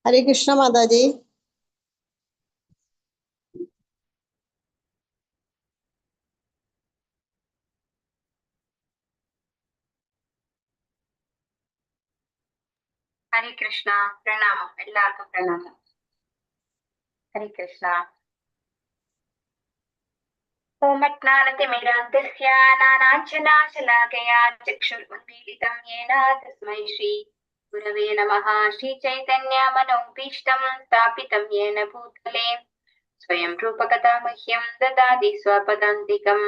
हरे कृष्णा माता जी। हरे कृष्णा प्रणामം എല്ലാവർക്കും പ്രണാമം. ഹരേ കൃഷ്ണ. ഓമജ്ഞാനതിമിരാന്തസ്യ നാനാഞ്ജനാശലാകയാ ചക്ഷുരുന്മീലിതം യേന തസ്മൈ ശ്രീ ഗുരവേ നമഃ. ശ്രീചൈതന്യമനോഭീഷ്ടം സ്ഥാപിതം യേന ഭൂതലേ സ്വയം രൂപകഥാ മഹ്യം ദദാതി സ്വപദാന്തികം.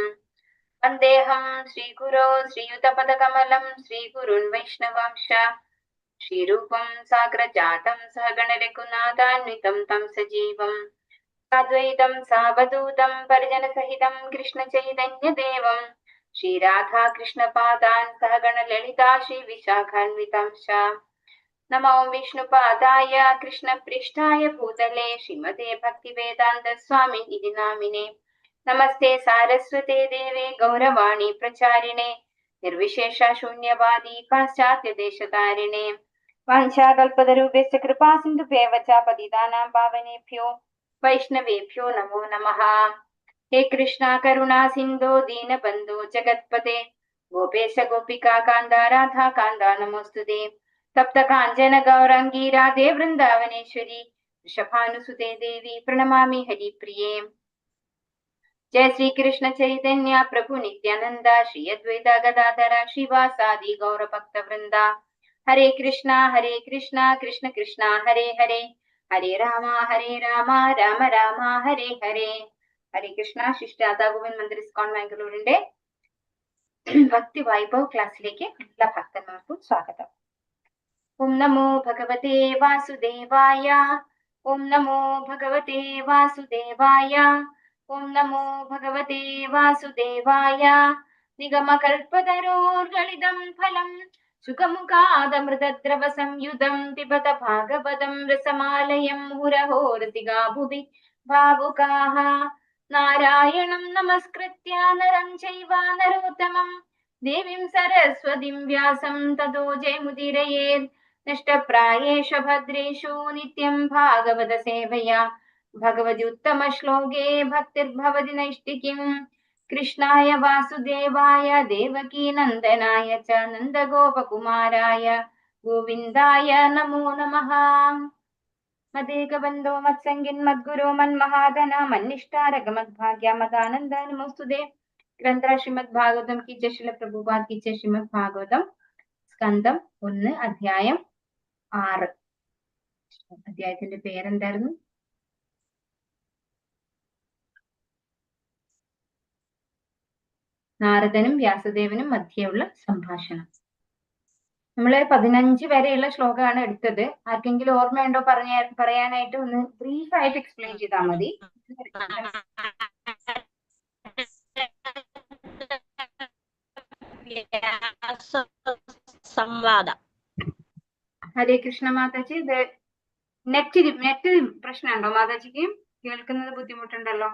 വന്ദേഹം ശ്രീഗുരോ ശ്രീയുതപദകമലം ശ്രീഗുരുन् വൈഷ്ണവാംശ श्रीरूपं साग्रजातं सहगण रघुनाथान्वितं तं सजीवं साद्वैतं सावधूतं परिजनसहितं कृष्णचैतन्यदेवं श्रीराधा कृष्णपादान् सहगण ललिता श्रीविशाखान्वितांश्च. नमो विष्णुपादाय कृष्णपृष्ठाय भूतले श्रीमते भक्तिवेदान्तस्वामिनिधि नामिने. नमस्ते सारस्वते देवे गौरवाणी प्रचारिणे निर्विशेष शून्यवादी पाश्चात्य देशतारिणे. वाञ्छाकल्पतरुभ्यश्च कृपा सिन्धुभ्येव च पतितानां पावनेभ्यो वैष्णवेभ्यो नमो नमः. हे कृष्णा करुणा सिन्धो दीनबन्धो जगत्पते गोपेश गोपिका कान्ता राधा कान्ता नमोस्तुते. तप्त काञ्चन गौराङ्गी राधे वृन्दावनेश्वरी वृषभानुसुते देवी प्रणमामि हरिप्रिये. जय श्री कृष्ण चैतन्य प्रभु नित्यानंद श्री अद्वैत गदाधर श्रीवासादि गौर भक्त वृंदा. हरे कृष्णा कृष्ण कृष्ण हरे हरे हरे राम राम राम हरे हरे. हरे कृष्ण. शिष्ट राधा गोविंद मंदिर इस्कॉन ബാംഗ്ലൂരിന്റെ ഭക്തി വൈഭവ് ക്ലാസ്സിലേക്ക് എല്ലാ ഭക്തന്മാർക്കും സ്വാഗതം. ഓം നമോ ഭഗവതേ വാസുദേവായ. ഓം നമോ ഭഗവതേ വാസുദേവായ. ഓം നമോ ഭഗവതേ വാസുദേവായ. നിഗമകൽപതരോർഗളിതം ഫലം സുഖമുഖാദമൃതദ്രവ സംയുതം പിബത ഭാഗവതം രസമാലയം മുരഹോ രസികാ ഭുവി ഭാവുകാഃ. നാരായണം നമസ്കൃത്യ നരം ചൈവ നരോത്തമം ദേവീം സരസ്വതീം വ്യാസം തതോ ജയമുദീരയേത്. നഷ്ടപ്രായേഷു ഭദ്രേഷു നിത്യം ഭാഗവത സേവയാ ഭഗവതി ഉത്തമ ശ്ലോകേ ഭക്തിർഭവതി നൈഷ്ഠികിം. കൃഷ്ണായ വാസുദേവായ ദേവകീ നന്ദനായ ച നന്ദഗോപകുമാരായ ഗോവിന്ദായ നമോ നമഃ. മദേകബന്ധോ മത്സംഗിൻ മദ്ഗുരോ മന്മഹാധന മന്നിഷ്ടാരക മദ്ഭാഗ്യ മദാനന്ദ നമോസ്തുതേ. ഗ്രന്ഥ ശ്രീമദ് ഭാഗവതം കി ജയ. ശ്രീല പ്രഭുപാദ് കി ജയ. ശ്രീമദ് ഭാഗവതം സ്കന്ധം 1 അധ്യായം 6. അധ്യായത്തിന്റെ പേരെന്തായിരുന്നു? നാരദനും വ്യാസദേവനും മധ്യയുള്ള സംഭാഷണം. നമ്മള് 15 വരെയുള്ള ശ്ലോകമാണ് എടുത്തത്. ആർക്കെങ്കിലും ഓർമ്മയുണ്ടോ പറയാനായിട്ട്? ഒന്ന് ബ്രീഫ് ആയിട്ട് എക്സ്പ്ലെയിൻ ചെയ്താൽ മതി. സംവാദം. ഹരേ കൃഷ്ണ മാതാജി. ഇത് നെറ്റ് പ്രശ്നമുണ്ടോ മാതാജിക്ക്? കേൾക്കുന്നത് ബുദ്ധിമുട്ടുണ്ടല്ലോ.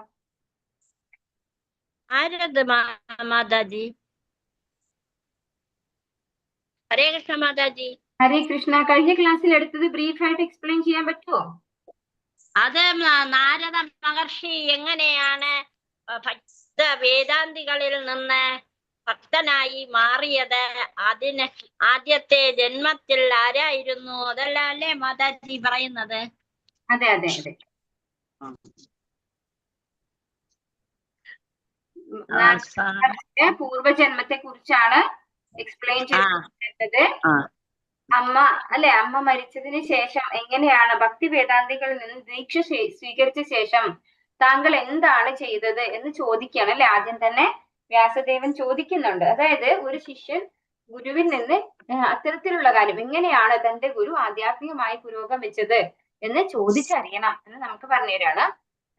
ആരത് മാതാജി? ഹരേ കൃഷ്ണ മാതാജി. ഹരേ കൃഷ്ണ. കഴിഞ്ഞ ക്ലാസ്സിൽ എടുത്തത് ബ്രീഫ് ആയിട്ട് എക്സ്പ്ലെയിൻ ചെയ്യാൻ പറ്റുമോ? അത് നാരദ മഹർഷി എങ്ങനെയാണ് ഭക്ത വേദാന്തികളിൽ നിന്ന് ഭക്തനായി മാറിയത്, അതിന് ആദ്യത്തെ ജന്മത്തിൽ ആരായിരുന്നു, അതെല്ലാം അല്ലേ മാതാജി പറയുന്നത്? അതെ അതെ അതെ. പൂർവജന്മത്തെ കുറിച്ചാണ് എക്സ്പ്ലെയിൻ ചെയ്തത്. അമ്മ മരിച്ചതിന് ശേഷം എങ്ങനെയാണ് ഭക്തി വേദാന്തികളിൽ നിന്ന് ദീക്ഷ സ്വീകരിച്ച ശേഷം താങ്കൾ എന്താണ് ചെയ്തത് എന്ന് ചോദിക്കുകയാണ് അല്ലെ. ആദ്യം തന്നെ വ്യാസദേവൻ ചോദിക്കുന്നുണ്ട്. അതായത് ഒരു ശിഷ്യൻ ഗുരുവിൽ നിന്ന് അത്തരത്തിലുള്ള കാര്യം എങ്ങനെയാണ് തന്റെ ഗുരു ആധ്യാത്മികമായി പുരോഗമിച്ചത് എന്ന് ചോദിച്ചറിയണം എന്ന് നമുക്ക് പറഞ്ഞുതരാണ്.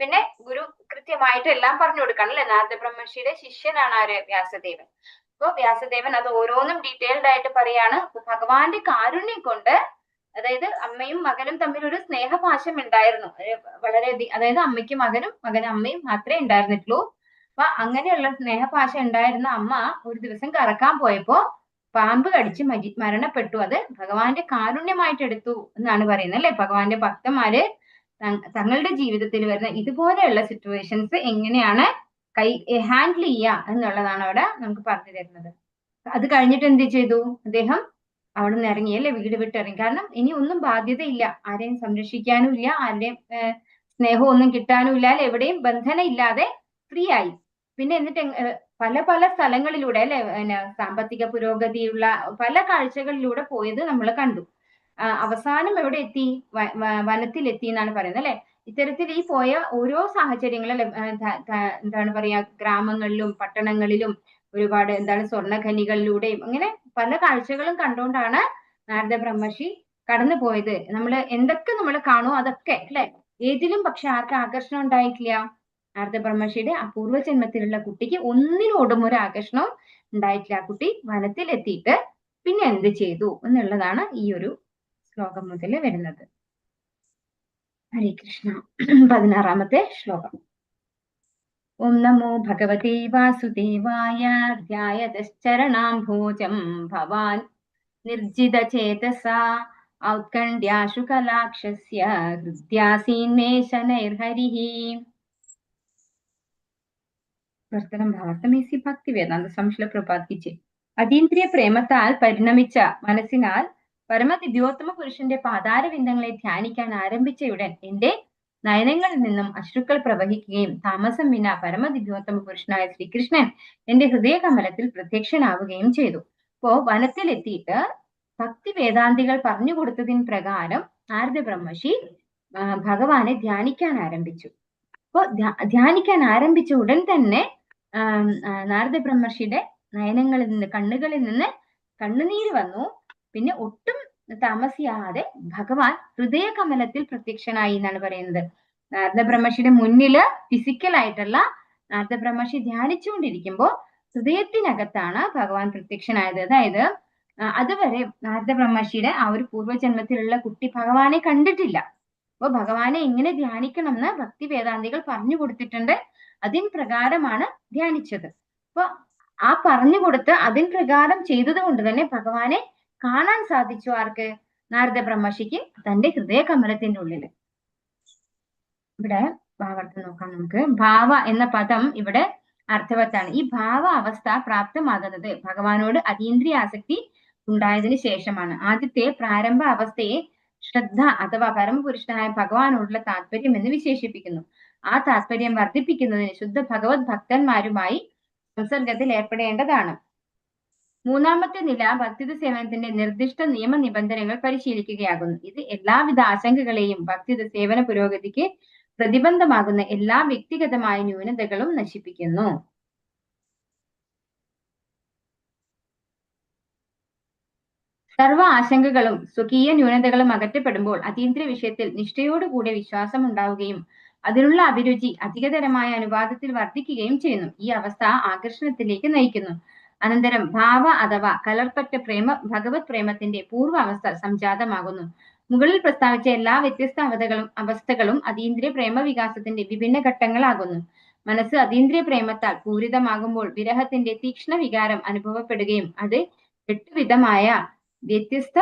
പിന്നെ ഗുരു കൃത്യമായിട്ട് എല്ലാം പറഞ്ഞു കൊടുക്കണം അല്ലെ. നാരദ ബ്രഹ്മർഷിയുടെ ശിഷ്യനാണ് ആര്? വ്യാസദേവൻ. അപ്പൊ വ്യാസദേവൻ അത് ഓരോന്നും ഡീറ്റെയിൽഡ് ആയിട്ട് പറയാണ്. ഭഗവാന്റെ കാരുണ്യം കൊണ്ട്, അതായത് അമ്മയും മകനും തമ്മിൽ ഒരു സ്നേഹപാശം ഉണ്ടായിരുന്നു വളരെയധികം. അതായത് അമ്മയ്ക്ക് മകനും അമ്മയും മാത്രമേ ഉണ്ടായിരുന്നുള്ളൂ. അപ്പൊ അങ്ങനെയുള്ള സ്നേഹപാശം ഉണ്ടായിരുന്ന അമ്മ ഒരു ദിവസം കറക്കാൻ പോയപ്പോ പാമ്പ് കടിച്ച് മരണപ്പെട്ടു. അത് ഭഗവാന്റെ കാരുണ്യമായിട്ട് എടുത്തു എന്നാണ് പറയുന്നത് അല്ലെ. ഭഗവാന്റെ ഭക്തന്മാര് തങ്ങളുടെ ജീവിതത്തിൽ വരുന്ന ഇതുപോലെയുള്ള സിറ്റുവേഷൻസ് എങ്ങനെയാണ് ഹാൻഡിൽ ചെയ്യുക എന്നുള്ളതാണ് അവിടെ നമുക്ക് പറഞ്ഞു തരുന്നത്. അത് കഴിഞ്ഞിട്ട് എന്ത് ചെയ്തു? അദ്ദേഹം അവിടെ നിന്ന് ഇറങ്ങി അല്ലെ, വീട് വിട്ടിറങ്ങി. കാരണം ഇനി ഒന്നും ബാധ്യതയില്ല, ആരെയും സംരക്ഷിക്കാനും ഇല്ല, ആരുടെയും സ്നേഹം ഒന്നും കിട്ടാനും ഇല്ല, എവിടെയും ബന്ധനം ഇല്ലാതെ ഫ്രീ ആയി. പിന്നെ എന്നിട്ട് പല പല സ്ഥലങ്ങളിലൂടെ അല്ലെ, സാമ്പത്തിക പുരോഗതിയുള്ള പല കാഴ്ചകളിലൂടെ പോയത് നമ്മൾ കണ്ടു. അവസാനം എവിടെ എത്തി? വനത്തിലെത്തി എന്നാണ് പറയുന്നത് അല്ലെ. ഇത്തരത്തിൽ ഈ പോയ ഓരോ സാഹചര്യങ്ങളും എന്താണ് പറയാ, ഗ്രാമങ്ങളിലും പട്ടണങ്ങളിലും ഒരുപാട് സ്വർണ്ണഖനികളിലൂടെയും അങ്ങനെ പല കാഴ്ചകളും കണ്ടുകൊണ്ടാണ് നാരദ ബ്രഹ്മർഷി കടന്നു പോയത്. എന്തൊക്കെ നമ്മൾ കാണുമോ അതൊക്കെ അല്ലെ, ഏതിലും പക്ഷെ ആർക്ക് ആകർഷണം ഉണ്ടായിട്ടില്ല? നാരദ ബ്രഹ്മർഷിയുടെ അപൂർവ ജന്മത്തിലുള്ള കുട്ടിക്ക് ഒന്നിനോടും ഒരു ആകർഷണവും ഉണ്ടായിട്ടില്ല. ആ കുട്ടി വനത്തിൽ എത്തിയിട്ട് പിന്നെ എന്ത് ചെയ്തു എന്നുള്ളതാണ് ഈ ഒരു ശ്ലോകം മുതൽ വരുന്നത്. ഹരേ കൃഷ്ണ. 16ാമത്തെ ശ്ലോകം. ഓം നമോ ഭഗവതേ വാസുദേവായ. ധ്യായതശ്ചരണാംഭോജം ഭവാൻ നിർജിത ചേതസാ ഔത്കണ്ഠ്യാശു കലാക്ഷസ്യ ഹൃദ്യാസീന്മേ ശനൈർഹരിഃ. വർത്തനം ഭാരതമേസി ഭക്തി വേദാന്ത സംശയ പ്രപാദിച്ച് അതീന്ദ്രിയ പ്രേമത്താൽ പരിണമിച്ച മനസ്സിനാൽ പരമദിവ്യോത്തമ പുരുഷന്റെ പാതാരവിന്ദങ്ങളെ ധ്യാനിക്കാൻ ആരംഭിച്ചയുടൻ എന്റെ നയനങ്ങളിൽ നിന്നും അശ്രുക്കൾ പ്രവഹിക്കുകയും താമസം വിന പരമദിവ്യോത്തമ പുരുഷനായ ശ്രീകൃഷ്ണൻ എന്റെ ഹൃദയകമലത്തിൽ പ്രത്യക്ഷനാവുകയും ചെയ്തു. അപ്പോ വനത്തിലെത്തിയിട്ട് ഭക്തി വേദാന്തികൾ പറഞ്ഞു കൊടുത്തതിന് പ്രകാരം നാരദ ബ്രഹ്മർഷി ഭഗവാനെ ധ്യാനിക്കാൻ ആരംഭിച്ചു. അപ്പോ ധ്യാനിക്കാൻ ആരംഭിച്ച ഉടൻ തന്നെ നാരദ ബ്രഹ്മർഷിയുടെ നയനങ്ങളിൽ നിന്ന്, കണ്ണുകളിൽ നിന്ന് കണ്ണുനീര് വന്നു. പിന്നെ ഒട്ടും താമസിയാതെ ഭഗവാൻ ഹൃദയകമലത്തിൽ പ്രത്യക്ഷനായി എന്നാണ് പറയുന്നത്. നാരദ ബ്രഹ്മർഷിയുടെ മുന്നില് ഫിസിക്കലായിട്ടുള്ള നാരദ ബ്രഹ്മർഷി ധ്യാനിച്ചുകൊണ്ടിരിക്കുമ്പോൾ ഹൃദയത്തിനകത്താണ് ഭഗവാൻ പ്രത്യക്ഷനായത്. അതായത് അതുവരെ നാരദ ബ്രഹ്മർഷിയുടെ ആ ഒരു പൂർവ്വജന്മത്തിലുള്ള കുട്ടി ഭഗവാനെ കണ്ടിട്ടില്ല. അപ്പൊ ഭഗവാനെ എങ്ങനെ ധ്യാനിക്കണം എന്ന് ഭക്തി വേദാന്തികൾ പറഞ്ഞു കൊടുത്തിട്ടുണ്ട്. അതിൻ പ്രകാരമാണ് ധ്യാനിച്ചത്. അപ്പൊ ആ പറഞ്ഞു കൊടുത്ത് അതിൻ പ്രകാരം ചെയ്തത് കൊണ്ട് തന്നെ ഭഗവാനെ കാണാൻ സാധിച്ചു. ആർക്ക്? നാരദ ബ്രഹ്മർഷിക്ക് തന്റെ ഹൃദയ കമലത്തിന്റെ ഉള്ളില്. ഇവിടെ ഭാവാർത്ഥം നോക്കാം നമുക്ക്. ഭാവ എന്ന പദം ഇവിടെ അർത്ഥവത്താണ്. ഈ ഭാവ അവസ്ഥ പ്രാപ്തമാകുന്നത് ഭഗവാനോട് അതീന്ദ്രിയ ആസക്തി ഉണ്ടായതിനു ശേഷമാണ്. ആദ്യത്തെ പ്രാരംഭ അവസ്ഥയെ ശ്രദ്ധ അഥവാ പരമപുരുഷനായ ഭഗവാനോടുള്ള താല്പര്യം എന്ന് വിശേഷിപ്പിക്കുന്നു. ആ താല്പര്യം വർദ്ധിപ്പിക്കുന്നതിന് ശുദ്ധ ഭഗവത് ഭക്തന്മാരുമായി സംസർഗത്തിൽ ഏർപ്പെടേണ്ടതാണ്. മൂന്നാമത്തെ നില ഭക്തിത സേവനത്തിന്റെ നിർദ്ദിഷ്ട നിയമ നിബന്ധനകൾ പരിശീലിക്കുകയാകുന്നു. ഇത് എല്ലാവിധ ആശങ്കകളെയും ഭക്തിത സേവന പുരോഗതിക്ക് പ്രതിബന്ധമാകുന്ന എല്ലാ വ്യക്തിഗതമായ ന്യൂനതകളും നശിപ്പിക്കുന്നു. സർവ ആശങ്കകളും സ്വകീയ ന്യൂനതകളും അകറ്റപ്പെടുമ്പോൾ അതീന്ദ്രിയ വിഷയത്തിൽ നിഷ്ഠയോടുകൂടിയ വിശ്വാസം ഉണ്ടാവുകയും അതിനുള്ള അഭിരുചി അധികതരമായ അനുപാതത്തിൽ വർദ്ധിക്കുകയും ചെയ്യുന്നു. ഈ അവസ്ഥ ആകർഷണത്തിലേക്ക് നയിക്കുന്നു. അനന്തരം ഭാവ അഥവാ കലർപ്പറ്റ ഭഗവത് പ്രേമത്തിന്റെ പൂർവ്വ അവസ്ഥ സംജാതമാകുന്നു. മുകളിൽ പ്രസ്താവിച്ച എല്ലാ വ്യത്യസ്ത അവസ്ഥകളും അതീന്ദ്രിയ പ്രേമ വികാസത്തിന്റെ വിഭിന്ന ഘട്ടങ്ങളാകുന്നു. മനസ്സ് അതീന്ദ്രിയ പ്രേമത്താൽ പൂരിതമാകുമ്പോൾ വിരഹത്തിന്റെ തീക്ഷ്ണ വികാരം അനുഭവപ്പെടുകയും അത് 8 വിധമായ വ്യത്യസ്ത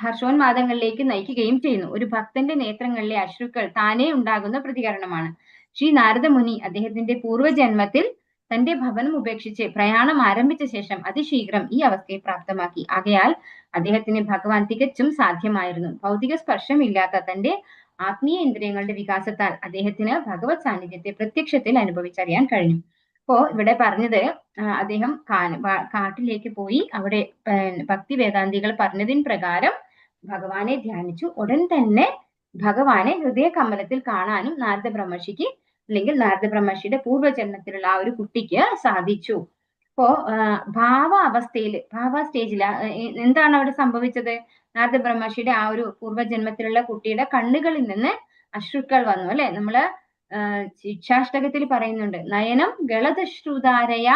ഹർഷോന്മാദങ്ങളിലേക്ക് നയിക്കുകയും ചെയ്യുന്നു. ഒരു ഭക്തന്റെ നേത്രങ്ങളിലെ അശ്രുക്കൾ താനേ ഉണ്ടാകുന്ന പ്രതികരണമാണ്. ശ്രീ നാരദമുനി അദ്ദേഹത്തിന്റെ പൂർവ്വജന്മത്തിൽ തന്റെ ഭവനം ഉപേക്ഷിച്ച് പ്രയാണം ആരംഭിച്ച ശേഷം അതിശീഘ്രം ഈ അവസ്ഥയെ പ്രാപ്തമാക്കി. ആകയാൽ അദ്ദേഹത്തിന് ഭഗവാൻ തികച്ചും സാധ്യമായിരുന്നു. ഭൗതിക സ്പർശമില്ലാത്ത തന്റെ ആത്മീയ ഇന്ദ്രിയങ്ങളുടെ വികാസത്താൽ അദ്ദേഹത്തിന് ഭഗവത് സാന്നിധ്യത്തെ പ്രത്യക്ഷത്തിൽ അനുഭവിച്ചറിയാൻ കഴിഞ്ഞു. അപ്പോ ഇവിടെ പറഞ്ഞത് അദ്ദേഹം കാട്ടിലേക്ക് പോയി അവിടെ ഭക്തി വേദാന്തികൾ പറഞ്ഞതിന് പ്രകാരം ഭഗവാനെ ധ്യാനിച്ചു. ഉടൻ തന്നെ ഭഗവാനെ ഹൃദയ കമലത്തിൽ കാണാനും നാരദ ബ്രഹ്മർഷിക്ക് അല്ലെങ്കിൽ നാരദ ബ്രഹ്മർഷിയുടെ പൂർവ്വജന്മത്തിലുള്ള ആ ഒരു കുട്ടിക്ക് സാധിച്ചു. അപ്പോ ഭാവ സ്റ്റേജിൽ എന്താണ് അവിടെ സംഭവിച്ചത്? നാരദ ബ്രഹ്മർഷിയുടെ ആ ഒരു പൂർവ്വജന്മത്തിലുള്ള കുട്ടിയുടെ കണ്ണുകളിൽ നിന്ന് അശ്രുക്കൾ വന്നു അല്ലെ. നമ്മള് ശിക്ഷാഷ്ടകത്തിൽ പറയുന്നുണ്ട്, നയനം ഗളതശ്രുതാരയ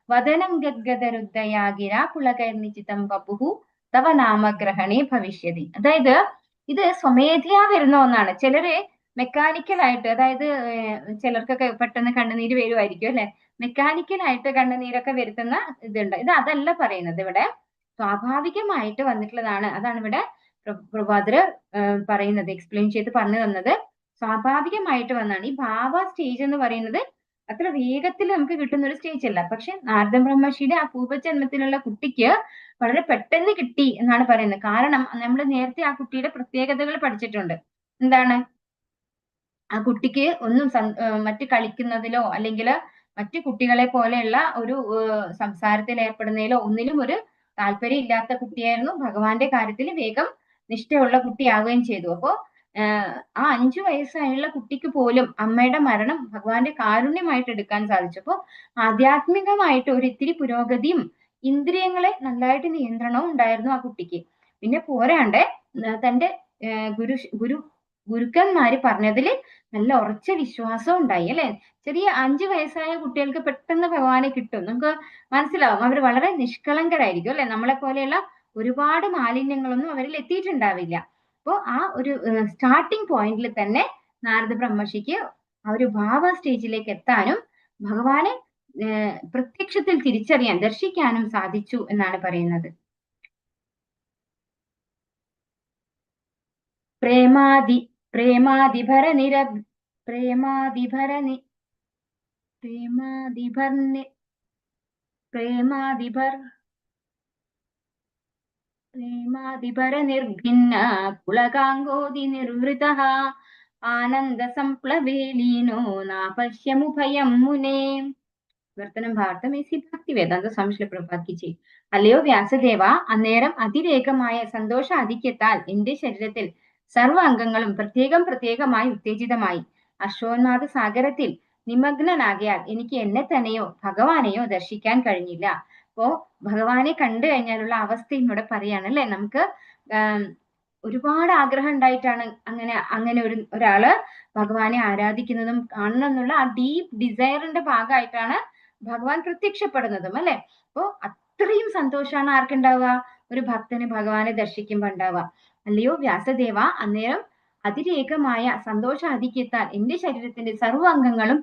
വദനം ഗദ്ഗദരുദ്ധയാ ഗിരാ പുളകൈർനിചിതം വപുഹു തവ നാമഗ്രഹണേ ഭവിഷ്യതി. അതായത് ഇത് സ്വമേധയാ വരുന്ന ഒന്നാണ്. ചിലര് മെക്കാനിക്കലായിട്ട്, അതായത് ചിലർക്കൊക്കെ പെട്ടെന്ന് കണ്ണുനീര് വരുമായിരിക്കും അല്ലെ. മെക്കാനിക്കലായിട്ട് കണ്ണുനീരൊക്കെ വരുത്തുന്ന ഇതുണ്ട്. ഇത് അതല്ല പറയുന്നത്, ഇവിടെ സ്വാഭാവികമായിട്ട് വന്നിട്ടുള്ളതാണ്. അതാണ് ഇവിടെ പ്രഭാതർ പറയുന്നത്, എക്സ്പ്ലെയിൻ ചെയ്ത് പറഞ്ഞു തന്നത്. സ്വാഭാവികമായിട്ട് വന്നാണ്. ഈ ഭാവ സ്റ്റേജ് എന്ന് പറയുന്നത് അത്ര വേഗത്തിൽ നമുക്ക് കിട്ടുന്ന ഒരു സ്റ്റേജ് അല്ല. പക്ഷെ നാരദ ബ്രഹ്മർഷിയുടെ ആ പൂർവ്വജന്മത്തിലുള്ള കുട്ടിക്ക് വളരെ പെട്ടെന്ന് കിട്ടി എന്നാണ് പറയുന്നത്. കാരണം നമ്മൾ നേരത്തെ ആ കുട്ടിയുടെ പ്രത്യേകതകൾ പഠിച്ചിട്ടുണ്ട്. എന്താണ്? ആ കുട്ടിക്ക് ഒന്നും മറ്റ് കളിക്കുന്നതിലോ അല്ലെങ്കിൽ മറ്റു കുട്ടികളെ പോലെയുള്ള ഒരു സംസാരത്തിൽ ഏർപ്പെടുന്നതിലോ ഒന്നിലും ഒരു താല്പര്യം ഇല്ലാത്ത കുട്ടിയായിരുന്നു. ഭഗവാന്റെ കാര്യത്തിൽ വേഗം നിഷ്ഠയുള്ള കുട്ടിയാവുകയും ചെയ്തു. അപ്പോ ആ 5 വയസ്സായുള്ള കുട്ടിക്ക് പോലും അമ്മയുടെ മരണം ഭഗവാന്റെ കാരുണ്യമായിട്ട് എടുക്കാൻ സാധിച്ചു. അപ്പോ ആധ്യാത്മികമായിട്ട് ഒരു ഇത്തിരി പുരോഗതിയും ഇന്ദ്രിയങ്ങളെ നന്നായിട്ട് നിയന്ത്രണവും ഉണ്ടായിരുന്നു ആ കുട്ടിക്ക്. പിന്നെ പോരാണ്ട് തന്റെ ഗുരുക്കന്മാര് പറഞ്ഞതിൽ നല്ല ഉറച്ച വിശ്വാസം ഉണ്ടായി അല്ലെ. ചെറിയ 5 വയസ്സായ കുട്ടികൾക്ക് പെട്ടെന്ന് ഭഗവാനെ കിട്ടും, നമുക്ക് മനസ്സിലാവും. അവർ വളരെ നിഷ്കളങ്കരായിരിക്കും അല്ലെ. നമ്മളെ പോലെയുള്ള ഒരുപാട് മാലിന്യങ്ങളൊന്നും അവരിൽ എത്തിയിട്ടുണ്ടാവില്ല. അപ്പോ ആ ഒരു സ്റ്റാർട്ടിംഗ് പോയിന്റിൽ തന്നെ നാരദ ബ്രഹ്മർഷിക്ക് ആ ഒരു ഭാവ സ്റ്റേജിലേക്ക് എത്താനും ഭഗവാനെ പ്രത്യക്ഷത്തിൽ തിരിച്ചറിയാൻ, ദർശിക്കാനും സാധിച്ചു എന്നാണ് പറയുന്നത്. പ്രേമാദിഭരനിർഭിന്ന പുളകാംഗോതി നിർവൃതഃ ആനന്ദ സംപ്ലവേ ലീനോ നാപശ്യമുഭയം മുനേ. വിവർത്തനം ഭാരതമേസി ഭക്തിവേദാന്ത സ്വാമി ശ്രീല പ്രഭുപാദ് കി ജയ്. അല്ലയോ വ്യാസദേവ, അന്നേരം അതിരേകമായ സന്തോഷ ആധിക്യത്താൽ എന്റെ ശരീരത്തിൽ സർവ്വ അംഗങ്ങളും പ്രത്യേകമായി ഉത്തേജിതമായി. അശ്വോന്മാദ സാഗരത്തിൽ നിമഗ്നനാകിയാൽ എനിക്ക് എന്നെ തന്നെയോ ഭഗവാനെയോ ദർശിക്കാൻ കഴിഞ്ഞില്ല. അപ്പോ ഭഗവാനെ കണ്ടു കഴിഞ്ഞാലുള്ള അവസ്ഥയും ഇവിടെ പറയാണ് അല്ലെ. നമുക്ക് ഒരുപാട് ആഗ്രഹം ഉണ്ടായിട്ടാണ് അങ്ങനെ ഒരാള് ഭഗവാനെ ആരാധിക്കുന്നതും കാണണം എന്നുള്ള ആ ഡീപ്പ് ഡിസയറിന്റെ ഭാഗമായിട്ടാണ് ഭഗവാൻ പ്രത്യക്ഷപ്പെടുന്നതും അല്ലെ. അപ്പോ അത്രയും സന്തോഷമാണ് ആർക്കുണ്ടാവുക? ഒരു ഭക്തന് ഭഗവാനെ ദർശിക്കുമ്പോ ഉണ്ടാവുക. അല്ലയോ വ്യാസദേവ, അന്നേരം അതിരേകമായ സന്തോഷാധിക്യത്താൽ എന്റെ ശരീരത്തിന്റെ സർവ്വ അംഗങ്ങളും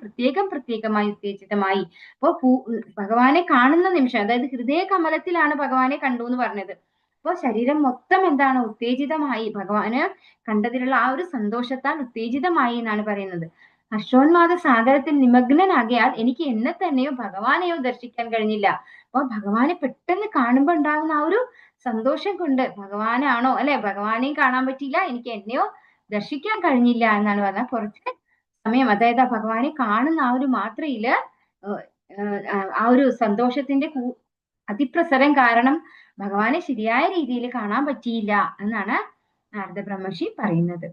പ്രത്യേകമായി ഉത്തേജിതമായി. അപ്പോ ഭഗവാനെ കാണുന്ന നിമിഷം, അതായത് ഹൃദയ കമലത്തിലാണ് ഭഗവാനെ കണ്ടു എന്ന് പറഞ്ഞത്. അപ്പോ ശരീരം മൊത്തം എന്താണ്? ഉത്തേജിതമായി. ഭഗവാന് കണ്ടതിലുള്ള ആ ഒരു സന്തോഷത്താൽ ഉത്തേജിതമായി എന്നാണ് പറയുന്നത്. അശ്വോന്മാദ സാഗരത്തിൽ നിമഗ്നനാകിയാൽ എനിക്ക് എന്നെ തന്നെയോ ഭഗവാനെയോ ദർശിക്കാൻ കഴിഞ്ഞില്ല. അപ്പൊ ഭഗവാനെ പെട്ടെന്ന് കാണുമ്പോ ഉണ്ടാകുന്ന ആ ഒരു സന്തോഷം കൊണ്ട് ഭഗവാനാണോ അല്ലെ, ഭഗവാനെയും കാണാൻ പറ്റിയില്ല, എനിക്ക് എന്നെയോ ദർശിക്കാൻ കഴിഞ്ഞില്ല എന്നാണ് പറഞ്ഞത്. കുറച്ച് സമയം, അതായത് ആ ഭഗവാനെ കാണുന്ന ആ ഒരു മാത്രയില് ആ ഒരു സന്തോഷത്തിന്റെ അതിപ്രസരം കാരണം ഭഗവാനെ ശരിയായ രീതിയിൽ കാണാൻ പറ്റിയില്ല എന്നാണ് നാരദ ബ്രഹ്മർഷി പറയുന്നത്.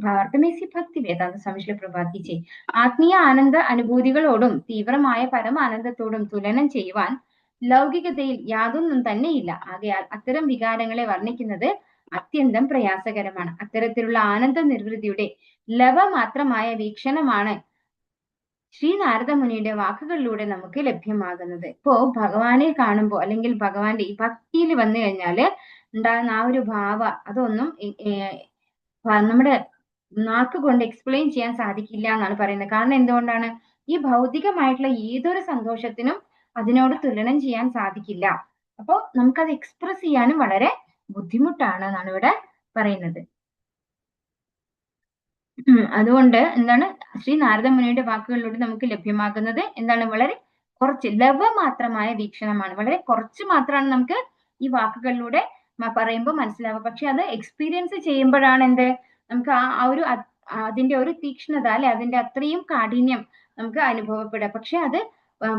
ഭാരതമേസി ഭക്തി വേദാന്ത സ്വാമി ശ്രീല പ്രഭുപാദ് കി ജയ്. ആത്മീയ ആനന്ദ അനുഭൂതികളോടും തീവ്രമായ പരമാനന്ദത്തോടും തുലനം ചെയ്യുവാൻ ലൗകികതയിൽ യാതൊന്നും തന്നെയില്ല. ആകയാൽ അത്തരം വികാരങ്ങളെ വർണ്ണിക്കുന്നത് അത്യന്തം പ്രയാസകരമാണ്. അത്തരത്തിലുള്ള ആനന്ദ നിർവൃതിയുടെ ലവമാത്രമായ വീക്ഷണമാണ് ശ്രീ നാരദ മുനിയുടെ വാക്കുകളിലൂടെ നമുക്ക് ലഭ്യമാകുന്നത്. ഇപ്പോ ഭഗവാനെ കാണുമ്പോ അല്ലെങ്കിൽ ഭഗവാന്റെ ഈ ഭക്തിയിൽ വന്നു കഴിഞ്ഞാല് ഉണ്ടാകുന്ന ആ ഒരു ഭാവ, അതൊന്നും നമ്മുടെ നാക്ക് കൊണ്ട് എക്സ്പ്ലെയിൻ ചെയ്യാൻ സാധിക്കില്ല എന്നാണ് പറയുന്നത്. കാരണം എന്തുകൊണ്ടാണ്? ഈ ഭൗതികമായിട്ടുള്ള ഏതൊരു സന്തോഷത്തിനും അതിനോട് തുലനം ചെയ്യാൻ സാധിക്കില്ല. അപ്പോ നമുക്കത് എക്സ്പ്രസ് ചെയ്യാനും വളരെ ബുദ്ധിമുട്ടാണ് എന്നാണ് ഇവിടെ പറയുന്നത്. അതുകൊണ്ട് എന്താണ്, ശ്രീ നാരദ മുനിയുടെ വാക്കുകളിലൂടെ നമുക്ക് ലഭ്യമാകുന്നത് എന്താണ്? വളരെ കുറച്ച് ലവമാത്രമായ വീക്ഷണമാണ്. വളരെ കുറച്ച് മാത്രമാണ് നമുക്ക് ഈ വാക്കുകളിലൂടെ പറയുമ്പോൾ മനസ്സിലാവുക. പക്ഷെ അത് എക്സ്പീരിയൻസ് ചെയ്യുമ്പോഴാണ് എന്ത്, നമുക്ക് ആ ഒരു അതിന്റെ ഒരു തീക്ഷ്ണത അല്ലെ, അതിന്റെ അത്രയും കാഠിന്യം നമുക്ക് അനുഭവപ്പെടുക. പക്ഷെ അത്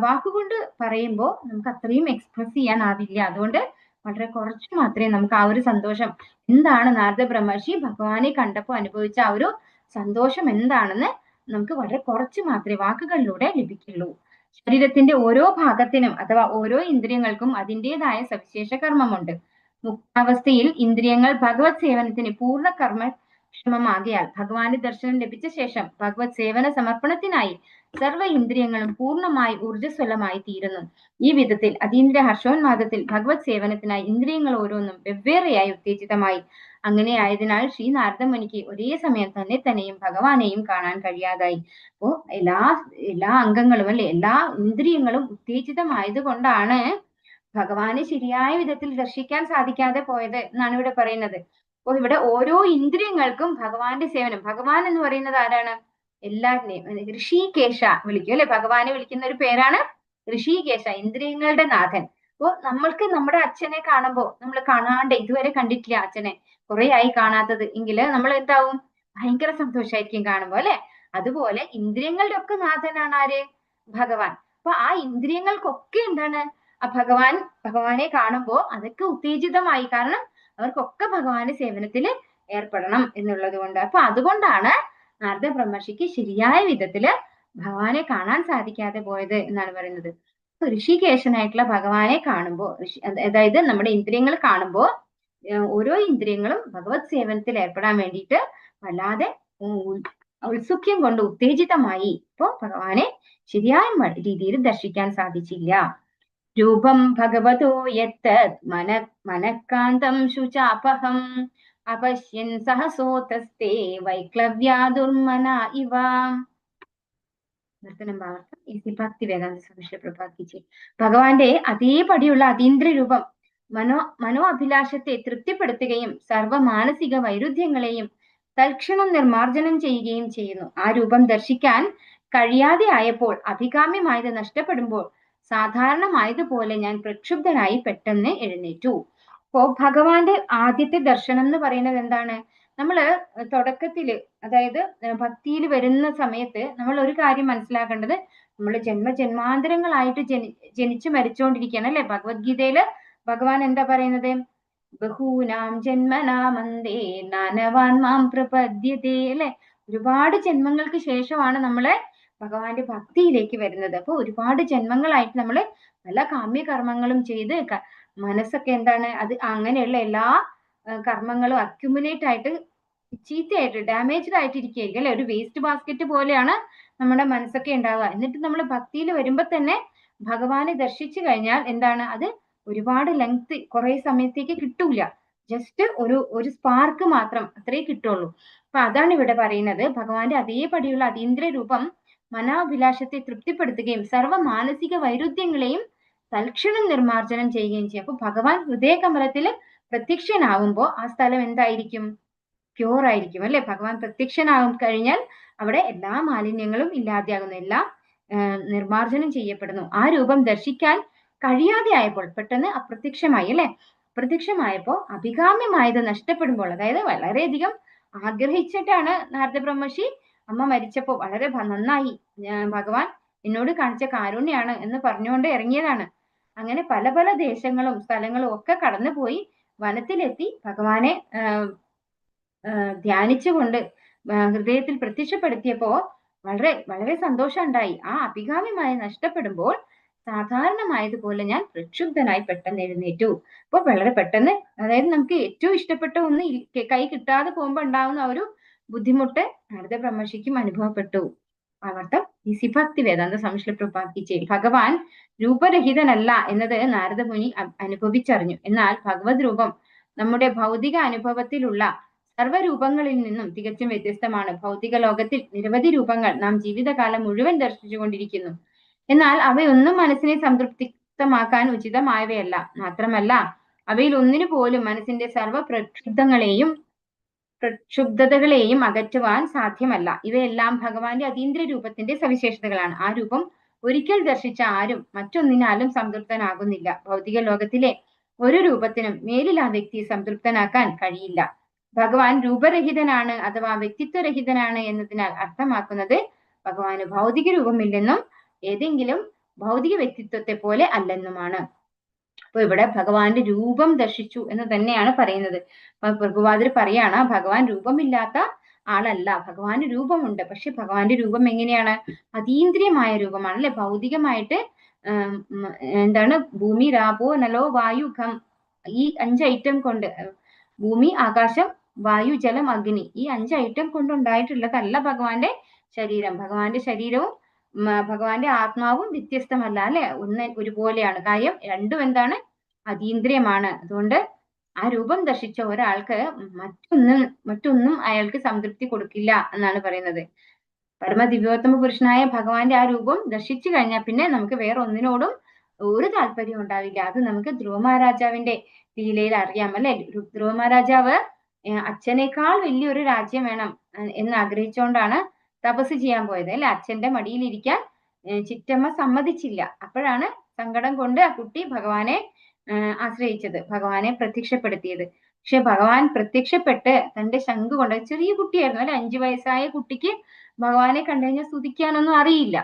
വാക്കുകൊണ്ട് പറയുമ്പോൾ നമുക്ക് അത്രയും എക്സ്പ്രസ് ചെയ്യാനാവില്ല. അതുകൊണ്ട് വളരെ കുറച്ച് മാത്രമേ നമുക്ക് ആ ഒരു സന്തോഷം എന്താണ്, നാരദ ബ്രഹ്മർഷി ഭഗവാനെ കണ്ടപ്പോൾ അനുഭവിച്ച ആ ഒരു സന്തോഷം എന്താണെന്ന് നമുക്ക് വളരെ കുറച്ച് മാത്രമേ വാക്കുകളിലൂടെ ലഭിക്കുള്ളൂ. ശരീരത്തിന്റെ ഓരോ ഭാഗത്തിനും അഥവാ ഓരോ ഇന്ദ്രിയങ്ങൾക്കും അതിൻ്റെതായ സവിശേഷ കർമ്മമുണ്ട്. മുക്താവസ്ഥയിൽ ഇന്ദ്രിയങ്ങൾ ഭഗവത് സേവനത്തിന് പൂർണ്ണ കർമ്മക്ഷമമാകിയാൽ ഭഗവാന്റെ ദർശനം ലഭിച്ച ശേഷം ഭഗവത് സേവന സമർപ്പണത്തിനായി സർവ്വ ഇന്ദ്രിയങ്ങളും പൂർണ്ണമായി ഊർജ്ജസ്വലമായി തീരുന്നു. ഈ വിധത്തിൽ അതീന്ദ്രിയ ഹർഷോന്മാദത്തിൽ ഭഗവത് സേവനത്തിനായി ഇന്ദ്രിയങ്ങൾ ഓരോന്നും വെവ്വേറെയായി ഉത്തേജിതമായി അങ്ങനെ ആയതിനാൽ ശ്രീ നാരദ മുനിക്ക് ഒരേ സമയം തന്നെയും ഭഗവാനെയും കാണാൻ കഴിയാതായി. അപ്പോ എല്ലാ അംഗങ്ങളും അല്ലെ, എല്ലാ ഇന്ദ്രിയങ്ങളും ഉത്തേജിതമായത് കൊണ്ടാണ് ഭഗവാനെ ശരിയായ വിധത്തിൽ ദർശിക്കാൻ സാധിക്കാതെ പോയത് എന്നാണ് ഇവിടെ പറയുന്നത്. അപ്പോൾ ഇവിടെ ഓരോ ഇന്ദ്രിയങ്ങൾക്കും ഭഗവാന്റെ സേവനം, ഭഗവാൻ എന്ന് പറയുന്നത് ആരാണ്? എല്ലാത്തിനെയും ഋഷികേശ വിളിക്കും അല്ലെ, ഭഗവാനെ വിളിക്കുന്ന ഒരു പേരാണ് ഋഷികേശ, ഇന്ദ്രിയങ്ങളുടെ നാഥൻ. അപ്പോ നമ്മൾക്ക് നമ്മുടെ അച്ഛനെ കാണുമ്പോ, നമ്മൾ കാണാണ്ട് ഇതുവരെ കണ്ടിട്ടില്ല അച്ഛനെ, കുറെ ആയി കാണാത്തത് എങ്കില് നമ്മൾ എന്താവും? ഭയങ്കര സന്തോഷമായിരിക്കും കാണുമ്പോ അല്ലെ. അതുപോലെ ഇന്ദ്രിയങ്ങളുടെ ഒക്കെ നാഥനാണ് ആര്? ഭഗവാൻ. അപ്പൊ ആ ഇന്ദ്രിയങ്ങൾക്കൊക്കെ എന്താണ്? ആ ഭഗവാനെ കാണുമ്പോ അതൊക്കെ ഉത്തേജിതമായി, കാരണം അവർക്കൊക്കെ ഭഗവാന്റെ സേവനത്തില് ഏർപ്പെടണം എന്നുള്ളത് കൊണ്ട്. അപ്പൊ അതുകൊണ്ടാണ് നാരദ ബ്രഹ്മർഷിക്ക് ശരിയായ വിധത്തില് ഭഗവാനെ കാണാൻ സാധിക്കാതെ പോയത് എന്നാണ് പറയുന്നത്. ഋഷികേശനായിട്ടുള്ള ഭഗവാനെ കാണുമ്പോ, അതായത് നമ്മുടെ ഇന്ദ്രിയങ്ങൾ കാണുമ്പോ ഓരോ ഇന്ദ്രിയങ്ങളും ഭഗവത് സേവനത്തിൽ ഏർപ്പെടാൻ വേണ്ടിയിട്ട് വല്ലാതെ ഔത്സുക്യം കൊണ്ട് ഉത്തേജിതമായി. ഇപ്പൊ ഭഗവാനെ ശരിയായ രീതിയിൽ ദർശിക്കാൻ സാധിച്ചില്ല. രൂപം ഭഗവതോ യത്തത് മനഃകാന്തം ശുചാപഹം അപശ്യൻ സഹസോതസ്തേ വൈക്ലവ്യാ ദുർമന ഇവ. ഭക്തി വേദാന്ത സ്വാമി പ്രഭാതിച്ച് ഭഗവാന്റെ അതേപടിയുള്ള അതീന്ദ്ര രൂപം മനോ അഭിലാഷത്തെ തൃപ്തിപ്പെടുത്തുകയും സർവ മാനസിക വൈരുദ്ധ്യങ്ങളെയും തൽക്ഷണം നിർമാർജനം ചെയ്യുകയും ചെയ്യുന്നു. ആ രൂപം ദർശിക്കാൻ കഴിയാതെ ആയപ്പോൾ, അഭികാമ്യമായത് നഷ്ടപ്പെടുമ്പോൾ സാധാരണമായതുപോലെ ഞാൻ പ്രക്ഷുബ്ധനായി പെട്ടെന്ന് എഴുന്നേറ്റു. അപ്പോ ഭഗവാന്റെ ആദ്യത്തെ ദർശനം എന്ന് പറയുന്നത് എന്താണ്? നമ്മള് തുടക്കത്തില്, അതായത് ഭക്തിയിൽ വരുന്ന സമയത്ത് നമ്മൾ ഒരു കാര്യം മനസ്സിലാക്കേണ്ടത്, നമ്മൾ ജന്മജന്മാന്തരങ്ങളായിട്ട് ജനിച്ചു മരിച്ചുകൊണ്ടിരിക്കുകയാണ് അല്ലെ. ഭഗവത്ഗീതയില് ഭഗവാൻ എന്താ പറയുന്നത്? ബഹൂനാം ജന്മനാമന്തേ നാനവാൻ മാം പ്രപദ്യതേ അല്ലെ. ഒരുപാട് ജന്മങ്ങൾക്ക് ശേഷമാണ് നമ്മള് ഭഗവാന്റെ ഭക്തിയിലേക്ക് വരുന്നത്. അപ്പൊ ഒരുപാട് ജന്മങ്ങളായിട്ട് നമ്മൾ പല കാമ്യകർമ്മങ്ങളും ചെയ്ത് മനസ്സൊക്കെ എന്താണ്, അത് അങ്ങനെയുള്ള എല്ലാ കർമ്മങ്ങളും അക്യുമുലേറ്റ് ആയിട്ട് ചീത്തയായിട്ട് ഡാമേജ്ഡ് ആയിട്ട് ഇരിക്കുകയായിരിക്കും അല്ലെ. ഒരു വേസ്റ്റ് ബാസ്ക്കറ്റ് പോലെയാണ് നമ്മുടെ മനസ്സൊക്കെ ഉണ്ടാവുക. എന്നിട്ട് നമ്മൾ ഭക്തിയിൽ വരുമ്പോ തന്നെ ഭഗവാനെ ദർശിച്ചു കഴിഞ്ഞാൽ എന്താണ്, അത് ഒരുപാട് ലെങ്ത് കുറെ സമയത്തേക്ക് കിട്ടൂല. ജസ്റ്റ് ഒരു സ്പാർക്ക് മാത്രം അത്രേ കിട്ടുള്ളൂ. അപ്പൊ അതാണ് ഇവിടെ പറയുന്നത്. ഭഗവാന്റെ അതേപടിയുള്ള അതീന്ദ്ര രൂപം മനാഭിലാഷത്തെ തൃപ്തിപ്പെടുത്തുകയും സർവ മാനസിക വൈരുദ്ധ്യങ്ങളെയും തൽക്ഷണം നിർമാർജനം ചെയ്യുകയും ചെയ്യും. അപ്പൊ ഭഗവാൻ ഹൃദയകമലത്തില് പ്രത്യക്ഷനാവുമ്പോ ആ സ്ഥലം എന്തായിരിക്കും? പ്യൂർ ആയിരിക്കും അല്ലെ. ഭഗവാൻ പ്രത്യക്ഷനാവും കഴിഞ്ഞാൽ അവിടെ എല്ലാ മാലിന്യങ്ങളും ഇല്ലാതെയാകുന്നു, എല്ലാം നിർമാർജനം ചെയ്യപ്പെടുന്നു. ആ രൂപം ദർശിക്കാൻ കഴിയാതെ ആയപ്പോൾ പെട്ടെന്ന് അപ്രത്യക്ഷമായി അല്ലെ. അപ്രത്യക്ഷമായപ്പോ അഭികാമ്യമായത് നഷ്ടപ്പെടുമ്പോൾ, അതായത് വളരെയധികം ആഗ്രഹിച്ചിട്ടാണ് നാരദ ബ്രഹ്മർഷി അമ്മ മരിച്ചപ്പോ വളരെ നന്നായി, ഭഗവാൻ എന്നോട് കാണിച്ച കാരുണ്യാണ് എന്ന് പറഞ്ഞുകൊണ്ട് ഇറങ്ങിയതാണ്. അങ്ങനെ പല പല ദേശങ്ങളും സ്ഥലങ്ങളും ഒക്കെ കടന്നുപോയി വനത്തിലെത്തി ഭഗവാനെ ധ്യാനിച്ചുകൊണ്ട് ഹൃദയത്തിൽ പ്രത്യക്ഷപ്പെടുത്തിയപ്പോ വളരെ വളരെ സന്തോഷം ഉണ്ടായി. ആ അഭികാമ്യമായി നഷ്ടപ്പെടുമ്പോൾ സാധാരണമായതുപോലെ ഞാൻ പ്രക്ഷുബ്ധനായി പെട്ടെന്ന് എഴുന്നേറ്റു. അപ്പൊ വളരെ പെട്ടെന്ന്, അതായത് നമുക്ക് ഏറ്റവും ഇഷ്ടപ്പെട്ട ഒന്ന് കൈ കിട്ടാതെ പോകുമ്പോ ഉണ്ടാവുന്ന ഒരു ബുദ്ധിമുട്ട് നാരദ ബ്രഹ്മർഷിക്കും അനുഭവപ്പെട്ടു. അർത്ഥം ഭക്തി വേദാന്ത സ്വാമി പ്രഭാതിച്ച് ഭഗവാൻ രൂപരഹിതനല്ല എന്നത് നാരദ മുനി അനുഭവിച്ചറിഞ്ഞു. എന്നാൽ ഭഗവത് രൂപം നമ്മുടെ ഭൗതിക അനുഭവത്തിലുള്ള സർവ്വരൂപങ്ങളിൽ നിന്നും തികച്ചും വ്യത്യസ്തമാണ്. ഭൗതിക ലോകത്തിൽ നിരവധി രൂപങ്ങൾ നാം ജീവിതകാലം മുഴുവൻ ദർശിച്ചുകൊണ്ടിരിക്കുന്നു. എന്നാൽ അവയൊന്നും മനസ്സിനെ സംതൃപ്തിമാക്കാൻ ഉചിതമായവയല്ല. മാത്രമല്ല അവയിൽ ഒന്നിനു പോലും മനസ്സിന്റെ സർവ്വ പ്രക്ഷുബ്ധതകളെയും അകറ്റുവാൻ സാധ്യമല്ല. ഇവയെല്ലാം ഭഗവാന്റെ അതീന്ദ്ര രൂപത്തിന്റെ സവിശേഷതകളാണ്. ആ രൂപം ഒരിക്കൽ ദർശിച്ച ആരും മറ്റൊന്നിനാലും സംതൃപ്തനാകുന്നില്ല. ഭൗതിക ലോകത്തിലെ ഒരു രൂപത്തിനും മേലിൽ ആ വ്യക്തിയെ സംതൃപ്തനാക്കാൻ കഴിയില്ല. ഭഗവാൻ രൂപരഹിതനാണ് അഥവാ വ്യക്തിത്വരഹിതനാണ് എന്നതിനാൽ അർത്ഥമാക്കുന്നത് ഭഗവാന് ഭൗതിക രൂപമില്ലെന്നും ഏതെങ്കിലും ഭൗതിക വ്യക്തിത്വത്തെ പോലെ അല്ലെന്നുമാണ്. അപ്പൊ ഇവിടെ ഭഗവാന്റെ രൂപം ദർശിച്ചു എന്ന് തന്നെയാണ് പറയുന്നത്. പ്രഭുപാദർ പറയാണ്, ഭഗവാൻ രൂപമില്ലാത്ത ആളല്ല, ഭഗവാന് രൂപമുണ്ട്. പക്ഷെ ഭഗവാന്റെ രൂപം എങ്ങനെയാണ്? അതീന്ദ്രിയമായ രൂപമാണ് അല്ലെ. ഭൗതികമായിട്ട് എന്താണ്, ഭൂമി, രാപോ, നലോ, വായു, ഖം, ഈ 5 ഐറ്റം കൊണ്ട്, ഭൂമി, ആകാശം, വായു, ജലം, അഗ്നി, ഈ 5 ഐറ്റം കൊണ്ടുണ്ടായിട്ടുള്ളതല്ല ഭഗവാന്റെ ശരീരം. ഭഗവാന്റെ ശരീരവും ഭഗവാന്റെ ആത്മാവും വ്യത്യസ്തമല്ല അല്ലെ, ഒരുപോലെയാണ്. കാര്യം രണ്ടും എന്താണ്? അതീന്ദ്രിയമാണ്. അതുകൊണ്ട് ആ രൂപം ദർശിച്ച ഒരാൾക്ക് മറ്റൊന്നും അയാൾക്ക് സംതൃപ്തി കൊടുക്കില്ല എന്നാണ് പറയുന്നത്. പരമദിവ്യോത്തമ പുരുഷനായ ഭഗവാന്റെ ആ രൂപം ദർശിച്ചു കഴിഞ്ഞാൽ പിന്നെ നമുക്ക് വേറെ ഒന്നിനോടും ഒരു താല്പര്യം ഉണ്ടാവില്ല. അത് നമുക്ക് ധ്രുവ മഹാരാജാവിന്റെ ലീലയിൽ അറിയാം അല്ലെ. ധ്രുവ മഹാരാജാവ് അച്ഛനേക്കാൾ വലിയൊരു രാജ്യം വേണം എന്ന് ആഗ്രഹിച്ചുകൊണ്ടാണ് തപസ് ചെയ്യാൻ പോയത് അല്ലെ. അച്ഛന്റെ മടിയിലിരിക്കാൻ ചിറ്റമ്മ സമ്മതിച്ചില്ല. അപ്പോഴാണ് സങ്കടം കൊണ്ട് ആ കുട്ടി ഭഗവാനെ ആശ്രയിച്ചത്, ഭഗവാനെ പ്രത്യക്ഷപ്പെടുത്തിയത്. പക്ഷെ ഭഗവാൻ പ്രത്യക്ഷപ്പെട്ട് തന്റെ ശംഖ് കൊണ്ട്, ചെറിയ കുട്ടിയായിരുന്നു അല്ലെ, 5 വയസ്സായ കുട്ടിക്ക് ഭഗവാനെ കണ്ടു കഴിഞ്ഞാൽ സ്തുതിക്കാനൊന്നും അറിയില്ല.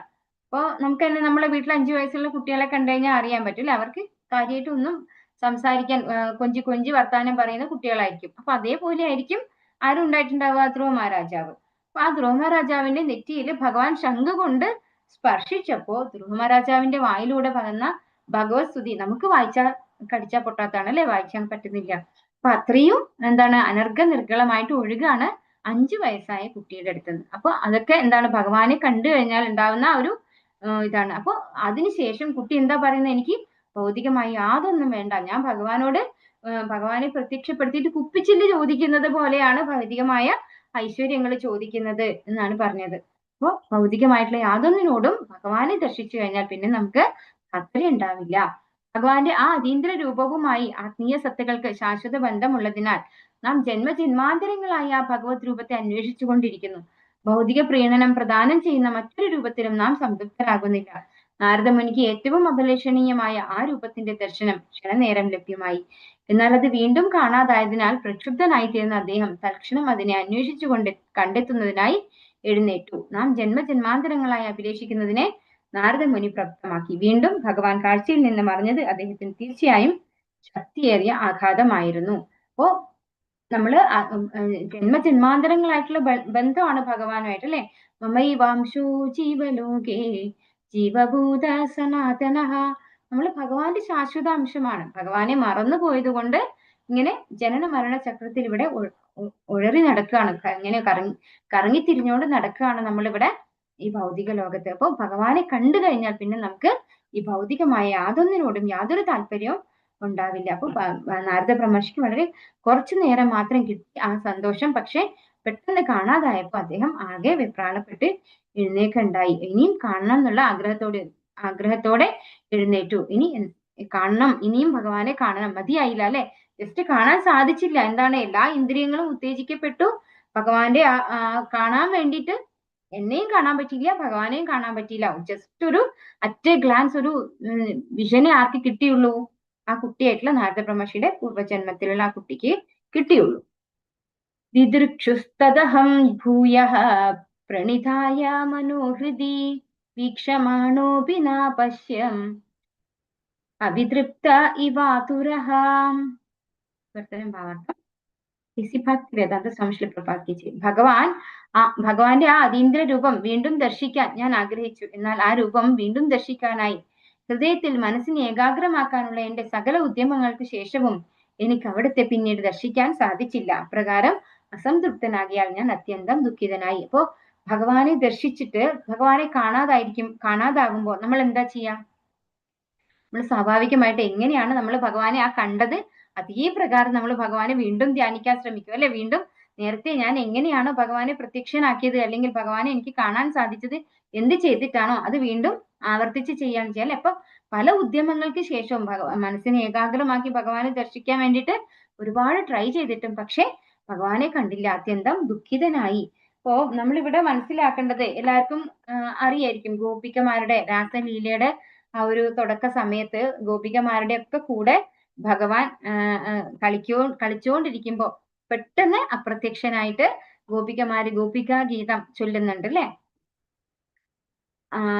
അപ്പൊ നമുക്ക് തന്നെ നമ്മളെ വീട്ടിൽ 5 വയസ്സുള്ള കുട്ടികളെ കണ്ടു കഴിഞ്ഞാൽ അറിയാൻ പറ്റില്ല, അവർക്ക് കാര്യമായിട്ടൊന്നും സംസാരിക്കാൻ കൊഞ്ചി കൊഞ്ചി വർത്താനം പറയുന്ന കുട്ടികളായിരിക്കും. അപ്പൊ അതേപോലെ ആയിരിക്കും ആരും ഉണ്ടായിട്ടുണ്ടാവുക, ധ്രുവ മഹാരാജാവ്. അപ്പൊ ആ ധ്രുവ മഹാരാജാവിന്റെ നെറ്റിയിൽ ഭഗവാൻ ശംഖ് കൊണ്ട് സ്പർശിച്ചപ്പോ ധ്രുവ മഹാരാജാവിന്റെ വായിലൂടെ വന്ന ഭഗവത് സ്തുതി നമുക്ക് വായിച്ചാൽ കടിച്ചാൽ പൊട്ടാത്താണ് അല്ലെ, വായിക്കാൻ പറ്റുന്നില്ല. അപ്പൊ അത്രയും എന്താണ് അനർഘ നിർഗളമായിട്ട് ഒഴുകാണ് 5 വയസ്സായ കുട്ടിയുടെ അടുത്തുനിന്ന്. അപ്പൊ അതൊക്കെ എന്താണ് ഭഗവാനെ കണ്ടു കഴിഞ്ഞാൽ ഉണ്ടാവുന്ന ഒരു ഇതാണ്. അപ്പൊ അതിനുശേഷം കുട്ടി എന്താ പറയുന്നത്, എനിക്ക് ഭൗതികമായി യാതൊന്നും വേണ്ട, ഞാൻ ഭഗവാനെ പ്രത്യക്ഷപ്പെടുത്തിയിട്ട് കുപ്പിച്ചില്ല് ചോദിക്കുന്നത് പോലെയാണ് ഭൗതികമായ ഐശ്വര്യങ്ങൾ ചോദിക്കുന്നത് എന്നാണ് പറഞ്ഞത്. അപ്പൊ ഭൗതികമായിട്ടുള്ള യാതൊന്നിനോടും ഭഗവാനെ ദർശിച്ചു കഴിഞ്ഞാൽ പിന്നെ നമുക്ക് താല്പര്യം ഉണ്ടാവില്ല. ഭഗവാന്റെ ആ അതീന്ദ്ര രൂപവുമായി ആത്മീയ സത്തകൾക്ക് ശാശ്വത ബന്ധമുള്ളതിനാൽ നാം ജന്മജന്മാന്തരങ്ങളായി ആ ഭഗവത് രൂപത്തെ അന്വേഷിച്ചു കൊണ്ടിരിക്കുന്നു. ഭൗതിക പ്രീണനം പ്രദാനം ചെയ്യുന്ന മറ്റൊരു രൂപത്തിലും നാം സംതൃപ്തരാകുന്നില്ല. നാരദമുനിക്ക് ഏറ്റവും അഭിലഷണീയമായ ആ രൂപത്തിന്റെ ദർശനം ക്ഷണനേരം ലഭ്യമായി. എന്നാൽ അത് വീണ്ടും കാണാതായതിനാൽ പ്രക്ഷുബ്ധനായി തീർന്ന അദ്ദേഹം തൽക്ഷണം അതിനെ അന്വേഷിച്ചുകൊണ്ട് കണ്ടെത്തുന്നതിനായി എഴുന്നേറ്റു. നാം ജന്മജന്മാന്തരങ്ങളായി അഭിലേഷിക്കുന്നതിനെ നാരദമുനി പ്രപ്തമാക്കി. വീണ്ടും ഭഗവാൻ കാഴ്ചയിൽ നിന്ന് മറിഞ്ഞത് അദ്ദേഹത്തിന് തീർച്ചയായും ശക്തിയേറിയ ആഘാതമായിരുന്നു. അപ്പോ നമ്മള് ജന്മജന്മാന്തരങ്ങളായിട്ടുള്ള ബന്ധമാണ് ഭഗവാനുമായിട്ട് അല്ലെ. മമൈവാംശോ ജീവലോകേ ജീവഭൂത സനാതന. നമ്മൾ ഭഗവാന്റെ ശാശ്വത അംശമാണ്. ഭഗവാനെ മറന്നു പോയത് കൊണ്ട് ഇങ്ങനെ ജനന മരണ ചക്രത്തിൽ ഇവിടെ ഉഴറി നടക്കുകയാണ്, ഇങ്ങനെ കറങ്ങി തിരിഞ്ഞുകൊണ്ട് നടക്കുകയാണ് നമ്മളിവിടെ ഈ ഭൗതിക ലോകത്ത്. അപ്പൊ ഭഗവാനെ കണ്ടു കഴിഞ്ഞാൽ പിന്നെ നമുക്ക് ഈ ഭൗതികമായ യാതൊന്നിനോടും യാതൊരു താല്പര്യവും ഉണ്ടാവില്ല. അപ്പൊ നാരദ ബ്രഹ്മർഷിക്ക് വളരെ കുറച്ചു നേരം മാത്രം കിട്ടി ആ സന്തോഷം. പക്ഷെ പെട്ടെന്ന് കാണാതായപ്പോ അദ്ദേഹം ആകെ വെപ്രാളപ്പെട്ട് എഴുന്നേൽക്കുണ്ടായി. ഇനിയും കാണണം എന്നുള്ള ആഗ്രഹത്തോടെ എഴുന്നേറ്റു. ഇനി കാണണം, ഇനിയും ഭഗവാനെ കാണണം, മതിയായില്ല അല്ലെ. ജസ്റ്റ് കാണാൻ സാധിച്ചില്ല. എന്താണ്, എല്ലാ ഇന്ദ്രിയങ്ങളും ഉത്തേജിക്കപ്പെട്ടു. ഭഗവാന്റെ കാണാൻ വേണ്ടിയിട്ട് എന്നെയും കാണാൻ പറ്റിയില്ല, ഭഗവാനെയും കാണാൻ പറ്റിയില്ല. ജസ്റ്റ് ഒരു അറ്റ് എ ഗ്ലാൻസ് ഒരു വിഷനെ ആർക്ക് കിട്ടിയുള്ളൂ, ആ കുട്ടിയായിട്ടുള്ള നാരദ ബ്രഹ്മർഷിയുടെ പൂർവ്വജന്മത്തിലുള്ള ആ കുട്ടിക്ക് കിട്ടിയുള്ളൂ. ദിദൃക്ഷുസ്തദഹം ഭൂയഃ പ്രണിധായ മനോഹൃദി വീക്ഷമാണോപി ന പശ്യം അവിതൃപ്ത ഇവാതുരഃ. ഭാവാർത്ഥം. ഭക്തി വേദാന്ത സ്വാമി പ്രഭാത് ഭഗവാന്റെ ആ അതീന്ദ്ര രൂപം വീണ്ടും ദർശിക്കാൻ ഞാൻ ആഗ്രഹിച്ചു. എന്നാൽ ആ രൂപം വീണ്ടും ദർശിക്കാനായി ഹൃദയത്തിൽ മനസ്സിനെ ഏകാഗ്രമാക്കാനുള്ള എന്റെ സകല ഉദ്യമങ്ങൾക്ക് ശേഷവും എനിക്ക് അവിടുത്തെ പിന്നീട് ദർശിക്കാൻ സാധിച്ചില്ല. അപ്രകാരം അസംതൃപ്തനാകിയാൽ ഞാൻ അത്യന്തം ദുഃഖിതനായി. അപ്പോ ഭഗവാനെ ദർശിച്ചിട്ട് ഭഗവാനെ കാണാതാകുമ്പോ നമ്മൾ എന്താ ചെയ്യാം? നമ്മൾ സ്വാഭാവികമായിട്ട് എങ്ങനെയാണ് നമ്മൾ ഭഗവാനെ കണ്ടത് അതേ പ്രകാരം നമ്മൾ ഭഗവാനെ വീണ്ടും ധ്യാനിക്കാൻ ശ്രമിക്കും അല്ലെ. വീണ്ടും നേരത്തെ ഞാൻ എങ്ങനെയാണോ ഭഗവാനെ പ്രത്യക്ഷനാക്കിയത്, അല്ലെങ്കിൽ ഭഗവാനെ എനിക്ക് കാണാൻ സാധിച്ചത് എന്ത് ചെയ്തിട്ടാണോ അത് വീണ്ടും ആവർത്തിച്ച് ചെയ്യാൻ ചെയ്യാം അല്ലെ. അപ്പൊ പല ഉദ്യമങ്ങൾക്ക് ശേഷവും മനസ്സിനെ ഏകാഗ്രമാക്കി ഭഗവാനെ ദർശിക്കാൻ വേണ്ടിയിട്ട് ഒരുപാട് ട്രൈ ചെയ്തിട്ടും പക്ഷെ ഭഗവാനെ കണ്ടില്ല. അത്യന്തം ദുഃഖിതനായി. അപ്പോ നമ്മളിവിടെ മനസ്സിലാക്കേണ്ടത്, എല്ലാവർക്കും അറിയായിരിക്കും, ഗോപികമാരുടെ രാസലീലയുടെ ആ ഒരു തുടക്ക സമയത്ത് ഗോപികമാരുടെ ഒക്കെ കൂടെ ഭഗവാൻ കളിച്ചുകൊണ്ടിരിക്കുമ്പോ പെട്ടെന്ന് അപ്രത്യക്ഷനായിട്ട് ഗോപികമാര് ഗോപികാ ഗീതം ചൊല്ലുന്നുണ്ട് അല്ലെ.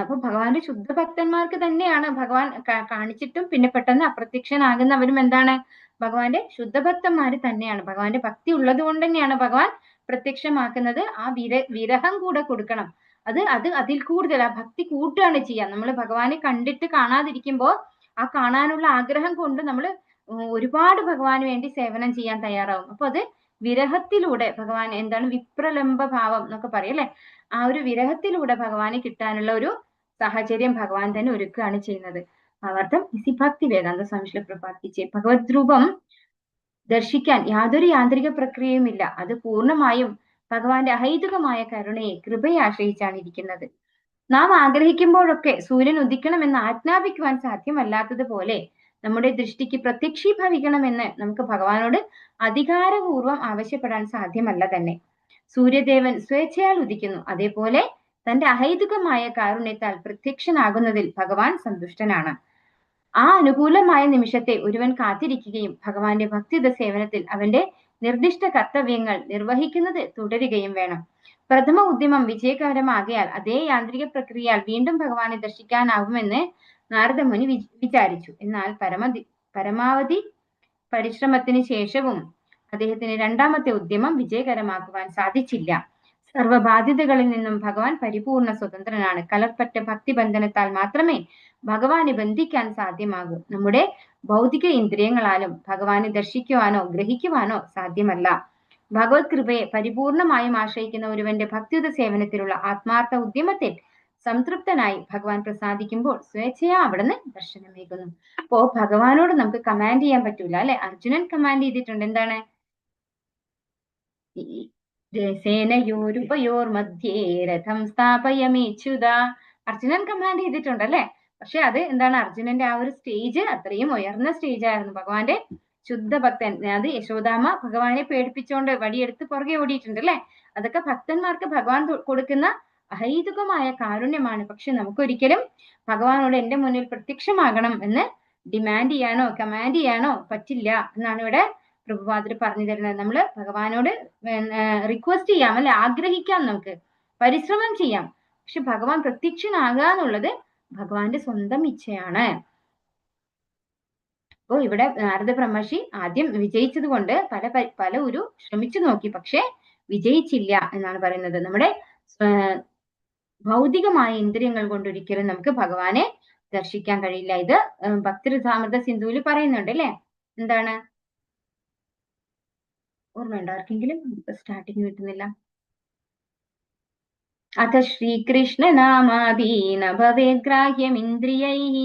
അപ്പൊ ഭഗവാന്റെ ശുദ്ധ ഭക്തന്മാർക്ക് തന്നെയാണ് ഭഗവാൻ കാണിച്ചിട്ടും പിന്നെ പെട്ടെന്ന് അപ്രത്യക്ഷനാകുന്നവരും എന്താണ്, ഭഗവാന്റെ ശുദ്ധഭക്തന്മാര് തന്നെയാണ്. ഭഗവാന്റെ ഭക്തി ഉള്ളത് കൊണ്ട് തന്നെയാണ് ഭഗവാൻ പ്രത്യക്ഷമാക്കുന്നത്. ആ വിരഹം കൂടെ കൊടുക്കണം. അതിൽ കൂടുതൽ ആ ഭക്തി കൂട്ടുകയാണ് ചെയ്യാം. നമ്മൾ ഭഗവാനെ കണ്ടിട്ട് കാണാതിരിക്കുമ്പോ ആ കാണാനുള്ള ആഗ്രഹം കൊണ്ട് നമ്മൾ ഒരുപാട് ഭഗവാന് വേണ്ടി സേവനം ചെയ്യാൻ തയ്യാറാവും. അപ്പൊ അത് വിരഹത്തിലൂടെ ഭഗവാൻ എന്താണ് വിപ്രലംബ ഭാവം എന്നൊക്കെ പറയും അല്ലെ. ആ ഒരു വിരഹത്തിലൂടെ ഭഗവാനെ കിട്ടാനുള്ള ഒരു സാഹചര്യം ഭഗവാൻ തന്നെ ഒരുക്കുകയാണ് ചെയ്യുന്നത്. ഭാവാർത്ഥം. ഇസി ഭക്തി വേദാന്ത സ്വാമി പ്രഭാത് ഭഗവത് രൂപം ദർശിക്കാൻ യാതൊരു യാന്ത്രിക പ്രക്രിയയുമില്ല. അത് പൂർണ്ണമായും ഭഗവാന്റെ അഹൈതുകമായ കരുണയെ, കൃപയെ ആശ്രയിച്ചാണ് ഇരിക്കുന്നത്. നാം ആഗ്രഹിക്കുമ്പോഴൊക്കെ സൂര്യൻ ഉദിക്കണമെന്ന് ആജ്ഞാപിക്കുവാൻ സാധ്യമല്ലാത്തതുപോലെ നമ്മുടെ ദൃഷ്ടിക്ക് പ്രത്യക്ഷീഭവിക്കണമെന്ന് നമുക്ക് ഭഗവാനോട് അധികാരപൂർവം ആവശ്യപ്പെടാൻ സാധ്യമല്ല തന്നെ. സൂര്യദേവൻ സ്വേച്ഛയാൽ ഉദിക്കുന്നു. അതേപോലെ തന്റെ അഹൈതുകമായ കാരുണ്യത്താൽ പ്രത്യക്ഷനാകുന്നതിൽ ഭഗവാൻ സന്തുഷ്ടനാണ്. ആ അനുകൂലമായ നിമിഷത്തെ ഒരുവൻ കാത്തിരിക്കുകയും ഭഗവാന്റെ ഭക്തിയുത സേവനത്തിൽ അവന്റെ നിർദ്ദിഷ്ട കർത്തവ്യങ്ങൾ നിർവഹിക്കുന്നത് തുടരുകയും വേണം. പ്രഥമ ഉദ്യമം വിജയകരമാകിയാൽ അതേ യാന്ത്രിക പ്രക്രിയയാൽ വീണ്ടും ഭഗവാനെ ദർശിക്കാനാവുമെന്ന് നാരദമുനി വിചാരിച്ചു. എന്നാൽ പരമാവധി പരിശ്രമത്തിന് ശേഷവും അദ്ദേഹത്തിന് രണ്ടാമത്തെ ഉദ്യമം വിജയകരമാക്കുവാൻ സാധിച്ചില്ല. സർവബാധ്യതകളിൽ നിന്നും ഭഗവാൻ പരിപൂർണ സ്വതന്ത്രനാണ്. കലർപ്പറ്റ ഭക്തിബന്ധനത്താൽ മാത്രമേ ഭഗവാനെ ബന്ധിക്കാൻ സാധ്യമാകൂ. നമ്മുടെ ഭൗതിക ഇന്ദ്രിയങ്ങളാലും ഭഗവാനെ ദർശിക്കുവാനോ ഗ്രഹിക്കുവാനോ സാധ്യമല്ല. ഭഗവത് കൃപയെ പരിപൂർണമായും ആശ്രയിക്കുന്ന ഒരുവന്റെ ഭക്തിയുത സേവനത്തിലുള്ള ആത്മാർത്ഥ ഉദ്യമത്തിൽ സംതൃപ്തനായി ഭഗവാൻ പ്രസാദിക്കുമ്പോൾ സ്വേച്ഛയാ അവിടുന്ന് ദർശനമേകുന്നു. അപ്പോ ഭഗവാനോട് നമുക്ക് കമാൻഡ് ചെയ്യാൻ പറ്റൂല അല്ലെ? അർജുനൻ കമാൻഡ് ചെയ്തിട്ടുണ്ട്. എന്താണ്? സേനയോരുപയോർ മധ്യേ രഥം സ്ഥാപയമേച്യുത. അർജുനൻ കമാൻഡ് ചെയ്തിട്ടുണ്ട് അല്ലെ? പക്ഷെ അത് എന്താണ്? അർജുനന്റെ ആ ഒരു സ്റ്റേജ് അത്രയും ഉയർന്ന സ്റ്റേജ് ആയിരുന്നു. ഭഗവാന്റെ ശുദ്ധ ഭക്തൻ. അത് യശോദാമ ഭഗവാനെ പേടിപ്പിച്ചുകൊണ്ട് വടിയെടുത്ത് പുറകെ ഓടിയിട്ടുണ്ട് അല്ലെ? അതൊക്കെ ഭക്തന്മാർക്ക് ഭഗവാൻ കൊടുക്കുന്ന അഹൈതുകമായ കാരുണ്യമാണ്. പക്ഷെ നമുക്കൊരിക്കലും ഭഗവാനോട് എന്റെ മുന്നിൽ പ്രത്യക്ഷമാകണം എന്ന് ഡിമാൻഡ് ചെയ്യാനോ കമാൻഡ് ചെയ്യാനോ പറ്റില്ല എന്നാണ് ഇവിടെ പ്രഭുപാദർ പറഞ്ഞു തരുന്നത്. നമ്മള് ഭഗവാനോട് റിക്വസ്റ്റ് ചെയ്യാം അല്ലെ? ആഗ്രഹിക്കാം, നമുക്ക് പരിശ്രമം ചെയ്യാം. പക്ഷെ ഭഗവാൻ പ്രത്യക്ഷനാകുക എന്നുള്ളത് ഭഗവാന്റെ സ്വന്തം ഇച്ഛയാണ്. അപ്പോ ഇവിടെ നാരദ ബ്രഹ്മർഷി ആദ്യം വിജയിച്ചത് കൊണ്ട് പല ഒരു ശ്രമിച്ചു നോക്കി, പക്ഷെ വിജയിച്ചില്ല എന്നാണ് പറയുന്നത്. നമ്മുടെ ഭൗതികമായ ഇന്ദ്രിയങ്ങൾ കൊണ്ട് ഒരിക്കലും നമുക്ക് ഭഗവാനെ ദർശിക്കാൻ കഴിയില്ല. ഇത് ഭക്തിരസാമൃത സിന്ധുവിൽ പറയുന്നുണ്ട് അല്ലെ? എന്താണ് ഓർമ്മയുണ്ടോ ആർക്കെങ്കിലും? സ്റ്റാർട്ടിങ് കിട്ടുന്നില്ല. അഥ ശ്രീകൃഷ്ണനാമാദീന ഭവേദ്ഗ്രാഹ്യമിന്ദ്രിയൈഃ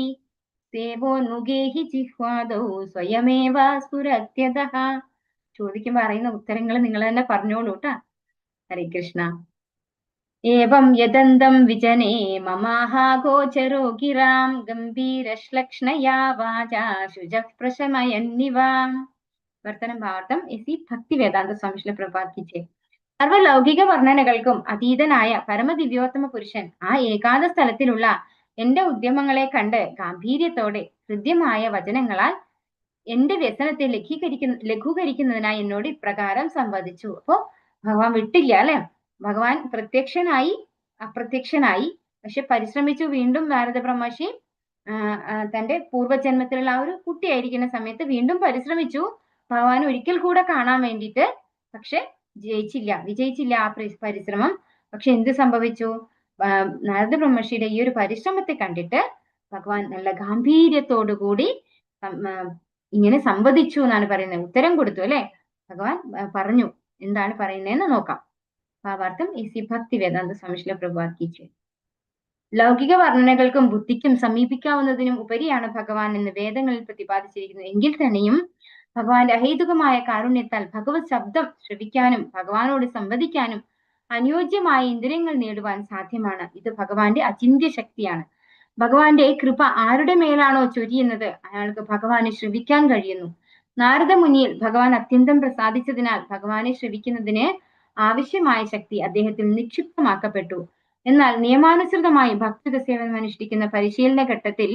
സേവോന്മുഖേ ഹി ജിഹ്വാദൗ സ്വയമേവ സ്ഫുരത്യതഃ. ചോദിക്കുമ്പോ അറിയുന്ന ഉത്തരങ്ങൾ നിങ്ങൾ തന്നെ പറഞ്ഞോളൂ ട്ടാ. ഹരേ കൃഷ്ണ. ഏവം യദന്തം വിജനേ മമാഹാഗോചരോ ഗിരാം ഗംഭീരശ്ലക്ഷ്ണയാ വാചാ ശുചഃ പ്രശമയന്നിവ. വർത്തനം ഭാവാർത്ഥം ഇസി ഭക്തി വേദാന്ത സ്വാമി പ്രഭാത് കീജെ. സർവലൗകിക വർണ്ണനകൾക്കും അതീതനായ പരമദിവ്യോത്തമ പുരുഷൻ ആ ഏകാന്ത സ്ഥലത്തിലുള്ള എന്റെ ഉദ്യമങ്ങളെ കണ്ട് ഗാംഭീര്യത്തോടെ ഹൃദ്യമായ വചനങ്ങളാൽ എന്റെ വ്യസനത്തെ ലഘൂകരിക്കുന്നതിനായി എന്നോട് ഇപ്രകാരം സംവദിച്ചു. അപ്പോ ഭഗവാൻ വിട്ടില്ല അല്ലെ? ഭഗവാൻ പ്രത്യക്ഷനായി അപ്രത്യക്ഷനായി, പക്ഷെ പരിശ്രമിച്ചു. വീണ്ടും നാരദ ബ്രഹ്മർഷി തന്റെ പൂർവ്വജന്മത്തിലുള്ള ആ ഒരു കുട്ടിയായിരിക്കുന്ന സമയത്ത് വീണ്ടും പരിശ്രമിച്ചു ഭഗവാൻ ഒരിക്കൽ കൂടെ കാണാൻ വേണ്ടിയിട്ട്. പക്ഷെ വിജയിച്ചില്ല ആ പരിശ്രമം. പക്ഷെ എന്ത് സംഭവിച്ചു? നാരദ ബ്രഹ്മർഷിയുടെ ഈ ഒരു പരിശ്രമത്തെ കണ്ടിട്ട് ഭഗവാൻ നല്ല ഗാംഭീര്യത്തോടു കൂടി ഇങ്ങനെ സംവദിച്ചു എന്നാണ് പറയുന്നത്. ഉത്തരം കൊടുത്തു അല്ലെ? ഭഗവാൻ പറഞ്ഞു. എന്താണ് പറയുന്നതെന്ന് നോക്കാം. ഭാവാർത്ഥം ഇസി ഭക്തി വേദാന്ത സ്വാമി പ്രഭാത് കീജെ. ലൗകിക വർണ്ണനകൾക്കും ബുദ്ധിക്കും സമീപിക്കാവുന്നതിനും ഉപരിയാണ് ഭഗവാൻ എന്ന് വേദങ്ങളിൽ പ്രതിപാദിച്ചിരിക്കുന്നത്. എങ്കിൽ തന്നെയും ഭഗവാന്റെ അഹേതുകമായ കാരുണ്യത്താൽ ഭഗവത് ശബ്ദം ശ്രവിക്കാനും ഭഗവാനോട് സംവദിക്കാനും അനുയോജ്യമായ ഇന്ദ്രിയങ്ങൾ നേടുവാൻ സാധ്യമാണ്. ഇത് ഭഗവാന്റെ അചിന്ത്യ ശക്തിയാണ്. ഭഗവാന്റെ കൃപ ആരുടെ മേലാണോ ചൊരിയുന്നത് അയാൾക്ക് ഭഗവാനെ ശ്രവിക്കാൻ കഴിയുന്നു. നാരദ മുനിയിൽ ഭഗവാൻ അത്യന്തം പ്രസാദിച്ചതിനാൽ ഭഗവാനെ ശ്രവിക്കുന്നതിന് ആവശ്യമായ ശക്തി അദ്ദേഹത്തിൽ നിക്ഷിപ്തമാക്കപ്പെട്ടു. എന്നാൽ നിയമാനുസൃതമായി ഭക്തിത സേവനം അനുഷ്ഠിക്കുന്ന പരിശീലന ഘട്ടത്തിൽ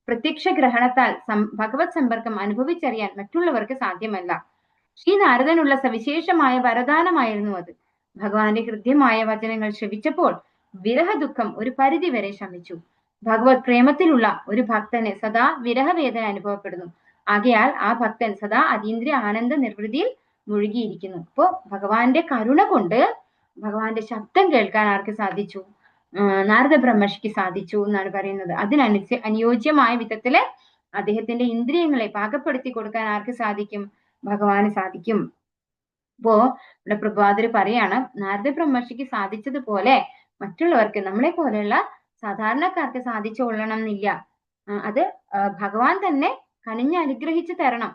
പ്രത്യക്ഷ ഗ്രഹണത്താൽ ഭഗവത് സമ്പർക്കം അനുഭവിച്ചറിയാൻ മറ്റുള്ളവർക്ക് സാധ്യമല്ല. ശ്രീ നാരദനുള്ള സവിശേഷമായ വരദാനമായിരുന്നു അത്. ഭഗവാന്റെ ഹൃദ്യമായ വചനങ്ങൾ ശ്രവിച്ചപ്പോൾ വിരഹ ദുഃഖം ഒരു പരിധി വരെ ശമിച്ചു. ഭഗവത് പ്രേമത്തിലുള്ള ഒരു ഭക്തന് സദാ വിരഹവേദന അനുഭവപ്പെടുന്നു. ആകയാൽ ആ ഭക്തൻ സദാ അതീന്ദ്രിയ ആനന്ദ നിർവൃതിയിൽ മുഴുകിയിരിക്കുന്നു. അപ്പോ ഭഗവാന്റെ കരുണ കൊണ്ട് ഭഗവാന്റെ ശബ്ദം കേൾക്കാൻ ആർക്ക് സാധിച്ചു? നാരദ ബ്രഹ്മർഷിക്ക് സാധിച്ചു എന്നാണ് പറയുന്നത്. അനുയോജ്യമായ വിധത്തില് അദ്ദേഹത്തിന്റെ ഇന്ദ്രിയങ്ങളെ പാകപ്പെടുത്തി കൊടുക്കാൻ ആർക്ക് സാധിക്കും? ഭഗവാന് സാധിക്കും. അപ്പോ ഇവിടെ പ്രഭാതർ പറയാണ്, നാരദ ബ്രഹ്മർഷിക്ക് സാധിച്ചതുപോലെ മറ്റുള്ളവർക്ക്, നമ്മളെ പോലെയുള്ള സാധാരണക്കാർക്ക് സാധിച്ചു കൊള്ളണം എന്നില്ല. അത് ഭഗവാൻ തന്നെ കനിഞ്ഞ് അനുഗ്രഹിച്ചു തരണം.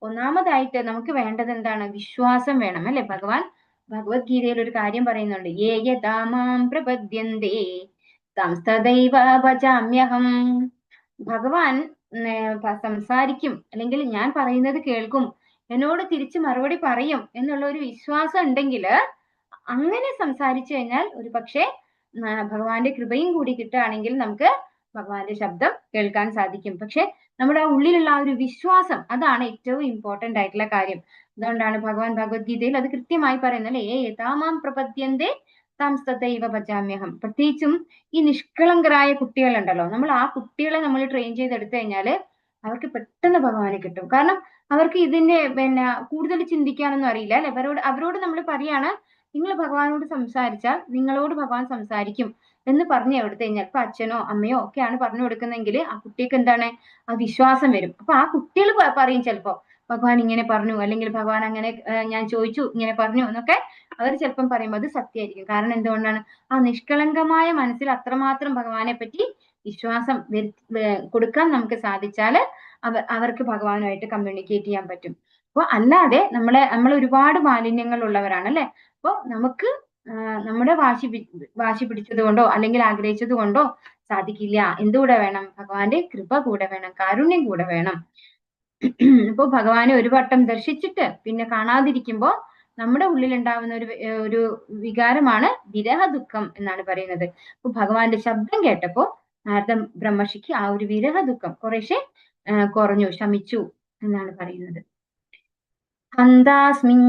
ഒന്നാമതായിട്ട് നമുക്ക് വേണ്ടത് എന്താണ്? വിശ്വാസം വേണം അല്ലെ? ഭഗവത്ഗീതയിൽ ഒരു കാര്യം പറയുന്നുണ്ട്, യേ യഥാ മാം പ്രപദ്യന്തേ തംസ്തദൈവ ഭജാമ്യഹം. ഭഗവാൻ സംസാരിക്കും, അല്ലെങ്കിൽ ഞാൻ പറയുന്നത് കേൾക്കും, എന്നോട് തിരിച്ച് മറുപടി പറയും എന്നുള്ള ഒരു വിശ്വാസം ഉണ്ടെങ്കിൽ അങ്ങനെ സംസാരിച്ചു കഴിഞ്ഞാൽ ഒരു പക്ഷേ ഭഗവാന്റെ കൃപയും കൂടി കിട്ടുകയാണെങ്കിൽ നമുക്ക് ഭഗവാന്റെ ശബ്ദം കേൾക്കാൻ സാധിക്കും. പക്ഷെ നമ്മുടെ ഉള്ളിലുള്ള ആ ഒരു വിശ്വാസം, അതാണ് ഏറ്റവും ഇമ്പോർട്ടന്റ് ആയിട്ടുള്ള കാര്യം. അതുകൊണ്ടാണ് ഭഗവാൻ ഭഗവത്ഗീതയിൽ അത് കൃത്യമായി പറയുന്നത്, അല്ലെ, യഥാമാം പ്രപദ്യന്തേ താം തഥൈവ ഭജാമ്യഹം. പ്രത്യേകിച്ചും ഈ നിഷ്കളങ്കരായ കുട്ടികളുണ്ടല്ലോ, നമ്മൾ ആ കുട്ടികളെ നമ്മൾ ട്രെയിൻ ചെയ്തെടുത്തു കഴിഞ്ഞാല് അവർക്ക് പെട്ടെന്ന് ഭഗവാനെ കിട്ടും. കാരണം അവർക്ക് ഇതിന്റെ കൂടുതൽ ചിന്തിക്കാനൊന്നും അറിയില്ല അല്ലെ. അവരോട് നമ്മൾ പറയാണ്, നിങ്ങൾ ഭഗവാനോട് സംസാരിച്ചാൽ നിങ്ങളോട് ഭഗവാൻ സംസാരിക്കും എന്ന് പറഞ്ഞു കൊടുത്തു കഴിഞ്ഞാൽ, ഇപ്പൊ അച്ഛനോ അമ്മയോ ഒക്കെയാണ് പറഞ്ഞു കൊടുക്കുന്നെങ്കിൽ ആ കുട്ടിക്ക് എന്താണ്, ആ വിശ്വാസം വരും. അപ്പൊ ആ കുട്ടികൾ പറയും ചിലപ്പോ, ഭഗവാൻ ഇങ്ങനെ പറഞ്ഞു, അല്ലെങ്കിൽ ഭഗവാൻ അങ്ങനെ ഞാൻ ചോദിച്ചു ഇങ്ങനെ പറഞ്ഞു എന്നൊക്കെ അവർ ചിലപ്പം പറയും. അത് സത്യമായിരിക്കും. കാരണം എന്തുകൊണ്ടാണ്? ആ നിഷ്കളങ്കമായ മനസ്സിൽ അത്രമാത്രം ഭഗവാനെ പറ്റി വിശ്വാസം കൊടുക്കാൻ നമുക്ക് സാധിച്ചാല് അവർക്ക് ഭഗവാനുമായിട്ട് കമ്മ്യൂണിക്കേറ്റ് ചെയ്യാൻ പറ്റും. അപ്പൊ അല്ലാതെ നമ്മൾ ഒരുപാട് മാലിന്യങ്ങൾ ഉള്ളവരാണ് അല്ലെ. അപ്പൊ നമുക്ക് നമ്മുടെ വാശി പിടിച്ചത് കൊണ്ടോ അല്ലെങ്കിൽ ആഗ്രഹിച്ചത് കൊണ്ടോ സാധിക്കില്ല. എന്തുകൂടെ വേണം? ഭഗവാന്റെ കൃപ കൂടെ വേണം, കാരുണ്യം കൂടെ വേണം. ഇപ്പൊ ഭഗവാനെ ഒരു വട്ടം ദർശിച്ചിട്ട് പിന്നെ കാണാതിരിക്കുമ്പോ നമ്മുടെ ഉള്ളിൽ ഉണ്ടാവുന്ന ഒരു വികാരമാണ് വിരഹ ദുഃഖം എന്നാണ് പറയുന്നത്. അപ്പൊ ഭഗവാന്റെ ശബ്ദം കേട്ടപ്പോ നാരദ ബ്രഹ്മർഷിക്ക് ആ ഒരു വിരഹ ദുഃഖം കുറേശ്ശെ കുറഞ്ഞു, ശമിച്ചു എന്നാണ് പറയുന്നത്. ഹന്താസ്മിൻ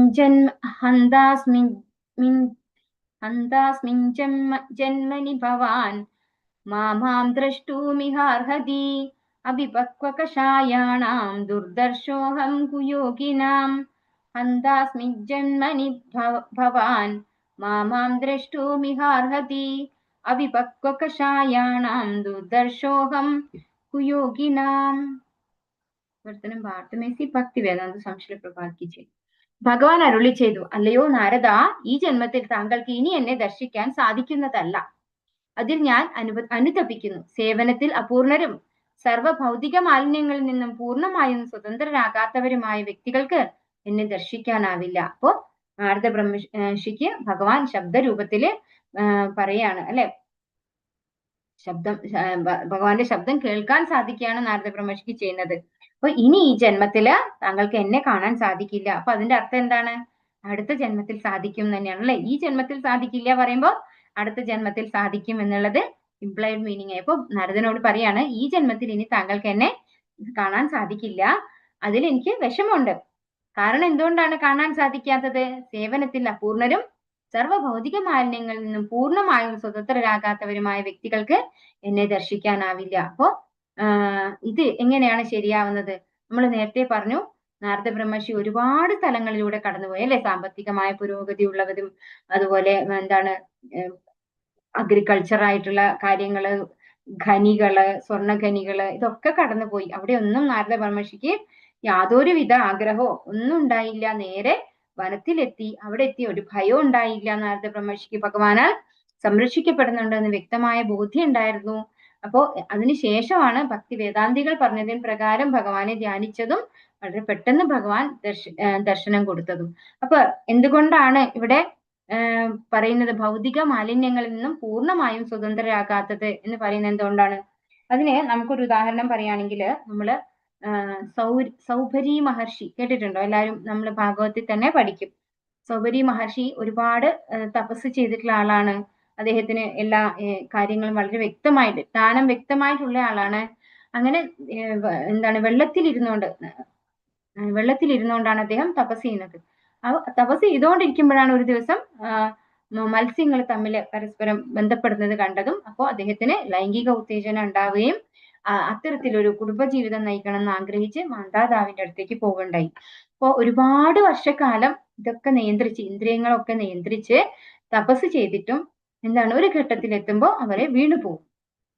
ജന്മനി ഭവാൻ മാം ദ്രഷ്ടൂമിഹാർഹതി അവിപക്വകഷായാണാം ദുർദർശോഹം കുയോഗിനാം. ഹന്താസ്മി ജന്മനി ഭവാൻ മാം ദ്രഷ്ടൂമിഹാർഹതി അവിപക്വകഷായാണാം ദുർദർശോഹം കുയോഗിനാം. വർത്തനം ഭാരതമേസി ഭക്തി വേദാന്ത സംശയ പ്രഭാത്. ഭഗവാൻ അരുളി ചെയ്തു, അല്ലയോ നാരദ, ഈ ജന്മത്തിൽ താങ്കൾക്ക് ഇനി എന്നെ ദർശിക്കാൻ സാധിക്കുന്നതല്ല. അതിൽ ഞാൻ അനുതപിക്കുന്നു. സേവനത്തിൽ അപൂർണരും സർവഭൗതിക മാലിന്യങ്ങളിൽ നിന്നും പൂർണ്ണമായും സ്വതന്ത്രരാകാത്തവരുമായ വ്യക്തികൾക്ക് എന്നെ ദർശിക്കാനാവില്ല. അപ്പോ നാരദ ബ്രഹ്മർഷിക്ക് ഭഗവാൻ ശബ്ദരൂപത്തില് പറയാണ് അല്ലെ, ഭഗവാന്റെ ശബ്ദം കേൾക്കാൻ സാധിക്കുകയാണ് നാരദ ബ്രഹ്മർഷിക്ക് ചെയ്യുന്നത്. അപ്പൊ ഇനി ഈ ജന്മത്തില് താങ്കൾക്ക് എന്നെ കാണാൻ സാധിക്കില്ല. അപ്പൊ അതിന്റെ അർത്ഥം എന്താണ്? അടുത്ത ജന്മത്തിൽ സാധിക്കും തന്നെയാണ് അല്ലെ. ഈ ജന്മത്തിൽ സാധിക്കില്ല പറയുമ്പോ അടുത്ത ജന്മത്തിൽ സാധിക്കും എന്നുള്ളത് ഇംപ്ലൈഡ് മീനിങ്. അപ്പൊ നാരദനോട് പറയാണ്, ഈ ജന്മത്തിൽ ഇനി താങ്കൾക്ക് എന്നെ കാണാൻ സാധിക്കില്ല. അതിൽ എനിക്ക് വിഷമമുണ്ട്. കാരണം എന്തുകൊണ്ടാണ് കാണാൻ സാധിക്കാത്തത്? സേവനത്തിൽ അപൂർണരും സർവഭൗതിക മാലിന്യങ്ങളിൽ നിന്നും പൂർണ്ണമായും സ്വതന്ത്രരാകാത്തവരുമായ വ്യക്തികൾക്ക് എന്നെ ദർശിക്കാനാവില്ല. അപ്പോ ഇത് എങ്ങനെയാണ് ശരിയാവുന്നത്? നമ്മൾ നേരത്തെ പറഞ്ഞു, നാരദ ബ്രഹ്മർഷി ഒരുപാട് തലങ്ങളിലൂടെ കടന്നുപോയി അല്ലെ. സാമ്പത്തികമായ പുരോഗതി ഉള്ളവരും, അതുപോലെ എന്താണ് അഗ്രികൾച്ചർ ആയിട്ടുള്ള കാര്യങ്ങള്, ഖനികള്, സ്വർണ്ണ ഖനികള്, ഇതൊക്കെ കടന്നുപോയി. അവിടെ ഒന്നും നാരദ ബ്രഹ്മർഷിക്ക് യാതൊരുവിധ ആഗ്രഹമോ ഒന്നും ഉണ്ടായില്ല. നേരെ വനത്തിലെത്തി. അവിടെ എത്തി ഒരു ഭയവും ഉണ്ടായില്ല. നാരദ ബ്രഹ്മർഷിക്ക് ഭഗവാനാൽ സംരക്ഷിക്കപ്പെടുന്നുണ്ടെന്ന് വ്യക്തമായ ബോധ്യം ഉണ്ടായിരുന്നു. അപ്പോ അതിനുശേഷമാണ് ഭക്തി വേദാന്തികൾ പറഞ്ഞതിന് പ്രകാരം ഭഗവാനെ ധ്യാനിച്ചതും വളരെ പെട്ടെന്ന് ഭഗവാൻ ദർശനം കൊടുത്തതും. അപ്പൊ എന്തുകൊണ്ടാണ് ഇവിടെ പറയുന്നത് ഭൗതിക മാലിന്യങ്ങളിൽ നിന്നും പൂർണ്ണമായും സ്വതന്ത്രരാകാത്തത് എന്ന് പറയുന്നത് എന്തുകൊണ്ടാണ്? അതിന് നമുക്കൊരു ഉദാഹരണം പറയുകയാണെങ്കിൽ, നമ്മള് സൗഭരി മഹർഷി കേട്ടിട്ടുണ്ടോ? എല്ലാവരും നമ്മൾ ഭാഗവത്തിൽ തന്നെ പഠിക്കും. സൗഭരി മഹർഷി ഒരുപാട് തപസ് ചെയ്തിട്ടുള്ള ആളാണ്. അദ്ദേഹത്തിന് എല്ലാ കാര്യങ്ങളും വളരെ വ്യക്തമായിട്ട്, ജ്ഞാനം വ്യക്തമായിട്ടുള്ള ആളാണ്. അങ്ങനെ എന്താണ് വെള്ളത്തിലിരുന്നുകൊണ്ടാണ് അദ്ദേഹം തപസ് ചെയ്യുന്നത്. തപസ് ചെയ്തുകൊണ്ടിരിക്കുമ്പോഴാണ് ഒരു ദിവസം മത്സ്യങ്ങൾ തമ്മിൽ പരസ്പരം ബന്ധപ്പെടുന്നത് കണ്ടതും. അപ്പോൾ അദ്ദേഹത്തിന് ലൈംഗിക ഉത്തേജനം ഉണ്ടാവുകയും അത്തരത്തിലൊരു കുടുംബജീവിതം നയിക്കണം എന്ന് ആഗ്രഹിച്ച് മാതാവിന്റെ അടുത്തേക്ക് പോവുകയുണ്ടായി. അപ്പോൾ ഒരുപാട് വർഷക്കാലം ഇതൊക്കെ നിയന്ത്രിച്ച്, ഇന്ദ്രിയങ്ങളൊക്കെ നിയന്ത്രിച്ച് തപസ് ചെയ്തിട്ടും എന്താണ് ഒരു ഘട്ടത്തിൽ എത്തുമ്പോൾ അവരെ വീണുപോകും.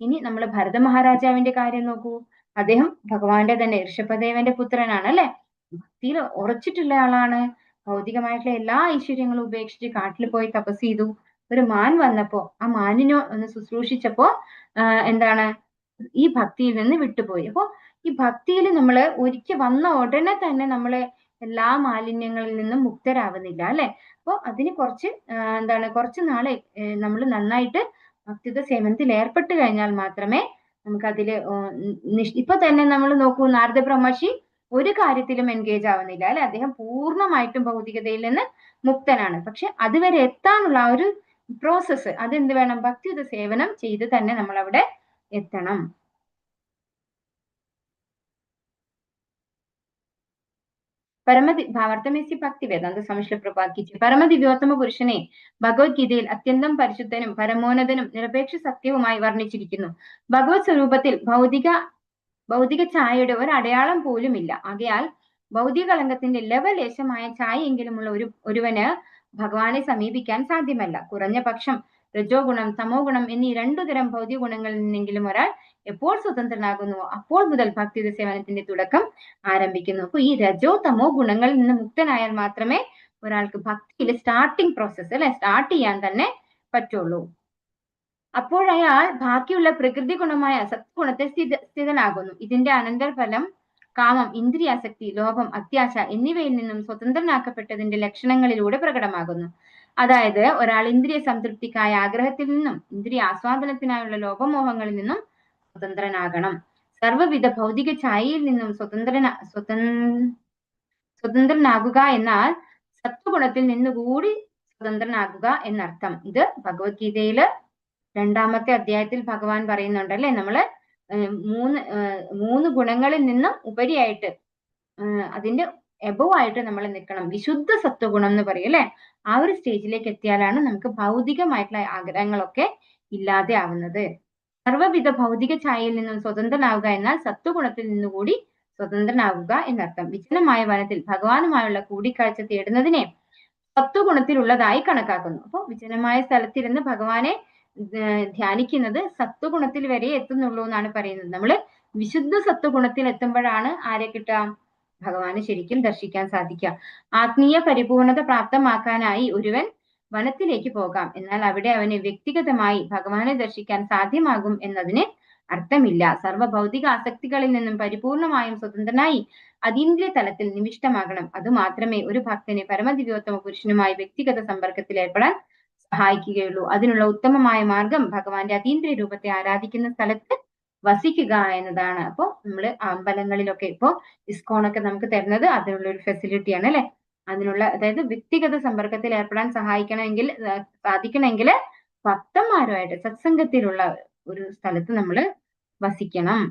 ഇനി നമ്മൾ ഭരത മഹാരാജാവിന്റെ കാര്യം നോക്കൂ. അദ്ദേഹം ഭഗവാന്റെ തന്നെ ഋഷഭദേവന്റെ പുത്രനാണ് അല്ലെ. ഭക്തിയിൽ ഉറച്ചിട്ടുള്ള ആളാണ്. ഭൗതികമായിട്ടുള്ള എല്ലാ ഐശ്വര്യങ്ങളും ഉപേക്ഷിച്ച് കാട്ടിൽ പോയി തപസ് ചെയ്തു. ഒരു മാൻ വന്നപ്പോ ആ മാനിനെ ഒന്ന് ശുശ്രൂഷിച്ചപ്പോ എന്താണ് ഈ ഭക്തിയിൽ നിന്ന് വിട്ടുപോയി. അപ്പോ ഈ ഭക്തിയിൽ നമ്മൾ ഒരിക്കൽ വന്ന ഉടനെ തന്നെ നമ്മൾ എല്ലാ മാലിന്യങ്ങളിൽ നിന്നും മുക്തരാവുന്നില്ല അല്ലെ. അപ്പോൾ അതിന് കുറച്ച് കുറച്ച് നാളെ നമ്മൾ നന്നായിട്ട് ഭക്തിയുടെ സേവനത്തിൽ ഏർപ്പെട്ട് കഴിഞ്ഞാൽ മാത്രമേ നമുക്ക് അതില് ഇപ്പൊ തന്നെ നമ്മൾ നോക്കൂ, നാരദ ബ്രഹ്മർഷി ഒരു കാര്യത്തിലും എൻഗേജ് ആവുന്നില്ല അല്ലെ. അദ്ദേഹം പൂർണ്ണമായിട്ടും ഭൗതികതയിൽ നിന്ന് മുക്തനാണ്. പക്ഷെ അതുവരെ എത്താനുള്ള ആ ഒരു പ്രോസസ്സ് അതെന്ത് വേണം, ഭക്തിയുടെ സേവനം ചെയ്ത് തന്നെ നമ്മൾ അവിടെ എത്തണം. ഭാവാർത്ഥമേസി ഭക്തി വേദാന്ത സ്വാമി പ്രഭാത് കീച്ചി പരമദിവ്യോത്തമ പുരുഷനെ ഭഗവത്ഗീതയിൽ അത്യന്തം പരിശുദ്ധനും പരമോന്നതനും നിരപേക്ഷ സത്യവുമായി വർണ്ണിച്ചിരിക്കുന്നു. ഭഗവത് സ്വരൂപത്തിൽ ഭൗതിക ഛായയുടെ ഒരു അടയാളം പോലും ഇല്ല. ആകയാൽ ഭൗതിക കളങ്കത്തിന്റെ ലവലേശമായ ഛായയെങ്കിലുമുള്ള ഒരുവന് ഭഗവാനെ സമീപിക്കാൻ സാധ്യമല്ല. കുറഞ്ഞ പക്ഷം രജോ ഗുണം തമോ ഗുണം എന്നീ 2 തരം ഭൗതിക ഗുണങ്ങളിൽ നിന്നെങ്കിലും ഒരാൾ എപ്പോൾ സ്വതന്ത്രനാകുന്നുവോ അപ്പോൾ മുതൽ ഭക്തിയുടെ സേവനത്തിന്റെ തുടക്കം ആരംഭിക്കുന്നു. അപ്പൊ ഈ രജോ തമോ ഗുണങ്ങളിൽ നിന്ന് മുക്തനായാൽ മാത്രമേ ഒരാൾക്ക് ഭക്തിയിൽ സ്റ്റാർട്ടിങ് പ്രോസസ്സ് അല്ലെ സ്റ്റാർട്ട് ചെയ്യാൻ തന്നെ പറ്റുള്ളൂ. അപ്പോഴയാൾ ബാക്കിയുള്ള പ്രകൃതി ഗുണമായ സത്ഗുണത്തെ സ്ഥിതനാകുന്നു. ഇതിന്റെ അനന്തരഫലം കാമം, ഇന്ദ്രിയാസക്തി, ലോഭം, അത്യാശ എന്നിവയിൽ നിന്നും സ്വതന്ത്രനാക്കപ്പെട്ടതിന്റെ ലക്ഷണങ്ങളിലൂടെ പ്രകടമാകുന്നു. അതായത് ഒരാൾ ഇന്ദ്രിയ സംതൃപ്തിക്കായ ആഗ്രഹത്തിൽ നിന്നും ഇന്ദ്രിയ ആസ്വാദനത്തിനായുള്ള ലോപമോഹങ്ങളിൽ നിന്നും സ്വതന്ത്രനാകണം. സർവ്വവിധ ഭൗതിക ഛായയിൽ നിന്നും സ്വതന്ത്രനാകുക എന്നാൽ സത്വഗുണത്തിൽ നിന്നുകൂടി സ്വതന്ത്രനാകുക എന്നർത്ഥം. ഇത് ഭഗവത്ഗീതയില് 2-ാമത്തെ അധ്യായത്തിൽ ഭഗവാൻ പറയുന്നുണ്ട് അല്ലെ. നമ്മള് മൂന്ന് ഗുണങ്ങളിൽ നിന്നും ഉപരിയായിട്ട് അതിന്റെ എബവ് ആയിട്ട് നമ്മൾ നിൽക്കണം. വിശുദ്ധ സത്വഗുണം എന്ന് പറയും അല്ലെ. ആ ഒരു സ്റ്റേജിലേക്ക് എത്തിയാലാണ് നമുക്ക് ഭൗതികമായിട്ടുള്ള ആഗ്രഹങ്ങളൊക്കെ ഇല്ലാതെ ആവുന്നത്. സർവ്വവിധ ഭൗതിക ഛായയിൽ നിന്നും സ്വതന്ത്രനാവുക എന്നാൽ സത്വഗുണത്തിൽ നിന്നുകൂടി സ്വതന്ത്രനാവുക എന്നർത്ഥം. വിജനമായ വനത്തിൽ ഭഗവാനുമായുള്ള കൂടിക്കാഴ്ച തേടുന്നതിനെ സത്വഗുണത്തിലുള്ളതായി കണക്കാക്കുന്നു. അപ്പോൾ വിജനമായ സ്ഥലത്തിരുന്ന് ഭഗവാനെ ധ്യാനിക്കുന്നത് സത്വഗുണത്തിൽ വരെ എത്തുന്നുള്ളൂ എന്നാണ് പറയുന്നത്. നമ്മൾ വിശുദ്ധ സത്വഗുണത്തിൽ എത്തുമ്പോഴാണ് ആരെ കിട്ടുക, ഭഗവാനെ ശരിക്കും ദർശിക്കാൻ സാധിക്കുക. ആത്മീയ പരിപൂർണത പ്രാപ്തമാക്കാനായി ഒരുവൻ വനത്തിലേക്ക് പോകാം, എന്നാൽ അവിടെ അവന് വ്യക്തിഗതമായി ഭഗവാനെ ദർശിക്കാൻ സാധ്യമാകും എന്നതിന് അർത്ഥമില്ല. സർവ്വഭൗതിക ആസക്തികളിൽ നിന്നും പരിപൂർണമായും സ്വതന്ത്രനായി അതീന്ദ്രിയ തലത്തിൽ നിവിഷ്ടമാകണം. അതുമാത്രമേ ഒരു ഭക്തന് പരമദിവ്യോത്തമ പുരുഷനുമായി വ്യക്തിഗത സമ്പർക്കത്തിൽ ഏർപ്പെടാൻ സഹായിക്കുകയുള്ളൂ. അതിനുള്ള ഉത്തമമായ മാർഗം ഭഗവാന്റെ അതീന്ദ്രിയ രൂപത്തെ ആരാധിക്കുന്ന സ്ഥലത്ത് വസിക്കുക എന്നതാണ്. അപ്പോൾ നമ്മള് അമ്പലങ്ങളിലൊക്കെ ഇപ്പോ ഇസ്കോണൊക്കെ നമുക്ക് തരുന്നത് അതിനുള്ള ഒരു ഫെസിലിറ്റിയാണ് അല്ലെ. അതിനുള്ള അതായത് വ്യക്തിഗത സമ്പർക്കത്തിൽ ഏർപ്പെടാൻ സാധിക്കണമെങ്കിൽ ഭക്തന്മാരുമായിട്ട് സത്സംഗത്തിലുള്ള ഒരു സ്ഥലത്ത് നമ്മൾ വസിക്കണം.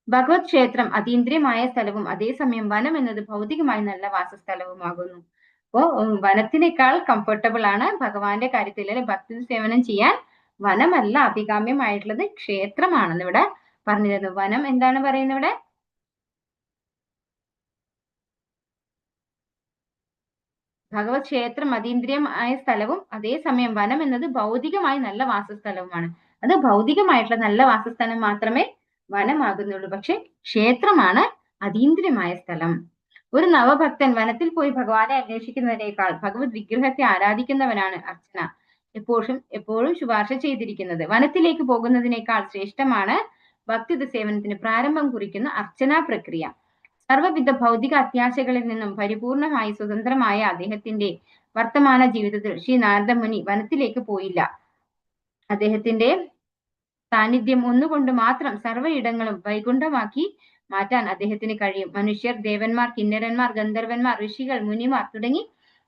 ഭഗവത് ക്ഷേത്രം അതീന്ദ്രിയമായ സ്ഥലവും അതേസമയം വനം എന്നത് ഭൗതികമായി നല്ല വാസസ്ഥലവുമാകുന്നു. അപ്പോ വനത്തിനേക്കാൾ കംഫർട്ടബിൾ ആണ് ഭഗവാന്റെ കാര്യത്തിൽ അല്ലെ ഭക്തി സേവനം ചെയ്യാൻ വനമല്ല അഭികാമ്യമായിട്ടുള്ളത്, ക്ഷേത്രമാണെന്ന് ഇവിടെ പറഞ്ഞിരുന്നു. വനം എന്താണ് പറയുന്നത് ഇവിടെ? ഭഗവത് ക്ഷേത്രം അതീന്ദ്രിയമായ സ്ഥലവും അതേസമയം വനം എന്നത് ഭൗതികമായി നല്ല വാസസ്ഥലവുമാണ്. അത് ഭൗതികമായിട്ടുള്ള നല്ല വാസസ്ഥലം മാത്രമേ വനമാകുന്നുള്ളൂ, പക്ഷെ ക്ഷേത്രമാണ് അതീന്ദ്രിയമായ സ്ഥലം. ഒരു നവഭക്തൻ വനത്തിൽ പോയി ഭഗവാനെ അന്വേഷിക്കുന്നതിനേക്കാൾ ഭഗവത് വിഗ്രഹത്തെ ആരാധിക്കുന്നവനാണ് അർച്ചന എപ്പോഴും ശുപാർശ ചെയ്തിരിക്കുന്നത്. വനത്തിലേക്ക് പോകുന്നതിനേക്കാൾ ശ്രേഷ്ഠമാണ് ഭക്തിത സേവനത്തിന് പ്രാരംഭം കുറിക്കുന്ന അർച്ചനാ പ്രക്രിയ. സർവ്വവിധ ഭൗതിക അത്യാശകളിൽ നിന്നും പരിപൂർണമായി സ്വതന്ത്രമായ അദ്ദേഹത്തിന്റെ വർത്തമാന ജീവിതത്തിൽ ശ്രീ നാരദ മുനി വനത്തിലേക്ക് പോയില്ല. അദ്ദേഹത്തിന്റെ സാന്നിധ്യം ഒന്നുകൊണ്ട് മാത്രം സർവ്വയിടങ്ങളും വൈകുണ്ഠമാക്കി മാറ്റാൻ അദ്ദേഹത്തിന് കഴിയും. മനുഷ്യർ, ദേവന്മാർ, കിന്നരന്മാർ, ഗന്ധർവന്മാർ, ഋഷികൾ, മുനിമാർ തുടങ്ങി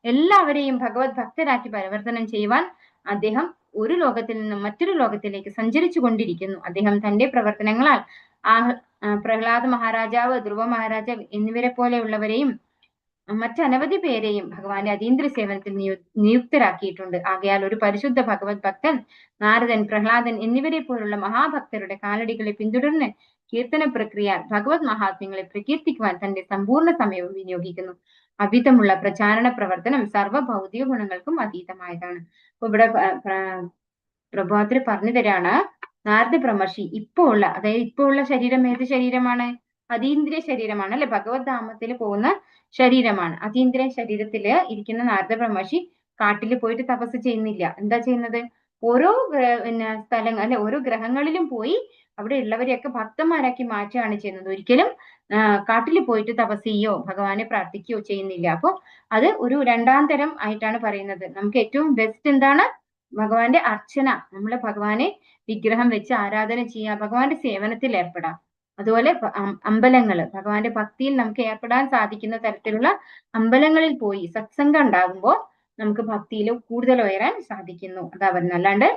എല്ലാവരെയും ഭഗവത് ഭക്തരാക്കി പരിവർത്തനം ചെയ്യുവാൻ അദ്ദേഹം ഒരു ലോകത്തിൽ നിന്നും മറ്റൊരു ലോകത്തിലേക്ക് സഞ്ചരിച്ചു കൊണ്ടിരിക്കുന്നു. അദ്ദേഹം തന്റെ പ്രവർത്തനങ്ങളാൽ പ്രഹ്ലാദ മഹാരാജാവ്, ധ്രുവ മഹാരാജാവ് എന്നിവരെ പോലെയുള്ളവരെയും മറ്റനവധി പേരെയും ഭഗവാന്റെ അതീന്ദ്രിയ സേവനത്തിൽ നിയുക്തരാക്കിയിട്ടുണ്ട്. ആകയാൽ ഒരു പരിശുദ്ധ ഭഗവത് ഭക്തൻ നാരദൻ, പ്രഹ്ലാദൻ എന്നിവരെ പോലുള്ള മഹാഭക്തരുടെ കാലടികളെ പിന്തുടർന്ന് കീർത്തന പ്രക്രിയ ഭഗവത് മഹാത്മ്യങ്ങളെ പ്രകീർത്തിക്കുവാൻ തന്റെ സമ്പൂർണ്ണ സമയവും വിനിയോഗിക്കുന്നു. അവിധമുള്ള പ്രചാരണ പ്രവർത്തനം സർവ്വ ഭൗതിക ഗുണങ്ങൾക്കും അതീതമായതാണ്. അപ്പൊ ഇവിടെ പ്രഭാതത്തിൽ പറഞ്ഞു തരാണ്, നാരദ ബ്രഹ്മർഷി ഇപ്പോ ഉള്ള ശരീരം ഏത് ശരീരമാണ്? അതീന്ദ്രിയ ശരീരമാണ് അല്ലെ. ഭഗവത് ധാമത്തിൽ പോകുന്ന ശരീരമാണ്. അതീന്ദ്രിയ ശരീരത്തില് ഇരിക്കുന്ന നാരദ ബ്രഹ്മർഷി കാട്ടിൽ പോയിട്ട് തപസ് ചെയ്യുന്നില്ല. എന്താ ചെയ്യുന്നത്? ഓരോ പിന്നെ സ്ഥലങ്ങൾ അല്ലെ ഓരോ ഗ്രഹങ്ങളിലും പോയി അവിടെ ഉള്ളവരെയൊക്കെ ഭക്തന്മാരാക്കി മാറ്റുകയാണ് ചെയ്യുന്നത്. ഒരിക്കലും കാട്ടിൽ പോയിട്ട് തപസ് ചെയ്യോ ഭഗവാനെ പ്രാർത്ഥിക്കുകയോ ചെയ്യുന്നില്ല. അപ്പൊ അത് ഒരു രണ്ടാം തരം ആയിട്ടാണ് പറയുന്നത്. നമുക്ക് ഏറ്റവും ബെസ്റ്റ് എന്താണ്? ഭഗവാന്റെ അർച്ചന. നമ്മള് ഭഗവാനെ വിഗ്രഹം വെച്ച് ആരാധന ചെയ്യുക, ഭഗവാന്റെ സേവനത്തിൽ ഏർപ്പെടാം. അതുപോലെ അമ്പലങ്ങള്, ഭഗവാന്റെ ഭക്തിയിൽ നമുക്ക് ഏർപ്പെടാൻ സാധിക്കുന്ന തരത്തിലുള്ള അമ്പലങ്ങളിൽ പോയി സത്സംഗം ഉണ്ടാകുമ്പോൾ നമുക്ക് ഭക്തിയിൽ കൂടുതൽ ഉയരാൻ സാധിക്കുന്നു. അതാ പറയുന്നത്. അല്ലാണ്ട്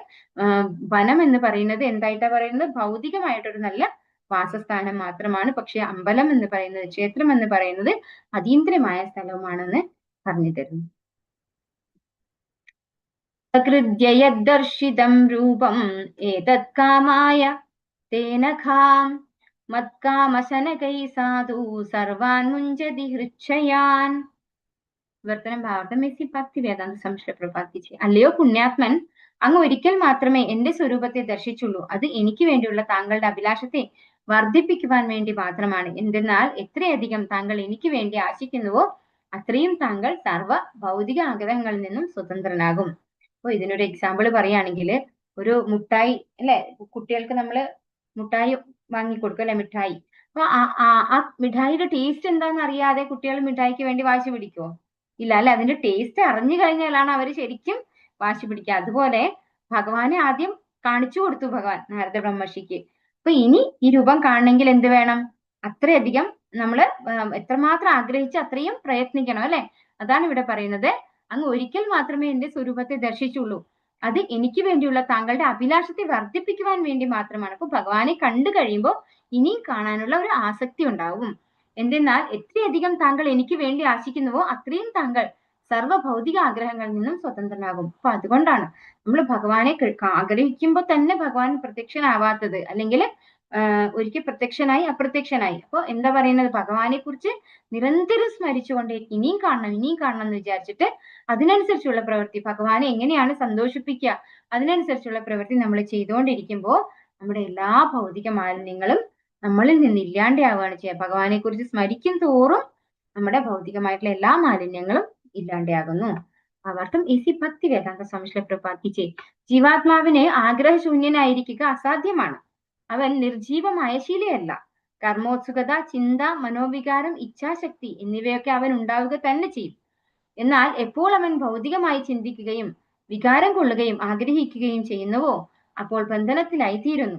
വനം എന്ന് പറയുന്നത് എന്തായിട്ടാ പറയുന്നത്? ഭൗതികമായിട്ടൊരു നല്ല വാസസ്ഥാനം മാത്രമാണ്. പക്ഷെ അമ്പലം എന്ന് പറയുന്നത്, ക്ഷേത്രം എന്ന് പറയുന്നത് അതീന്ദ്രിയമായ സ്ഥലവുമാണെന്ന് പറഞ്ഞു തരുന്നു. പ്രകൃത്യയദർശിതം രൂപം ഏതത് കാമായ തേന ഖാം മത്കാമശനകൈ സാധു സർവാൻ മുഞ്ചതി ഹൃച്ഛയാൻ. വിവർത്തനം ഭാവാർത്ഥം എസി ഭക്തി വേദാന്ത സംശയ പ്രഭാതിച്ച്. അല്ലയോ പുണ്യാത്മൻ, അങ്ങ് ഒരിക്കൽ മാത്രമേ എന്റെ സ്വരൂപത്തെ ദർശിച്ചുള്ളൂ. അത് എനിക്ക് വേണ്ടിയുള്ള താങ്കളുടെ അഭിലാഷത്തെ വർദ്ധിപ്പിക്കുവാൻ വേണ്ടി മാത്രമാണ്. എന്തെന്നാൽ എത്രയധികം താങ്കൾ എനിക്ക് വേണ്ടി ആശിക്കുന്നുവോ അത്രയും താങ്കൾ സർവ്വ ഭൗതിക ആഗ്രഹങ്ങളിൽ നിന്നും സ്വതന്ത്രനാകും. അപ്പൊ ഇതിനൊരു എക്സാമ്പിൾ പറയുകയാണെങ്കിൽ, ഒരു മുട്ടായി അല്ലെ, കുട്ടികൾക്ക് നമ്മള് മുട്ടായി വാങ്ങിക്കൊടുക്കും അല്ലെ, മിഠായി. അപ്പൊ ആ മിഠായിയുടെ ടേസ്റ്റ് എന്താണെന്ന് അറിയാതെ കുട്ടികൾ മിഠായിക്ക് വേണ്ടി വാശി പിടിക്കുമോ? ഇല്ല അല്ലെ. അതിന്റെ ടേസ്റ്റ് അറിഞ്ഞു കഴിഞ്ഞാലാണ് അവർ ശരിക്കും വാശി പിടിക്കുക. അതുപോലെ ഭഗവാനെ ആദ്യം കാണിച്ചു കൊടുത്തു ഭഗവാൻ നാരദ ബ്രഹ്മർഷിക്ക്. അപ്പൊ ഇനി ഈ രൂപം കാണണമെങ്കിൽ എന്ത് വേണം? അത്രയധികം നമ്മള് എത്രമാത്രം ആഗ്രഹിച്ച് അത്രയും പ്രയത്നിക്കണം അല്ലെ. അതാണ് ഇവിടെ പറയുന്നത്. അങ്ങ് ഒരിക്കൽ മാത്രമേ എന്റെ സ്വരൂപത്തെ ദർശിച്ചുള്ളൂ. അത് എനിക്ക് വേണ്ടിയുള്ള താങ്കളുടെ അഭിലാഷത്തെ വർദ്ധിപ്പിക്കുവാൻ വേണ്ടി മാത്രമാണ്. അപ്പൊ ഭഗവാനെ കണ്ടു കഴിയുമ്പോൾ ഇനിയും കാണാനുള്ള ഒരു ആസക്തി ഉണ്ടാവും. എന്തെന്നാൽ എത്രയധികം താങ്കൾ എനിക്ക് വേണ്ടി ആശിക്കുന്നുവോ അത്രയും താങ്കൾ സർവ്വ ഭൗതിക ആഗ്രഹങ്ങളിൽ നിന്നും സ്വതന്ത്രനാകും. അപ്പൊ അതുകൊണ്ടാണ് നമ്മൾ ഭഗവാനെ ആഗ്രഹിക്കുമ്പോൾ തന്നെ ഭഗവാൻ പ്രത്യക്ഷനാവാത്തത്. അല്ലെങ്കിൽ ഒരിക്കൽ പ്രത്യക്ഷനായി അപ്രത്യക്ഷനായി. അപ്പൊ എന്താ പറയുന്നത്? ഭഗവാനെ കുറിച്ച് നിരന്തരം സ്മരിച്ചുകൊണ്ടേ ഇനിയും കാണണം എന്ന് വിചാരിച്ചിട്ട് അതിനനുസരിച്ചുള്ള പ്രവൃത്തി, ഭഗവാനെ എങ്ങനെയാണ് സന്തോഷിപ്പിക്കുക അതിനനുസരിച്ചുള്ള പ്രവൃത്തി നമ്മൾ ചെയ്തുകൊണ്ടിരിക്കുമ്പോൾ നമ്മുടെ എല്ലാ ഭൗതിക മാലിന്യങ്ങളും നമ്മളിൽ നിന്ന് ഇല്ലാണ്ടാവുകയാണ് ചെയ്യുക. ഭഗവാനെ കുറിച്ച് സ്മരിക്കും തോറും നമ്മുടെ ഭൗതികമായിട്ടുള്ള എല്ലാ മാലിന്യങ്ങളും ഇല്ലാണ്ടാകുന്നു. അവർക്കും ഈസി ഭക്തി വേദാന്ത സംശയ പ്രപാതിച്ചേ. ജീവാത്മാവിന് ആഗ്രഹശൂന്യനായിരിക്കുക അസാധ്യമാണ്. അവൻ നിർജീവമായ ശീലയല്ല. കർമ്മോത്സുകത, ചിന്ത, മനോവികാരം, ഇച്ഛാശക്തി എന്നിവയൊക്കെ അവൻ ഉണ്ടാവുക തന്നെ ചെയ്യും. എന്നാൽ എപ്പോൾ അവൻ ഭൗതികമായി ചിന്തിക്കുകയും വികാരം കൊള്ളുകയും ആഗ്രഹിക്കുകയും ചെയ്യുന്നുവോ അപ്പോൾ ബന്ധനത്തിലായി തീരുന്നു.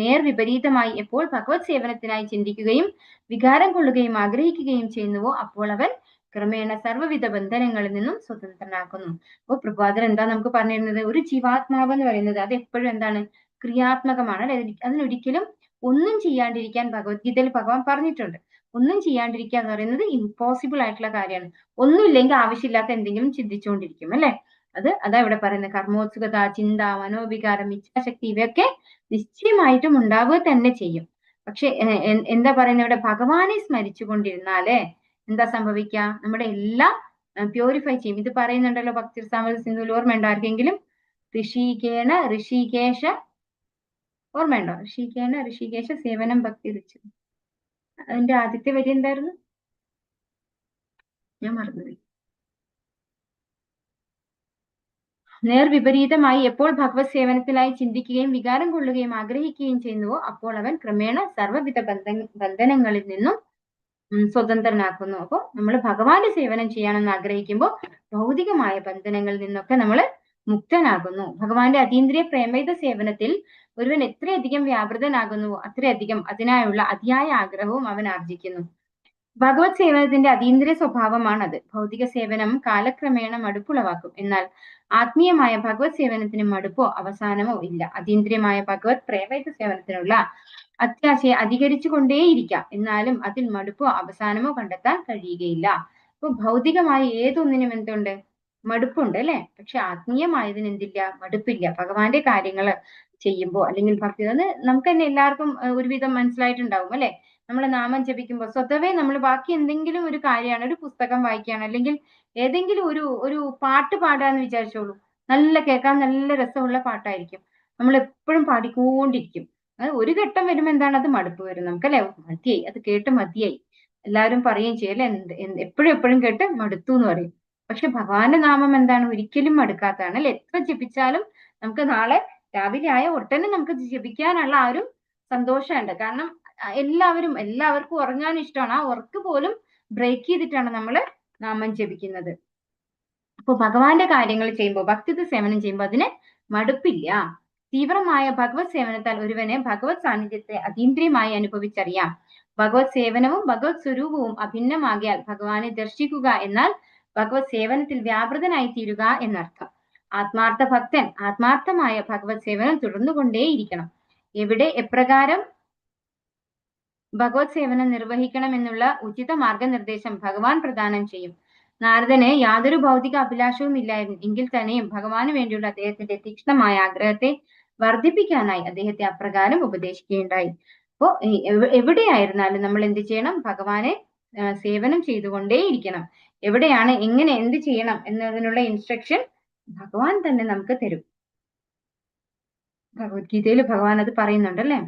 നേർവിപരീതമായി എപ്പോൾ ഭഗവത് സേവനത്തിനായി ചിന്തിക്കുകയും വികാരം കൊള്ളുകയും ആഗ്രഹിക്കുകയും ചെയ്യുന്നുവോ അപ്പോൾ അവൻ ക്രമേണ സർവ്വവിധ ബന്ധനങ്ങളിൽ നിന്നും സ്വതന്ത്രനാക്കുന്നു. അപ്പൊ പ്രഭാതർ എന്താ നമുക്ക് പറഞ്ഞിരുന്നത്? ഒരു ജീവാത്മാവ് എന്ന് പറയുന്നത് അത് എപ്പോഴും എന്താണ്? ക്രിയാത്മകമാണ്. അതിനൊരിക്കലും ഒന്നും ചെയ്യാണ്ടിരിക്കാൻ ഭഗവത്ഗീതയിൽ ഭഗവാൻ പറഞ്ഞിട്ടുണ്ട്. ഒന്നും ചെയ്യാണ്ടിരിക്കുക എന്ന് പറയുന്നത് ഇമ്പോസിബിൾ ആയിട്ടുള്ള കാര്യമാണ്. ഒന്നുമില്ലെങ്കിൽ ആവശ്യമില്ലാത്ത എന്തെങ്കിലും ചിന്തിച്ചുകൊണ്ടിരിക്കും അല്ലെ. അതാ ഇവിടെ പറയുന്നത്. കർമ്മോത്സുകത, ചിന്ത, മനോവികാരം, ഇച്ഛാശക്തി ഇവയൊക്കെ നിശ്ചയമായിട്ടും ഉണ്ടാവുക തന്നെ ചെയ്യും. പക്ഷെ എന്താ പറയുന്നത് ഇവിടെ? ഭഗവാനെ സ്മരിച്ചു കൊണ്ടിരുന്നാലേ എന്താ സംഭവിക്കുക? നമ്മുടെ എല്ലാം പ്യൂരിഫൈ ചെയ്യും. ഇത് പറയുന്നുണ്ടല്ലോ ഭക്തിസാമത സിന്ധുവിൽ, ഓർമ്മയുണ്ടോ ആർക്കെങ്കിലും? ഋഷികേശ ഓർമ്മയുണ്ടോ? ഋഷികേശ സേവനം ഭക്തി രുചി. അതിന്റെ ആദ്യത്തെ വരി എന്തായിരുന്നു? ഞാൻ മറന്നുപോയി. നേർവിപരീതമായി എപ്പോൾ ഭഗവത് സേവനത്തിലായി ചിന്തിക്കുകയും വികാരം കൊള്ളുകയും ആഗ്രഹിക്കുകയും ചെയ്യുന്നുവോ അപ്പോൾ അവൻ ക്രമേണ സർവ്വവിധ ബന്ധനങ്ങളിൽ നിന്നും സ്വതന്ത്രനാക്കുന്നു. അപ്പോൾ നമ്മൾ ഭഗവാന്റെ സേവനം ചെയ്യാനെന്ന് ആഗ്രഹിക്കുമ്പോൾ ഭൗതികമായ ബന്ധനങ്ങളിൽ നിന്നൊക്കെ നമ്മൾ മുക്തനാകുന്നു. ഭഗവാന്റെ അതീന്ദ്രിയ പ്രേമയുത സേവനത്തിൽ ഒരുവൻ എത്രയധികം വ്യാപൃതനാകുന്നുവോ അത്രയധികം അതിനായുള്ള അതിയായ ആഗ്രഹവും അവൻ ആർജിക്കുന്നു. ഭഗവത് സേവനത്തിന്റെ അതീന്ദ്രിയ സ്വഭാവമാണത്. ഭൗതിക സേവനം കാലക്രമേണ മടുപ്പുളവാക്കും. എന്നാൽ ആത്മീയമായ ഭഗവത് സേവനത്തിന് മടുപ്പോ അവസാനമോ ഇല്ല. അതീന്ദ്രിയമായ ഭഗവത് പ്രേമയുത സേവനത്തിനുള്ള അത്യാശയെ അധികരിച്ചു കൊണ്ടേയിരിക്കാം. എന്നാലും അതിൽ മടുപ്പോ അവസാനമോ കണ്ടെത്താൻ കഴിയുകയില്ല. അപ്പൊ ഭൗതികമായ ഏതൊന്നിനും എന്തുണ്ട്? മടുപ്പുണ്ട് അല്ലെ. പക്ഷെ ആത്മീയമായതിന് എന്തില്ല? മടുപ്പില്ല. ഭഗവാന്റെ കാര്യങ്ങൾ ചെയ്യുമ്പോൾ അല്ലെങ്കിൽ ഭക്തി, അത് നമുക്ക് തന്നെ എല്ലാവർക്കും ഒരുവിധം മനസ്സിലായിട്ടുണ്ടാവും അല്ലെ. നമ്മൾ നാമം ജപിക്കുമ്പോൾ സ്വതവേ നമ്മൾ ബാക്കി എന്തെങ്കിലും ഒരു കാര്യമാണ്, ഒരു പുസ്തകം വായിക്കുകയാണ്, അല്ലെങ്കിൽ ഏതെങ്കിലും ഒരു പാട്ട് പാടാന്ന് വിചാരിച്ചോളൂ. കേൾക്കാൻ നല്ല രസമുള്ള പാട്ടായിരിക്കും. നമ്മൾ എപ്പോഴും പാടിക്കൊണ്ടിരിക്കും. ഒരു ഘട്ടം വരുമ്പോൾ എന്താണ്? അത് മടുപ്പ് വരും നമുക്കല്ലേ. മതിയായി, അത് കേട്ട് മതിയായി. എല്ലാവരും പറയുകയും ചെയ്യും അല്ലെ, എപ്പോഴും കേട്ട് മടുത്തു എന്ന് പറയും. പക്ഷെ ഭഗവാന്റെ നാമം എന്താണ്? ഒരിക്കലും മടുക്കാത്തതാണ് അല്ലെ. എത്ര ജപിച്ചാലും നമുക്ക് നാളെ രാവിലെ ആയ ഒട്ടനെ നമുക്ക് ജപിക്കാനുള്ള ആ ഒരു സന്തോഷമുണ്ട്. കാരണം എല്ലാവർക്കും ഉറങ്ങാൻ ഇഷ്ടമാണ്. ആ ഉറക്ക് പോലും ബ്രേക്ക് ചെയ്തിട്ടാണ് നമ്മൾ നാമം ജപിക്കുന്നത്. അപ്പൊ ഭഗവാന്റെ കാര്യങ്ങൾ ചെയ്യുമ്പോൾ, ഭക്തിത്വ സേവനം ചെയ്യുമ്പോൾ അതിന് മടുപ്പില്ല. തീവ്രമായ ഭഗവത് സേവനത്താൽ ഒരുവനെ ഭഗവത് സാന്നിധ്യത്തെ അതീന്ദ്രിയമായി അനുഭവിച്ചറിയാം. ഭഗവത് സേവനവും ഭഗവത് സ്വരൂപവും അഭിന്നമാകിയാൽ ഭഗവാനെ ദർശിക്കുക എന്നാൽ ഭഗവത് സേവനത്തിൽ വ്യാപൃതനായി തീരുക എന്നർത്ഥം. ആത്മാർത്ഥ ഭക്തൻ ആത്മാർത്ഥമായ ഭഗവത് സേവനം തുടർന്നുകൊണ്ടേയിരിക്കണം. എവിടെ എപ്രകാരം ഭഗവത് സേവനം നിർവഹിക്കണം എന്നുള്ള ഉചിത മാർഗനിർദ്ദേശം ഭഗവാൻ പ്രദാനം ചെയ്യും. നാരദന് യാതൊരു ഭൗതിക അഭിലാഷവും ഇല്ലായിരുന്നു. എങ്കിൽ തന്നെയും ഭഗവാന് വേണ്ടിയുള്ള അദ്ദേഹത്തിന്റെ തീക്ഷ്ണമായ ആഗ്രഹത്തെ വർദ്ധിപ്പിക്കാനായി അദ്ദേഹത്തെ അപ്രകാരം ഉപദേശിക്കുകയുണ്ടായി. അപ്പോ എവിടെയായിരുന്നാലും നമ്മൾ എന്ത് ചെയ്യണം? ഭഗവാനെ സേവനം ചെയ്തുകൊണ്ടേയിരിക്കണം. എവിടെയാണ്, എങ്ങനെ, എന്ത് ചെയ്യണം എന്നതിനുള്ള ഇൻസ്ട്രക്ഷൻ ഭഗവാൻ തന്നെ നമുക്ക് തരും. ഭഗവത്ഗീതയിൽ ഭഗവാൻ അത് പറയുന്നുണ്ടല്ലേ?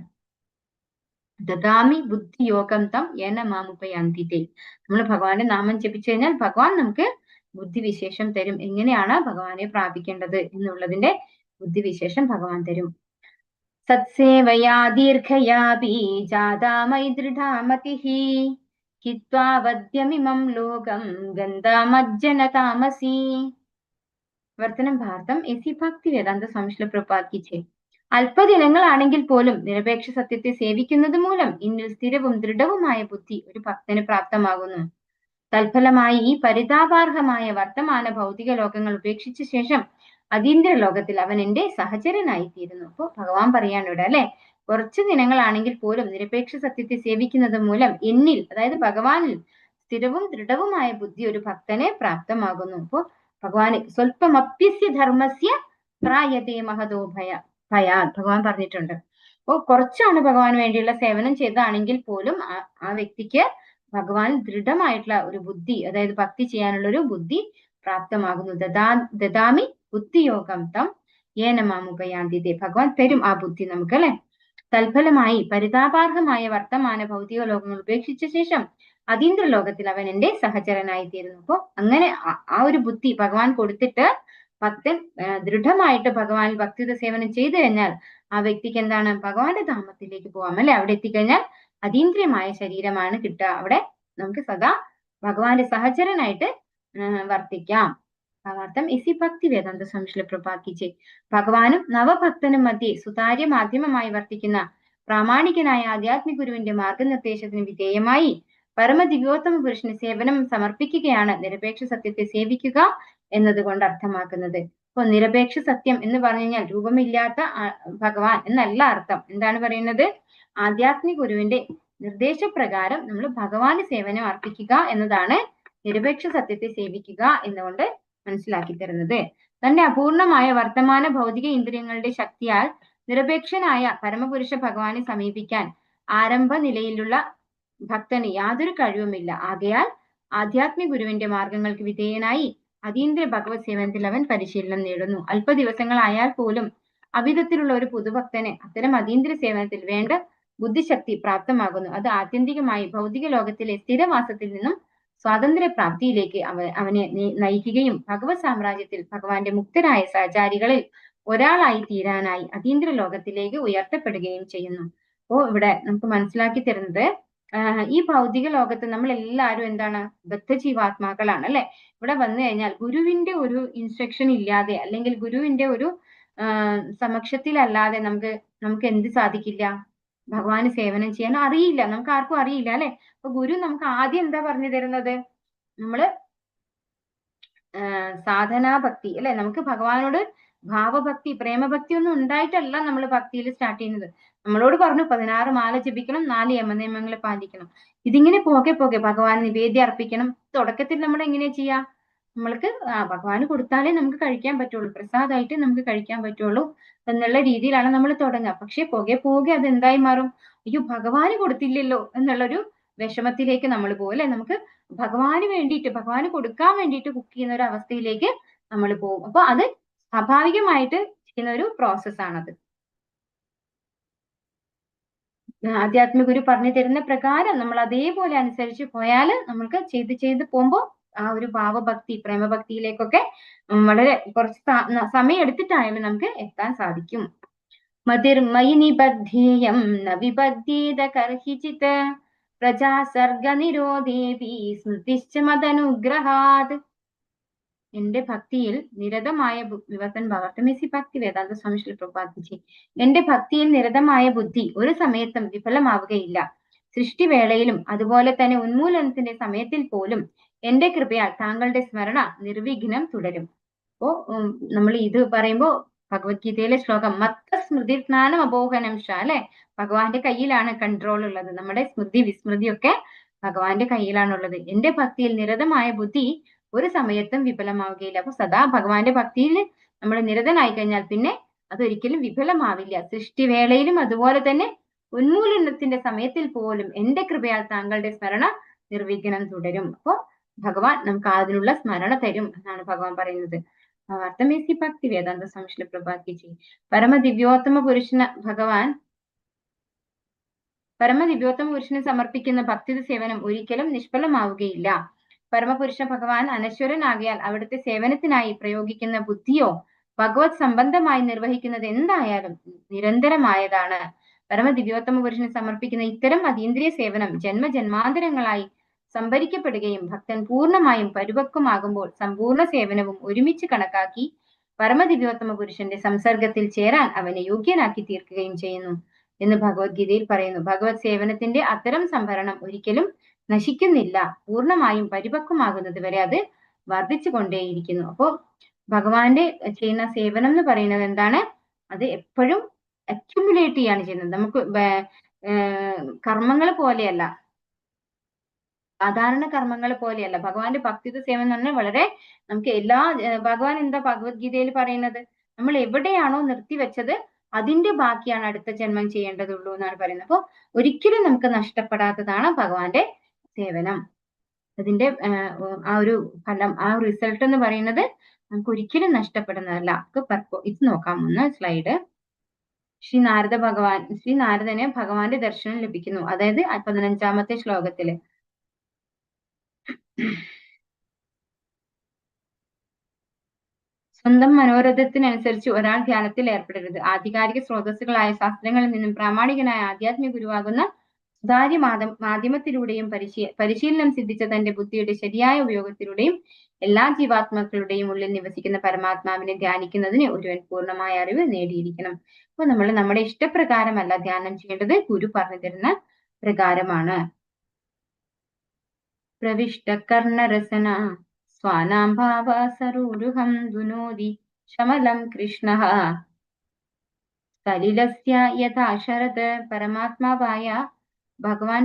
ദദാമി ബുദ്ധിയോഗം തം യേന മാമുപയാന്തിതേ. നമ്മൾ ഭഗവാന്റെ നാമം ജപിച്ചു കഴിഞ്ഞാൽ ഭഗവാൻ നമുക്ക് ബുദ്ധിവിശേഷം തരും. എങ്ങനെയാണ് ഭഗവാനെ പ്രാപിക്കേണ്ടത് എന്നുള്ളതിന്റെ ബുദ്ധിവിശേഷം ഭഗവാൻ തരും. സത്സേവയാ ദീർഘയാപി ജാതാമൈ ദൃഢാമതിഹി ഹിത്വാ വദ്യമിമം ലോകം ഗന്ധാമജ്ജന താമസി. വർത്തനം ഭാരതം എസി ഭക്തി വേദാന്ത സ്വാമി ശ്രീല പ്രഭുപാദ് കി ജയ്. അല്പദിനങ്ങളാണെങ്കിൽ പോലും നിരപേക്ഷ സത്യത്തെ സേവിക്കുന്നത് മൂലം ഇന്നിൽ സ്ഥിരവും ദൃഢവുമായ ബുദ്ധി ഒരു ഭക്തന് പ്രാപ്തമാകുന്നു. തൽഫലമായി ഈ പരിതാപാർഹമായ വർത്തമാന ഭൗതിക ലോകങ്ങൾ ഉപേക്ഷിച്ച ശേഷം അതീന്ദ്ര ലോകത്തിൽ അവൻ എന്റെ സഹചരനായി തീരുന്നു. അപ്പൊ ഭഗവാൻ പറയാണ് ഇവിടെ അല്ലെ, കുറച്ചു ദിനങ്ങളാണെങ്കിൽ പോലും നിരപേക്ഷ സത്യത്തെ സേവിക്കുന്നത് മൂലം എന്നിൽ, അതായത് ഭഗവാനിൽ സ്ഥിരവും ദൃഢവുമായ ബുദ്ധി ഒരു ഭക്തനെ പ്രാപ്തമാകുന്നു. അപ്പോ ഭഗവാന് സ്വല്പമപ്യസ്യ ധർമ്മസ്യ പ്രായതേ മഹതോ ഭയാ ഭഗവാൻ പറഞ്ഞിട്ടുണ്ട്. അപ്പോ കുറച്ചാണ് ഭഗവാന് വേണ്ടിയുള്ള സേവനം ചെയ്തതാണെങ്കിൽ പോലും ആ വ്യക്തിക്ക് ഭഗവാൻ ദൃഢമായിട്ടുള്ള ഒരു ബുദ്ധി, അതായത് ഭക്തി ചെയ്യാനുള്ള ഒരു ബുദ്ധി പ്രാപ്തമാകുന്നു. ദദാമി ബുദ്ധിയോഗം തം യേന മാമുപയാന്തിതേ. ഭഗവാൻ തരും ആ ബുദ്ധി നമുക്ക് അല്ലെ. തൽഫലമായി പരിതാപാർഹമായ വർത്തമാന ഭൗതിക ലോകങ്ങൾ ഉപേക്ഷിച്ച ശേഷം അതീന്ദ്ര ലോകത്തിൽ അവൻ എന്റെ സഹചരനായി തീരുന്നു. അപ്പൊ അങ്ങനെ ആ ഒരു ബുദ്ധി ഭഗവാൻ കൊടുത്തിട്ട് ഭക്തൻ ദൃഢമായിട്ട് ഭഗവാൻ ഭക്തിയുടെ സേവനം ചെയ്തു കഴിഞ്ഞാൽ ആ വ്യക്തിക്ക് എന്താണ്? ഭഗവാന്റെ ധാമത്തിലേക്ക് പോവാം അല്ലെ. അവിടെ എത്തിക്കഴിഞ്ഞാൽ അതീന്ദ്രിയമായ ശരീരമാണ് കിട്ടുക. അവിടെ നമുക്ക് സദാ ഭഗവാന്റെ സഹചരനായിട്ട് വർത്തിക്കാം. ഭാവാർത്ഥം ഇസി ഭക്തി വേദാന്ത സ്വാമി ശ്രീല പ്രഭുപാദ് കി ജയ്. ഭഗവാനും നവഭക്തനും മധ്യേ സുതാര്യ മാധ്യമമായി വർത്തിക്കുന്ന പ്രാമാണികനായ ആധ്യാത്മിക ഗുരുവിന്റെ മാർഗനിർദ്ദേശത്തിന് വിധേയമായി പരമദിവ്യോത്തമ പുരുഷന് സേവനം സമർപ്പിക്കുകയാണ് നിരപേക്ഷ സത്യത്തെ സേവിക്കുക എന്നതുകൊണ്ട് അർത്ഥമാക്കുന്നത്. അപ്പൊ നിരപേക്ഷ സത്യം എന്ന് പറഞ്ഞു കഴിഞ്ഞാൽ രൂപമില്ലാത്ത ഭഗവാൻ എന്നല്ല അർത്ഥം. എന്താണ് പറയുന്നത്? ആധ്യാത്മിക ഗുരുവിന്റെ നിർദ്ദേശപ്രകാരം നമ്മൾ ഭഗവാന് സേവനം അർപ്പിക്കുക എന്നതാണ് നിരപേക്ഷ സത്യത്തെ സേവിക്കുക എന്നുകൊണ്ട് മനസ്സിലാക്കി തരുന്നത്. തന്റെ അപൂർണമായ വർത്തമാന ഭൗതിക ഇന്ദ്രിയങ്ങളുടെ ശക്തിയാൽ നിരപേക്ഷനായ പരമപുരുഷ ഭഗവാനെ സമീപിക്കാൻ ആരംഭ നിലയിലുള്ള ഭക്തന് യാതൊരു കഴിവുമില്ല. ആകയാൽ ആധ്യാത്മിക ഗുരുവിന്റെ മാർഗങ്ങൾക്ക് വിധേയനായി അതീന്ദ്ര ഭഗവത് സേവനത്തിൽ അവൻ പരിശീലനം നേടുന്നു. അല്പ ദിവസങ്ങളായാൽ പോലും അവിധത്തിലുള്ള ഒരു പുതുഭക്തന് അത്തരം അതീന്ദ്ര സേവനത്തിൽ വേണ്ട ബുദ്ധിശക്തി പ്രാപ്തമാകുന്നു. അത് ആത്യന്തികമായി ഭൗതിക ലോകത്തിലെ സ്ഥിരവാസത്തിൽ നിന്നും സ്വാതന്ത്ര്യ പ്രാപ്തിയിലേക്ക് അവനെ നയിക്കുകയും ഭഗവത് സാമ്രാജ്യത്തിൽ ഭഗവാന്റെ മുക്തരായ സഹചാരികളിൽ ഒരാളായി തീരാനായി അതീന്ദ്ര ലോകത്തിലേക്ക് ഉയർത്തപ്പെടുകയും ചെയ്യുന്നു. അപ്പോ ഇവിടെ നമുക്ക് മനസ്സിലാക്കി തരുന്നത് ഈ ഭൗതിക ലോകത്ത് നമ്മൾ എല്ലാവരും എന്താണ്? ബദ്ധജീവാത്മാക്കളാണ് അല്ലെ. ഇവിടെ വന്നു കഴിഞ്ഞാൽ ഗുരുവിന്റെ ഒരു ഇൻസ്ട്രക്ഷൻ ഇല്ലാതെ അല്ലെങ്കിൽ ഗുരുവിന്റെ ഒരു സമക്ഷത്തിലല്ലാതെ നമുക്ക് എന്ത് സാധിക്കില്ല? ഭഗവാന് സേവനം ചെയ്യാൻ അറിയില്ല. നമുക്ക് ആർക്കും അറിയില്ല അല്ലെ. അപ്പൊ ഗുരു നമുക്ക് ആദ്യം എന്താ പറഞ്ഞു തരുന്നത്? നമ്മള് സാധനാഭക്തി അല്ലെ. നമുക്ക് ഭഗവാനോട് ഭാവഭക്തി പ്രേമഭക്തി ഒന്നും ഉണ്ടായിട്ടല്ല നമ്മൾ ഭക്തിയിൽ സ്റ്റാർട്ട് ചെയ്യുന്നത്. നമ്മളോട് പറഞ്ഞു 16 മാല ജപിക്കണം, 4 യമനിയമങ്ങൾ പാലിക്കണം. ഇതിങ്ങനെ പോകെ പോകെ ഭഗവാൻ നിവേദ്യം അർപ്പിക്കണം. തുടക്കത്തിൽ നമ്മൾ എങ്ങനെയാ ചെയ്യാ? നമ്മൾക്ക് ഭഗവാന് കൊടുത്താലേ നമുക്ക് കഴിക്കാൻ പറ്റുള്ളൂ, പ്രസാദമായിട്ട് നമുക്ക് കഴിക്കാൻ പറ്റുള്ളൂ എന്നുള്ള രീതിയിലാണ് നമ്മൾ തുടങ്ങുക. പക്ഷെ പോകെ പോകെ അത് എന്തായി മാറും? അയ്യോ ഭഗവാന് കൊടുത്തില്ലല്ലോ എന്നുള്ളൊരു വിഷമത്തിലേക്ക് നമ്മൾ പോകും അല്ലെ. നമുക്ക് ഭഗവാന് വേണ്ടിയിട്ട്, ഭഗവാന് കൊടുക്കാൻ വേണ്ടിയിട്ട് കുക്ക് ചെയ്യുന്ന ഒരു അവസ്ഥയിലേക്ക് നമ്മൾ പോകും. അപ്പൊ അത് സ്വാഭാവികമായിട്ട് ചെയ്യുന്ന ഒരു പ്രോസസ്സാണത്. ആധ്യാത്മിക ഗുരു പറഞ്ഞു തരുന്ന പ്രകാരം നമ്മൾ അതേപോലെ അനുസരിച്ച് പോയാൽ നമ്മൾക്ക് ചെയ്ത് പോകുമ്പോൾ ആ ഒരു ഭാവഭക്തി പ്രേമഭക്തിയിലേക്കൊക്കെ വളരെ കുറച്ച് സമയം എടുത്തിട്ടായാലും നമുക്ക് എത്താൻ സാധിക്കും. മതിർമയി നിബദ്ധേയം ന വിബദ്ധേത കർഹിചിത് പ്രജാസർഗ നിരോധേപി സ്മൃതിശ്ച മദനുഗ്രഹാത്. എന്റെ ഭക്തിയിൽ നിരതമായ വിവർത്തൻ ഭക്തമേസി ഭക്തി വേദാന്ത സ്വാമി ശ്രീ പ്രഭുപാദ്. എന്റെ ഭക്തിയിൽ നിരതമായ ബുദ്ധി ഒരു സമയത്തും വിഫലമാവുകയില്ല. സൃഷ്ടിവേളയിലും അതുപോലെ തന്നെ ഉന്മൂലനത്തിന്റെ സമയത്തിൽ പോലും എന്റെ കൃപയാൽ താങ്കളുടെ സ്മരണ നിർവിഘ്നം തുടരും. അപ്പോ നമ്മൾ ഇത് പറയുമ്പോ ഭഗവത്ഗീതയിലെ ശ്ലോകം മത്ത സ്മൃതി ജ്ഞാനം അബോഹനം ഷ അല്ലെ, ഭഗവാന്റെ കയ്യിലാണ് കൺട്രോൾ ഉള്ളത്. നമ്മുടെ സ്മൃതി വിസ്മൃതിയൊക്കെ ഭഗവാന്റെ കയ്യിലാണുള്ളത്. എന്റെ ഭക്തിയിൽ നിരതമായ ബുദ്ധി ഒരു സമയത്തും വിഫലമാവുകയില്ല. അപ്പൊ സദാ ഭഗവാന്റെ ഭക്തിയിൽ നമ്മൾ നിരതനായി കഴിഞ്ഞാൽ പിന്നെ അതൊരിക്കലും വിഫലമാവില്ല. സൃഷ്ടിവേളയിലും അതുപോലെ തന്നെ ഉന്മൂലനത്തിന്റെ സമയത്തിൽ പോലും എന്റെ കൃപയാൽ താങ്കളുടെ സ്മരണ നിർവിഘ്നം തുടരും. അപ്പോ ഭഗവാൻ നമുക്ക് അതിനുള്ള സ്മരണ തരും എന്നാണ് ഭഗവാൻ പറയുന്നത്. അർത്ഥമേസി ഭക്തി വേദാന്ത സ്വാമി ശ്രീ പ്രഭുപാദ് ജി. പരമദിവ്യോത്തമ പുരുഷന് സമർപ്പിക്കുന്ന ഭക്തി സേവനം ഒരിക്കലും നിഷ്ഫലമാവുകയില്ല. പരമപുരുഷ ഭഗവാൻ അനശ്വരനാകിയാൽ അവിടുത്തെ സേവനത്തിനായി പ്രയോഗിക്കുന്ന ബുദ്ധിയോ ഭഗവത് സംബന്ധമായി നിർവഹിക്കുന്നത് എന്തായാലും നിരന്തരമായതാണ്. പരമദിവ്യോത്തമ പുരുഷന് സമർപ്പിക്കുന്ന ഇത്തരം അതീന്ദ്രിയ സേവനം ജന്മജന്മാന്തരങ്ങളായി സംഭരിക്കപ്പെടുകയും ഭക്തൻ പൂർണ്ണമായും പരിപക്വമാകുമ്പോൾ സമ്പൂർണ്ണ സേവനവും ഒരുമിച്ച് കണക്കാക്കി പരമദിവ്യോത്തമ പുരുഷന്റെ സംസർഗത്തിൽ ചേരാൻ അവനെ യോഗ്യനാക്കി തീർക്കുകയും ചെയ്യുന്നു എന്ന് ഭഗവത്ഗീതയിൽ പറയുന്നു. ഭഗവത് സേവനത്തിന്റെ അത്തരം സംഭരണം ഒരിക്കലും നശിക്കുന്നില്ല. പൂർണ്ണമായും പരിപക്വമാകുന്നത് വരെ അത് വർദ്ധിച്ചു കൊണ്ടേയിരിക്കുന്നു. അപ്പോ ഭഗവാന്റെ ചെയ്യുന്ന സേവനം എന്ന് പറയുന്നത് എന്താണ്? അത് എപ്പോഴും അക്യുമുലേറ്റ് ചെയ്യാണ് ചെയ്യുന്നത്. നമുക്ക് കർമ്മങ്ങൾ പോലെയല്ല, സാധാരണ കർമ്മങ്ങൾ പോലെയല്ല. ഭഗവാന്റെ ഭക്തിത്വ സേവനം എന്ന് പറഞ്ഞാൽ വളരെ നമുക്ക് ഭഗവാൻ എന്താ ഭഗവത്ഗീതയിൽ പറയുന്നത്? നമ്മൾ എവിടെയാണോ നിർത്തിവെച്ചത് അതിന്റെ ബാക്കിയാണ് അടുത്ത ജന്മം ചെയ്യേണ്ടതുള്ളൂ എന്നാണ് പറയുന്നത്. അപ്പൊ ഒരിക്കലും നമുക്ക് നഷ്ടപ്പെടാത്തതാണ് ഭഗവാന്റെ സേവനം. അതിന്റെ ആ ഒരു ഫലം, ആ റിസൾട്ട് എന്ന് പറയുന്നത് നമുക്ക് ഒരിക്കലും നഷ്ടപ്പെടുന്നതല്ല. ഇത് നോക്കാം ഒന്ന് സ്ലൈഡ്. ശ്രീ നാരദന് ഭഗവാന്റെ ദർശനം ലഭിക്കുന്നു. അതായത് 15ാമത്തെ ശ്ലോകത്തില് സ്വന്തം മനോരഥത്തിനനുസരിച്ച് ഒരാൾ ധ്യാനത്തിൽ ഏർപ്പെടരുത്. ആധികാരിക സ്രോതസ്സുകളായ ശാസ്ത്രങ്ങളിൽ നിന്നും പ്രാമാണികനായ ആധ്യാത്മിക ഗുരുവാകുന്ന സുതാര്യ മാധ്യമത്തിലൂടെയും പരിശീലനം സിദ്ധിച്ച തന്റെ ബുദ്ധിയുടെ ശരിയായ ഉപയോഗത്തിലൂടെയും എല്ലാ ജീവാത്മാക്കളുടെയും ഉള്ളിൽ നിവസിക്കുന്ന പരമാത്മാവിനെ ധ്യാനിക്കുന്നതിന് ഒരുവൻ പൂർണ്ണമായ അറിവ് നേടിയിരിക്കണം. അപ്പൊ നമ്മൾ നമ്മുടെ ഇഷ്ടപ്രകാരമല്ല ധ്യാനം ചെയ്യേണ്ടത്, ഗുരു പറഞ്ഞു തരുന്ന പ്രകാരമാണ്. പ്രവിഷ്ടകർണരസന സ്വാനാം ഭാവസരൂരുഹം ദുനോതി ശമലം കൃഷ്ണഃ സലിലസ്യ യഥാ ശരത്. പരമാത്മാവായ ഭഗവാൻ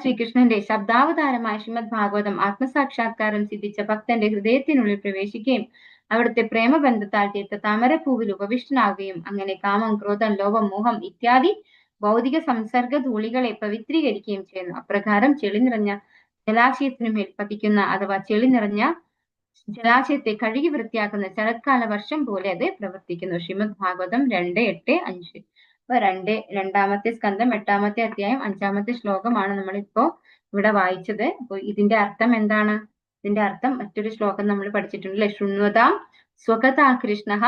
ശ്രീകൃഷ്ണന്റെ ശബ്ദാവതാരമായ ശ്രീമദ് ഭാഗവതം ആത്മസാക്ഷാത്കാരം സിദ്ധിച്ച ഭക്തന്റെ ഹൃദയത്തിനുള്ളിൽ പ്രവേശിക്കുകയും അവിടുത്തെ പ്രേമബന്ധത്താൽ തീർത്ത താമരപ്പൂവിൽ ഉപവിഷ്ടനാവുകയും അങ്ങനെ കാമം, ക്രോധം, ലോഭം, മോഹം ഇത്യാദി ഭൗതിക സംസർഗ ധൂളികളെ പവിത്രീകരിക്കുകയും ചെയ്യുന്നു. അപ്രകാരം ചെളി നിറഞ്ഞ ജലാശയത്തിനുമേൽ പതിക്കുന്ന അഥവാ ചെളി നിറഞ്ഞ ജലാശയത്തെ കഴുകി വൃത്തിയാക്കുന്ന ശരത്കാല വർഷം പോലെ അത് പ്രവർത്തിക്കുന്നു. ശ്രീമദ് ഭാഗവതം 2:8-5. അപ്പൊ 2-ാമത്തെ സ്കന്ധം 8ാമത്തെ അധ്യായം 5ാമത്തെ ശ്ലോകമാണ് നമ്മളിപ്പോ ഇവിടെ വായിച്ചത്. അപ്പൊ ഇതിന്റെ അർത്ഥം എന്താണ്? ഇതിന്റെ അർത്ഥം മറ്റൊരു ശ്ലോകം നമ്മൾ പഠിച്ചിട്ടുണ്ട്. ശൃണ്വതാം സ്വഗതാ കൃഷ്ണഃ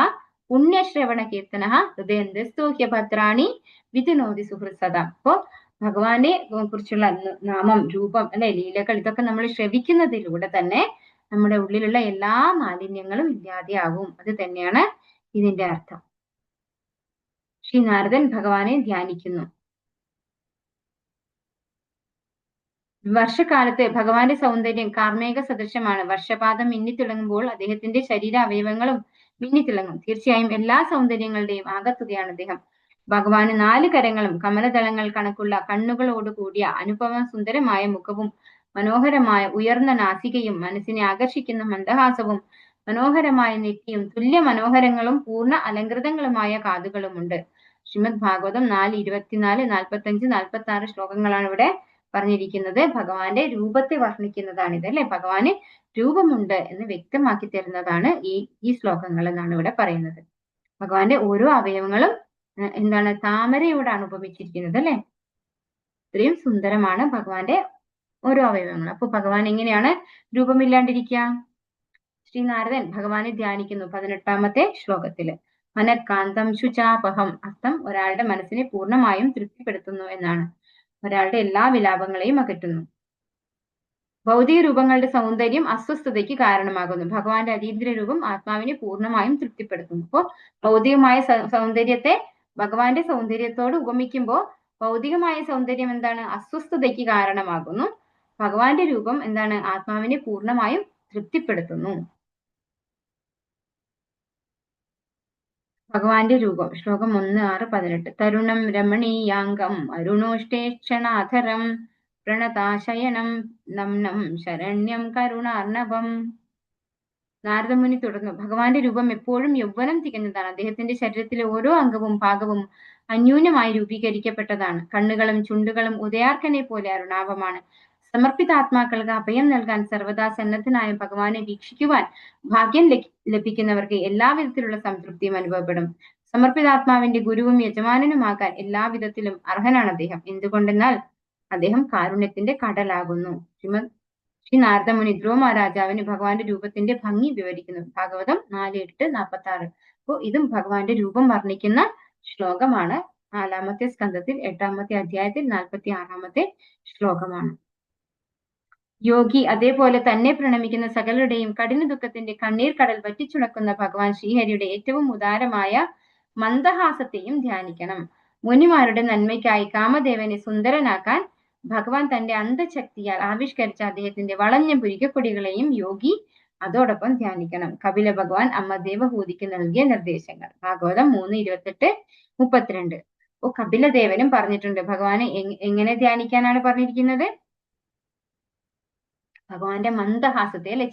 പുണ്യശ്രവണ കീർത്തനഃ ഹൃദയന്തസ്തോഹ്യ ഭദ്രാണി വിധിനോതി സുഹൃത്സദാ. അപ്പോ ഭഗവാനെ കുറിച്ചുള്ള നാമം, രൂപം, അല്ലെ, ലീലകൾ ഇതൊക്കെ നമ്മൾ ശ്രവിക്കുന്നതിലൂടെ തന്നെ നമ്മുടെ ഉള്ളിലുള്ള എല്ലാ മാലിന്യങ്ങളും ഇല്ലാതെയാകും. അത് തന്നെയാണ് ഇതിന്റെ അർത്ഥം. ശ്രീ നാരദൻ ഭഗവാനെ ധ്യാനിക്കുന്നു. വർഷകാലത്ത് ഭഗവാന്റെ സൗന്ദര്യം കാർമേഘ സദൃശമാണ്. വർഷപാതം മിന്നിത്തിളങ്ങുമ്പോൾ അദ്ദേഹത്തിന്റെ ശരീര അവയവങ്ങളും മിന്നിത്തിളങ്ങും. തീർച്ചയായും എല്ലാ സൗന്ദര്യങ്ങളുടെയും ആകത്തുകയാണ് അദ്ദേഹം. ഭഗവാന് 4 കരങ്ങളും കമലദളങ്ങൾ കണക്കുള്ള കണ്ണുകളോട് കൂടിയ അനുപമ സുന്ദരമായ മുഖവും മനോഹരമായ ഉയർന്ന നാസികയും മനസ്സിനെ ആകർഷിക്കുന്ന മന്ദഹാസവും മനോഹരമായ നെറ്റിയും തുല്യ മനോഹരങ്ങളും പൂർണ്ണ അലങ്കൃതങ്ങളുമായ കാതുകളുമുണ്ട്. ശ്രീമദ് ഭാഗവതം 4:24, 45, 46 ശ്ലോകങ്ങളാണ് ഇവിടെ പറഞ്ഞിരിക്കുന്നത്. ഭഗവാന്റെ രൂപത്തെ വർണ്ണിക്കുന്നതാണ് ഇത്, അല്ലെ. ഭഗവാന് രൂപമുണ്ട് എന്ന് വ്യക്തമാക്കി തരുന്നതാണ് ഈ ശ്ലോകങ്ങൾ എന്നാണ് ഇവിടെ പറയുന്നത്. ഭഗവാന്റെ ഓരോ അവയവങ്ങളും താമരയോടാണ് ഉപമിച്ചിരിക്കുന്നത്, അല്ലെ. ഇത്രയും സുന്ദരമാണ് ഭഗവാന്റെ ഓരോ അവയവങ്ങൾ. അപ്പൊ ഭഗവാൻ എങ്ങനെയാണ് രൂപമില്ലാണ്ടിരിക്കുക? ശ്രീനാരദൻ ഭഗവാനെ ധ്യാനിക്കുന്നു 18ാമത്തെ ശ്ലോകത്തില്. മനഃകാന്തം ശുചാപഹം, അർത്ഥം ഒരാളുടെ മനസ്സിനെ പൂർണ്ണമായും തൃപ്തിപ്പെടുത്തുന്നു എന്നാണ്. ഒരാളുടെ എല്ലാ വിലാപങ്ങളെയും അകറ്റുന്നു. ഭൗതിക രൂപങ്ങളുടെ സൗന്ദര്യം അസ്വസ്ഥതയ്ക്ക് കാരണമാകുന്നു. ഭഗവാന്റെ അതീന്ദ്രിയ രൂപം ആത്മാവിനെ പൂർണ്ണമായും തൃപ്തിപ്പെടുത്തുന്നു. അപ്പോൾ ഭൗതികമായ സൗന്ദര്യത്തെ ഭഗവാന്റെ സൗന്ദര്യത്തോട് ഉപമിക്കുമ്പോൾ ഭൗതികമായ സൗന്ദര്യം എന്താണ്? അസ്വസ്ഥതയ്ക്ക് കാരണമാകുന്നു. ഭഗവാന്റെ രൂപം എന്താണ്? ആത്മാവിനെ പൂർണ്ണമായും തൃപ്തിപ്പെടുത്തുന്നു. ഭഗവാന്റെ രൂപം ശ്ലോകം 1, 6, 18. തരുണം രമണീയാംഗം അരുണോഷ്ടേക്ഷണാധരം പ്രണതാശയനം നമ്നം ശരണ്യം കരുണാർണവം. നാരദമുനി തുടർന്നു, ഭഗവാന്റെ രൂപം എപ്പോഴും യൗവനം തികഞ്ഞതാണ്. അദ്ദേഹത്തിന്റെ ശരീരത്തിലെ ഓരോ അംഗവും ഭാഗവും അന്യൂന്യമായി രൂപീകരിക്കപ്പെട്ടതാണ്. കണ്ണുകളും ചുണ്ടുകളും ഉദയാർക്കനെ പോലെ അരുണാഭമാണ്. സമർപ്പിതാത്മാക്കൾക്ക് അഭയം നൽകാൻ സർവദാ സന്നദ്ധനായ ഭഗവാനെ വീക്ഷിക്കുവാൻ ഭാഗ്യം ലഭിക്കുന്നവർക്ക് എല്ലാവിധത്തിലുള്ള സംതൃപ്തിയും അനുഭവപ്പെടും. സമർപ്പിതാത്മാവിന്റെ ഗുരുവും യജമാനനുമാകാൻ എല്ലാവിധത്തിലും അർഹനാണ് അദ്ദേഹം. എന്തുകൊണ്ടെന്നാൽ അദ്ദേഹം കാരുണ്യത്തിന്റെ കടലാകുന്നു. ശ്രീ നാരദമുനി ധ്രുവ മഹാരാജാവിന് ഭഗവാന്റെ രൂപത്തിന്റെ ഭംഗി വിവരിക്കുന്നു. ഭാഗവതം 4:8-46. അപ്പോൾ ഇതും ഭഗവാന്റെ രൂപം വർണ്ണിക്കുന്ന ശ്ലോകമാണ്. 4ാമത്തെ സ്കന്ധത്തിൽ 8ാമത്തെ അധ്യായത്തിൽ 46ാമത്തെ ശ്ലോകമാണ്. യോഗി അതേപോലെ തന്നെ പ്രണമിക്കുന്ന സകലരുടെയും കഠിന ദുഃഖത്തിന്റെ കണ്ണീർ കടൽ വറ്റിച്ചുണക്കുന്ന ഭഗവാൻ ശ്രീഹരിയുടെ ഏറ്റവും ഉദാരമായ മന്ദഹാസത്തെയും ധ്യാനിക്കണം. മുനിമാരുടെ നന്മയ്ക്കായി കാമദേവനെ സുന്ദരനാക്കാൻ ഭഗവാൻ തന്റെ അന്തശക്തിയാൽ ആവിഷ്കരിച്ച അദ്ദേഹത്തിന്റെ വളഞ്ഞ പുരികക്കൊടികളെയും യോഗി അതോടൊപ്പം ധ്യാനിക്കണം. കപില ഭഗവാൻ അമ്മ ദേവഹൂതിക്ക് നൽകിയ നിർദ്ദേശങ്ങൾ. ഭാഗവതം 3:28-32. അപ്പോ കപിലദേവനും പറഞ്ഞിട്ടുണ്ട് ഭഗവാനെ എങ്ങനെ ധ്യാനിക്കാനാണ് പറഞ്ഞിരിക്കുന്നത്? ഭഗവാന്റെ മന്ദഹാസത്തെ, അല്ലെ,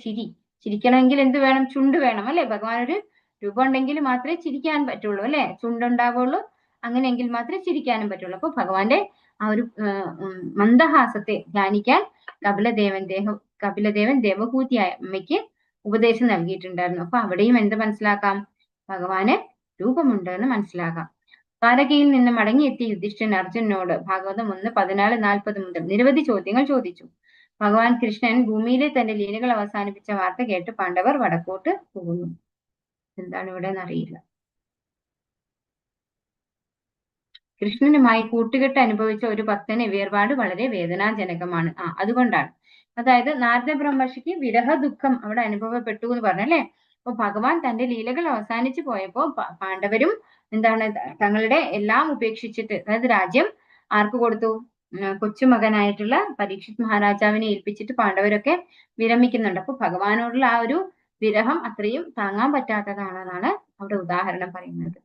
ചിരിക്കണമെങ്കിൽ എന്ത് വേണം? ചുണ്ട് വേണം, അല്ലെ? ഭഗവാൻ ഒരു രൂപം ഉണ്ടെങ്കിൽ മാത്രമേ ചിരിക്കാൻ പറ്റുള്ളൂ, അല്ലെ? ചുണ്ടുണ്ടാവുള്ളൂ, അങ്ങനെയെങ്കിൽ മാത്രമേ ചിരിക്കാനും പറ്റുള്ളൂ. അപ്പൊ ഭഗവാന്റെ ആ ഒരു മന്ദഹാസത്തെ ധ്യാനിക്കാൻ കപിലദേവൻ ദേവഹൂതിയായ അമ്മയ്ക്ക് ഉപദേശം നൽകിയിട്ടുണ്ടായിരുന്നു. അപ്പൊ അവിടെയും എന്ത് മനസ്സിലാക്കാം? ഭഗവാന് രൂപമുണ്ട് എന്ന് മനസ്സിലാക്കാം. ദ്വാരകയിൽ നിന്ന് മടങ്ങിയെത്തിയ യുധിഷ്ഠിരൻ അർജുനനോട് ഭാഗവതം 1:14-40 മുതൽ നിരവധി ചോദ്യങ്ങൾ ചോദിച്ചു. ഭഗവാൻ കൃഷ്ണൻ ഭൂമിയിലെ തന്റെ ലീലകൾ അവസാനിപ്പിച്ച വാർത്ത കേട്ട് പാണ്ഡവർ വടക്കോട്ട് പോകുന്നു. എന്താണ് ഇവിടെ എന്നറിയില്ല. കൃഷ്ണനുമായി കൂട്ടുകെട്ട് അനുഭവിച്ച ഒരു ഭക്തന് വേർപാട് വളരെ വേദനാജനകമാണ്. അതുകൊണ്ടാണ്, അതായത് നാരദ ബ്രഹ്മർഷിക്ക് വിരഹ ദുഃഖം അവിടെ അനുഭവപ്പെട്ടു എന്ന് പറഞ്ഞല്ലേ. അപ്പൊ ഭഗവാൻ തന്റെ ലീലകൾ അവസാനിച്ചു പോയപ്പോ പാണ്ഡവരും എന്താണ് തങ്ങളുടെ എല്ലാം ഉപേക്ഷിച്ചിട്ട്, അതായത് രാജ്യം ആർക്ക് കൊടുത്തു? കൊച്ചുമകനായിട്ടുള്ള പരീക്ഷിത് മഹാരാജാവിനെ ഏൽപ്പിച്ചിട്ട് പാണ്ഡവരൊക്കെ വിരമിക്കുന്നുണ്ട്. അപ്പൊ ഭഗവാനോടുള്ള ആ ഒരു വിരഹം അത്രയും താങ്ങാൻ പറ്റാത്തതാണെന്നാണ് അവിടെ ഉദാഹരണം പറയുന്നത്.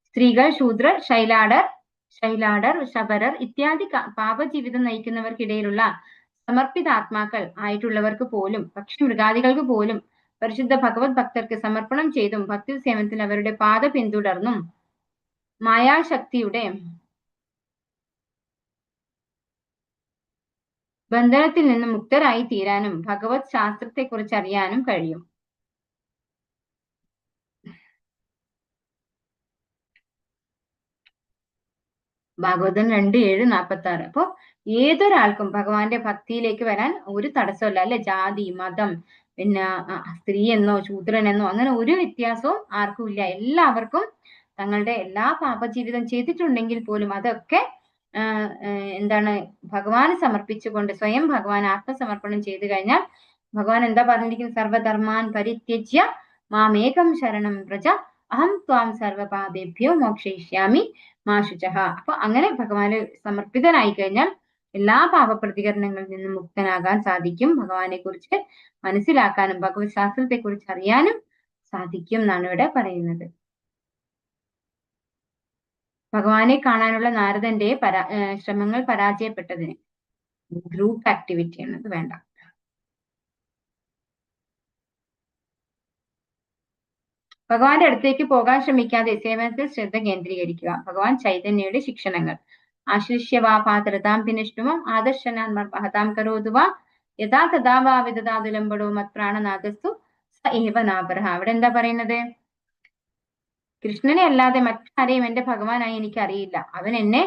സ്ത്രീകൾ, ശൂദ്രർ, ശൈലാടർ, ശബരർ ഇത്യാദി പാപജീവിതം നയിക്കുന്നവർക്കിടയിലുള്ള സമർപ്പിതാത്മാക്കൾ ആയിട്ടുള്ളവർക്ക് പോലും, പക്ഷി മൃഗാദികൾക്ക് പോലും പരിശുദ്ധ ഭഗവത് ഭക്തർക്ക് സമർപ്പണം ചെയ്തും ഭക്തി സേവനത്തിൽ അവരുടെ പാത പിന്തുടർന്നും മായാശക്തിയുടെ ബന്ധനത്തിൽ നിന്ന് മുക്തരായി തീരാനും ഭഗവത് ശാസ്ത്രത്തെ കുറിച്ച് അറിയാനും കഴിയും. ഭാഗവതം 2:7-46. അപ്പൊ ഏതൊരാൾക്കും ഭഗവാന്റെ ഭക്തിയിലേക്ക് വരാൻ ഒരു തടസ്സമില്ല, അല്ലെ? ജാതി, മതം, പിന്നെ സ്ത്രീ എന്നോ ശൂദ്രനെന്നോ അങ്ങനെ ഒരു വ്യത്യാസവും ആർക്കും ഇല്ല. എല്ലാവർക്കും തങ്ങളുടെ എല്ലാ പാപജീവിതം ചെയ്തിട്ടുണ്ടെങ്കിൽ പോലും അതൊക്കെ എന്താണ് ഭഗവാന് സമർപ്പിച്ചുകൊണ്ട് സ്വയം ഭഗവാൻ ആത്മസമർപ്പണം ചെയ്തു കഴിഞ്ഞാൽ ഭഗവാൻ എന്താ പറഞ്ഞിരിക്കുന്നത്? സർവധർമാൻ പരിത്യജ്യ മാമേകം ശരണം വ്രജ അഹം ത്വാം സർവപാപേഭ്യോ മോക്ഷയിഷ്യാമി മാ ശുചഃ. അപ്പൊ അങ്ങനെ ഭഗവാന് സമർപ്പിതനായി കഴിഞ്ഞാൽ എല്ലാ പാപപ്രതികരണങ്ങളിൽ നിന്നും മുക്തനാകാൻ സാധിക്കും. ഭഗവാനെ കുറിച്ച് മനസ്സിലാക്കാനും ഭഗവത് ശാസ്ത്രത്തെ കുറിച്ച് അറിയാനും സാധിക്കും എന്നാണ് ഇവിടെ പറയുന്നത്. ഭഗവാനെ കാണാനുള്ള നാരദന്റെ ശ്രമങ്ങൾ പരാജയപ്പെട്ടതിന് ഗ്രൂപ്പ് ആക്ടിവിറ്റി എന്നത് വേണ്ട. ഭഗവാന്റെ അടുത്തേക്ക് പോകാൻ ശ്രമിക്കാതെ സേവനത്തിൽ ശ്രദ്ധ കേന്ദ്രീകരിക്കുക. ഭഗവാൻ ചൈതന്യയുടെ ശിക്ഷണങ്ങൾ. ആശ്ലിഷ്യവാ പാത്രതാം പിനിഷ്ടുമം ആദർശനാൻ മഹതാം കരോതുവാ യഥാ തഥാ വാ വിദദാതുലംബടോ മത്പ്രാണനാഥസ്തു സ ഏവ നാപരഃ. അവിടെ എന്താ പറയുന്നത്? കൃഷ്ണനെ അല്ലാതെ മറ്റാരെയും എന്റെ ഭഗവാനായി എനിക്ക് അറിയില്ല. അവൻ എന്നെ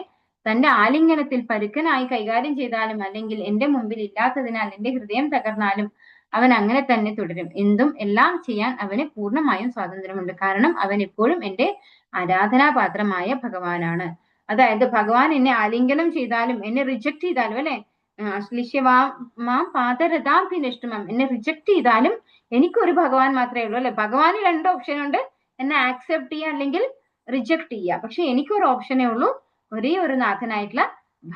തന്റെ ആലിംഗനത്തിൽ പരുക്കനായി കൈകാര്യം ചെയ്താലും അല്ലെങ്കിൽ എന്റെ മുമ്പിൽ ഇല്ലാത്തതിനാൽ എന്റെ ഹൃദയം തകർന്നാലും അവൻ അങ്ങനെ തന്നെ തുടരും. എന്തും എല്ലാം ചെയ്യാൻ അവന് പൂർണ്ണമായും സ്വാതന്ത്ര്യമുണ്ട്. കാരണം അവൻ എപ്പോഴും എന്റെ ആരാധനാപാത്രമായ ഭഗവാനാണ്. അതായത് ഭഗവാൻ എന്നെ ആലിംഗനം ചെയ്താലും എന്നെ റിജക്ട് ചെയ്താലും അല്ലെ, മാം പാതരതാം പിനിഷ്ടമം, എന്നെ റിജക്ട് ചെയ്താലും എനിക്കൊരു ഭഗവാൻ മാത്രമേ ഉള്ളൂ അല്ലെ. ഭഗവാന് 2 ഓപ്ഷൻ ഉണ്ട്, എന്നെ ആക്സെപ്റ്റ് ചെയ്യുക അല്ലെങ്കിൽ റിജക്ട് ചെയ്യുക. പക്ഷെ എനിക്കൊരു ഓപ്ഷനേ ഉള്ളൂ, ഒരേ ഒരു നാഥനായിട്ടുള്ള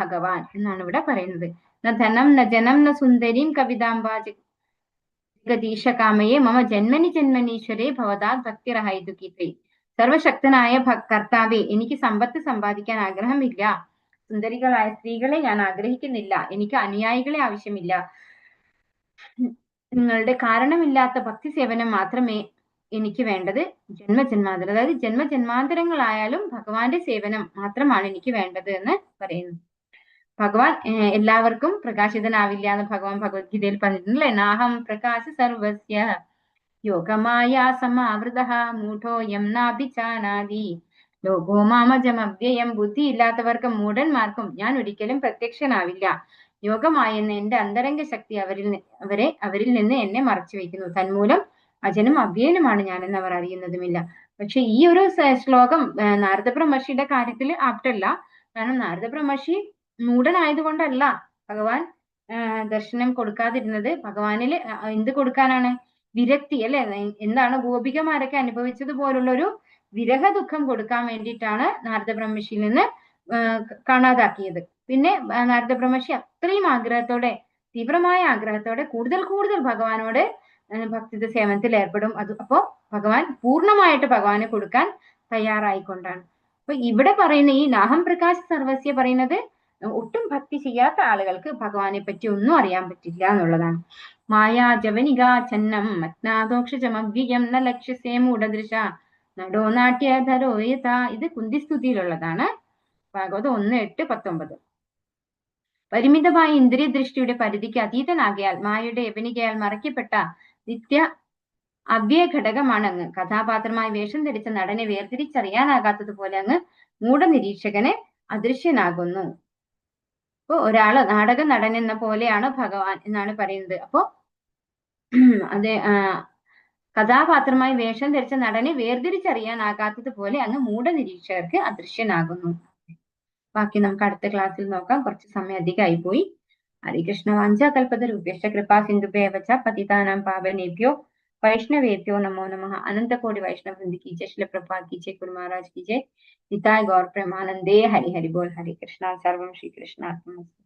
ഭഗവാൻ എന്നാണ് ഇവിടെ പറയുന്നത്. ന ധനം ന ജനം ന സുന്ദരീം കവിതാംബാ ജഗദീശ കാമയെ മമ ജന്മനി ജന്മനീശ്വരേ ഭവതാ ഭക്തിരഹൈതുകീതേ. സർവശക്തനായ കർത്താവെ, എനിക്ക് സമ്പത്ത് സമ്പാദിക്കാൻ ആഗ്രഹമില്ല, സുന്ദരികളായ സ്ത്രീകളെ ഞാൻ ആഗ്രഹിക്കുന്നില്ല, എനിക്ക് അനുയായികളെ ആവശ്യമില്ല. നിങ്ങളുടെ കാരണമില്ലാത്ത ഭക്തി സേവനം മാത്രമേ എനിക്ക് വേണ്ടത്. ജന്മജന്മാന്തരം, അതായത് ജന്മജന്മാന്തരങ്ങളായാലും ഭഗവാന്റെ സേവനം മാത്രമാണ് എനിക്ക് വേണ്ടത് എന്ന് പറയുന്നു. ഭഗവാൻ എല്ലാവർക്കും പ്രകാശിതനാവില്ല എന്ന് ഭഗവാൻ ഭഗവത്ഗീതയിൽ പറഞ്ഞിട്ടുണ്ടല്ലേ. നാഹം പ്രകാശ സർവസ്യ യോഗമായ സമാവൃത മൂഢോയം നാഭിജാനാതി ലോകോ മാമജമവ്യയം. ബുദ്ധി ഇല്ലാത്തവർക്കും മൂഢന്മാർക്കും ഞാൻ ഒരിക്കലും പ്രത്യക്ഷനാവില്ല. യോഗമായെന്ന് എന്റെ അന്തരംഗ ശക്തി അവരിൽ നിന്ന് എന്നെ മറച്ചു വയ്ക്കുന്നു. തന്മൂലം അജനും അവ്യയനുമാണ് ഞാനെന്ന് അവർ അറിയുന്നതുമില്ല. പക്ഷെ ഈ ഒരു ശ്ലോകം നാരദ ബ്രഹ്മർഷിയുടെ കാര്യത്തിൽ ആപ്റ്റല്ല. കാരണം നാരദ ബ്രഹ്മർഷി മൂഢനായതുകൊണ്ടല്ല ഭഗവാൻ ദർശനം കൊടുക്കാതിരുന്നത്. ഭഗവാനിൽ എന്ത് കൊടുക്കാനാണ്? വിരക്തി അല്ലെ. എന്താണ് ഗോപികമാരൊക്കെ അനുഭവിച്ചതുപോലുള്ള ഒരു വിരഹ ദുഃഖം കൊടുക്കാൻ വേണ്ടിയിട്ടാണ് നാരദ ബ്രഹ്മർഷിയിൽ നിന്ന് കാണാതാക്കിയത്. പിന്നെ നാരദ ബ്രഹ്മർഷി അത്രയും ആഗ്രഹത്തോടെ, തീവ്രമായ ആഗ്രഹത്തോടെ കൂടുതൽ ഭഗവാനോട് ഭക്തി സേവനത്തിൽ ഏർപ്പെടും. അപ്പോ ഭഗവാൻ പൂർണ്ണമായിട്ട് ഭഗവാന് കൊടുക്കാൻ തയ്യാറായിക്കൊണ്ടാണ്. അപ്പൊ ഇവിടെ പറയുന്ന ഈ നാഹം പ്രകാശ് സർവസ്യ പറയുന്നത് ഒട്ടും ഭക്തി ചെയ്യാത്ത ആളുകൾക്ക് ഭഗവാനെ പറ്റി ഒന്നും അറിയാൻ പറ്റില്ല എന്നുള്ളതാണ്. മായാ ജവനിക ചന്നം മജ്ഞാതോക്ഷമവ്യം ന ലക്ഷ്യസേ മൂഢദൃശ നടോ നാട്യധരോ യഥ. ഇത് കുന്തിസ്തുതിയിലുള്ളതാണ്. ഭാഗവതം 1:8-19. പരിമിതമായ ഇന്ദ്രിയ ദൃഷ്ടിയുടെ പരിധിക്ക് അതീതനാകിയാൽ മായയുടെ യവനികയാൽ മറയ്ക്കപ്പെട്ട നിത്യ അവ്യയ ഘടകമാണ് അങ്ങ്. കഥാപാത്രമായി വേഷം ധരിച്ച നടനെ വേർതിരിച്ചറിയാനാകാത്തതുപോലെ അങ്ങ് മൂഢനിരീക്ഷകന് അദൃശ്യനാകുന്നു. അപ്പൊ ഒരാള് നാടക നടൻ എന്ന പോലെയാണ് ഭഗവാൻ എന്നാണ് പറയുന്നത്. അപ്പോ അതെ, കഥാപാത്രമായി വേഷം ധരിച്ച നടനെ വേർതിരിച്ചറിയാനാകാത്തതുപോലെ അങ്ങ് മൂഢനിരീക്ഷകർക്ക് അദൃശ്യനാകുന്നു. ബാക്കി നമുക്ക് അടുത്ത ക്ലാസ്സിൽ നോക്കാം. കുറച്ച് സമയം അധികമായി പോയി. ഹരികൃഷ്ണ വാഞ്ചാ കൽപതരുഭ്യശ്ച കൃപാ സിന്ധുഭ്യവ ച പതിതാനാം പാവനേഭ്യോ वैष्णवेभ्यो नमो नमः. अनंत कोटि वैष्णव वृंद की जय, श्री प्रभुपाद की जय, गुरु महाराज की जय, निताय गौर प्रेमानंदे. हरि हरि बोल. हरे कृष्णा. सर्वम श्री कृष्णार्पणमस्तु.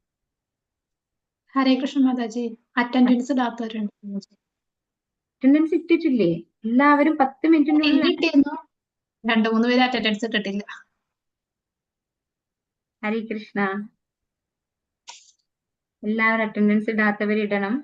ഹരേ കൃഷ്ണ മാതാജി. അറ്റൻഡൻസ് ഇടാത്തവരുണ്ട്. അറ്റൻഡൻസ് ഇട്ടിട്ടില്ലേ? എല്ലാവരും 10 മിനിറ്റിനുള്ളിൽ ഇട്ടിരുന്നു. 2-3 പേര് അറ്റൻഡൻസ് ഇട്ടിട്ടില്ല. ഹരേ കൃഷ്ണ. എല്ലാവരും അറ്റൻഡൻസ് ഇടാത്തവരിടണം.